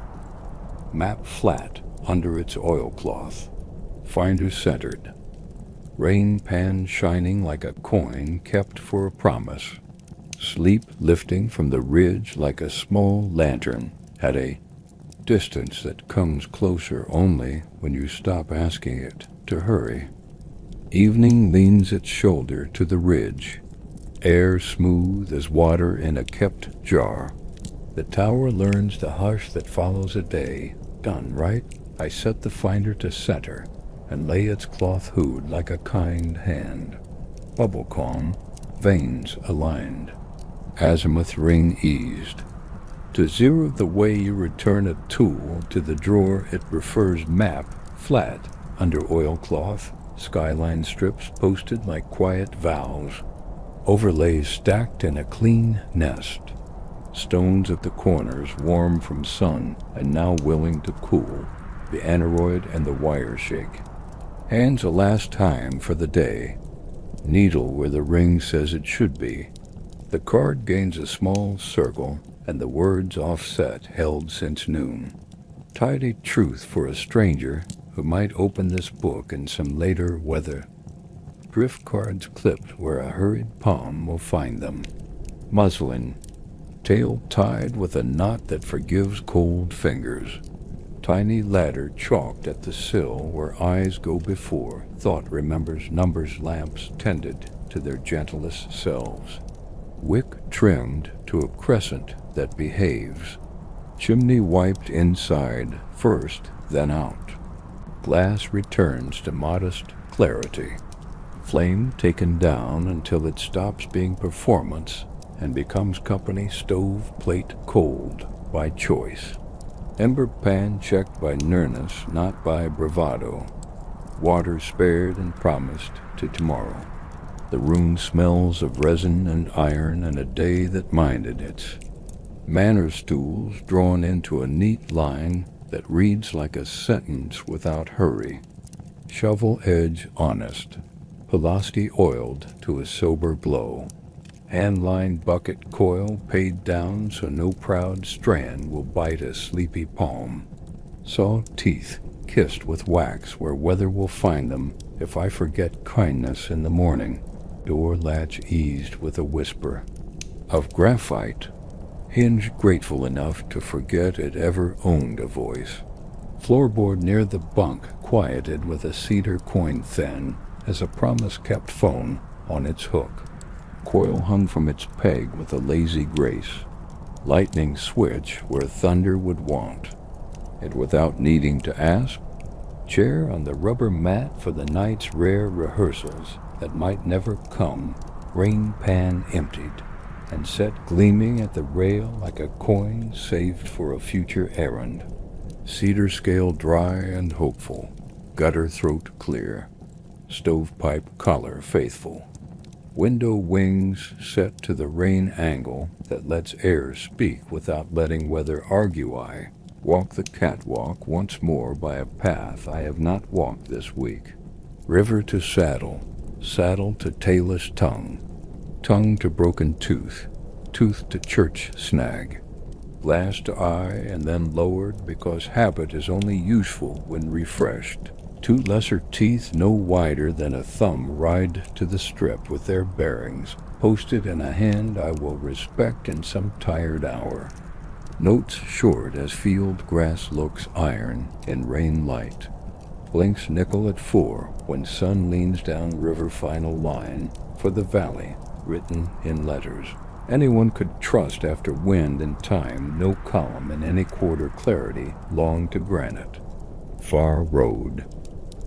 Map flat under its oilcloth. Finder centered. Rain pan shining like a coin kept for a promise. Sleep lifting from the ridge like a small lantern at a distance that comes closer only when you stop asking it to hurry. Evening leans its shoulder to the ridge, air smooth as water in a kept jar. The tower learns the hush that follows a day. Done right, I set the finder to center and lay its cloth hood like a kind hand. Bubble calm, veins aligned. Azimuth ring eased. To zero the way you return a tool to the drawer it prefers map, flat, under oilcloth, skyline strips posted like quiet vows. Overlays stacked in a clean nest. Stones at the corners warm from sun and now willing to cool. The aneroid and the wire shake. Hands a last time for the day. Needle where the ring says it should be. The card gains a small circle and the words offset held since noon. Tidy truth for a stranger who might open this book in some later weather. Drift cards clipped where a hurried palm will find them. Muslin, tail tied with a knot that forgives cold fingers. Tiny ladder chalked at the sill where eyes go before thought remembers numbers lamps tended to their gentlest selves. Wick trimmed to a crescent that behaves. Chimney wiped inside first, then out. Glass returns to modest clarity. Flame taken down until it stops being performance and becomes company stove plate cold by choice. Ember pan checked by nearness, not by bravado. Water spared and promised to tomorrow. The room smells of resin and iron and a day that minded its. Manor stools drawn into a neat line that reads like a sentence without hurry. Shovel edge honest. Pilasti oiled to a sober glow. Hand-lined bucket coil paid down so no proud strand will bite a sleepy palm. Saw teeth kissed with wax where weather will find them if I forget kindness in the morning. Door latch eased with a whisper. Of graphite, hinge grateful enough to forget it ever owned a voice. Floorboard near the bunk quieted with a cedar coin thin as a promise-kept phone on its hook. Coil hung from its peg with a lazy grace. Lightning switch where thunder would want. And without needing to ask, chair on the rubber mat for the night's rare rehearsals that might never come, rain pan emptied, and set gleaming at the rail like a coin saved for a future errand. Cedar scale dry and hopeful, gutter throat clear, stovepipe collar faithful. Window wings set to the rain angle that lets air speak without letting weather argue. I walk the catwalk once more by a path I have not walked this week. River to saddle, saddle to tailless tongue, tongue to broken tooth, tooth to church snag. Glass to eye and then lowered because habit is only useful when refreshed. Two lesser teeth no wider than a thumb ride to the strip with their bearings, posted in a hand I will respect in some tired hour. Notes short as field grass looks iron in rain light. Blinks nickel at 4 when sun leans down river final line for the valley, written in letters. Anyone could trust after wind and time, no column in any quarter clarity long to granite. Far road.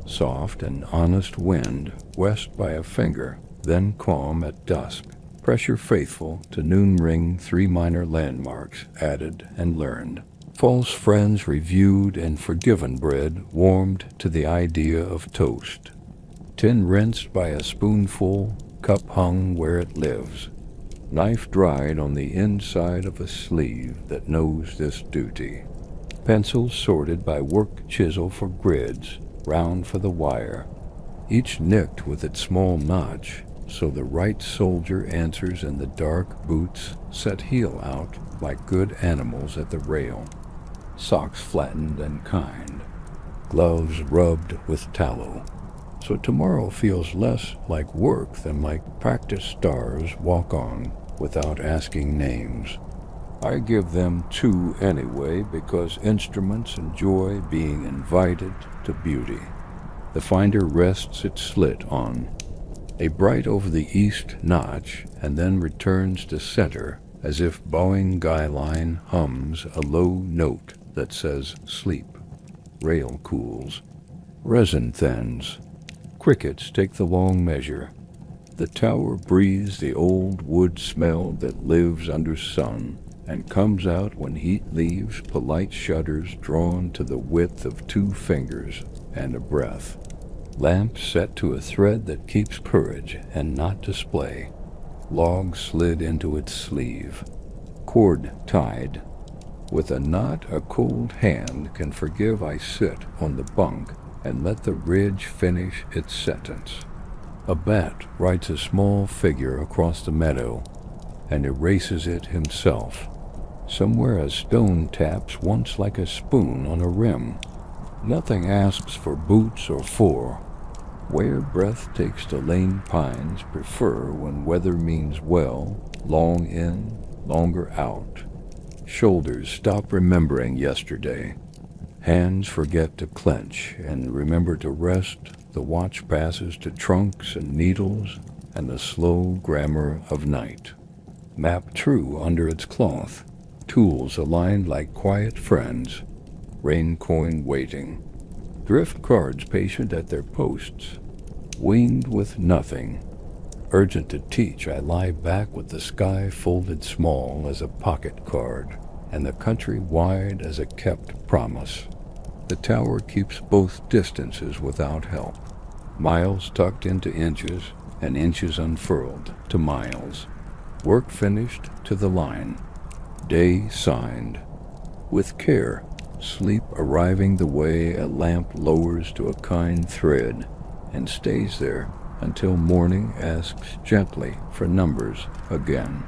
Soft and honest wind, west by a finger, then calm at dusk. Pressure faithful to noon ring 3 minor landmarks added and learned. False friends reviewed and forgiven bread warmed to the idea of toast. Tin rinsed by a spoonful, cup hung where it lives. Knife dried on the inside of a sleeve that knows this duty. Pencils sorted by work chisel for grids, round for the wire, each nicked with its small notch, so the right soldier answers in the dark boots set heel out like good animals at the rail. Socks flattened and kind, gloves rubbed with tallow, so tomorrow feels less like work than like practice stars walk on without asking names. I give them 2 anyway because instruments enjoy being invited to beauty. The finder rests its slit on a bright over the east notch and then returns to center as if bowing guy line hums a low note that says sleep. Rail cools. Resin thins. Crickets take the long measure. The tower breathes the old wood smell that lives under sun and comes out when heat leaves polite shutters drawn to the width of 2 fingers and a breath. Lamp set to a thread that keeps courage and not display. Log slid into its sleeve. Cord tied. With a knot a cold hand can forgive, I sit on the bunk and let the ridge finish its sentence. A bat writes a small figure across the meadow and erases it himself. Somewhere a stone taps once like a spoon on a rim. Nothing asks for boots or for. Where breath takes to lane pines prefer when weather means well, long in, longer out. Shoulders stop remembering yesterday. Hands forget to clench and remember to rest. The watch passes to trunks and needles and the slow grammar of night. Map true under its cloth. Tools aligned like quiet friends. Rain coin waiting. Drift cards patient at their posts. Winged with nothing. Urgent to teach, I lie back with the sky folded small as a pocket card, and the country wide as a kept promise. The tower keeps both distances without help. Miles tucked into inches, and inches unfurled to miles. Work finished to the line. Day signed. With care, sleep arriving the way a lamp lowers to a kind thread, and stays there until morning asks gently for numbers again.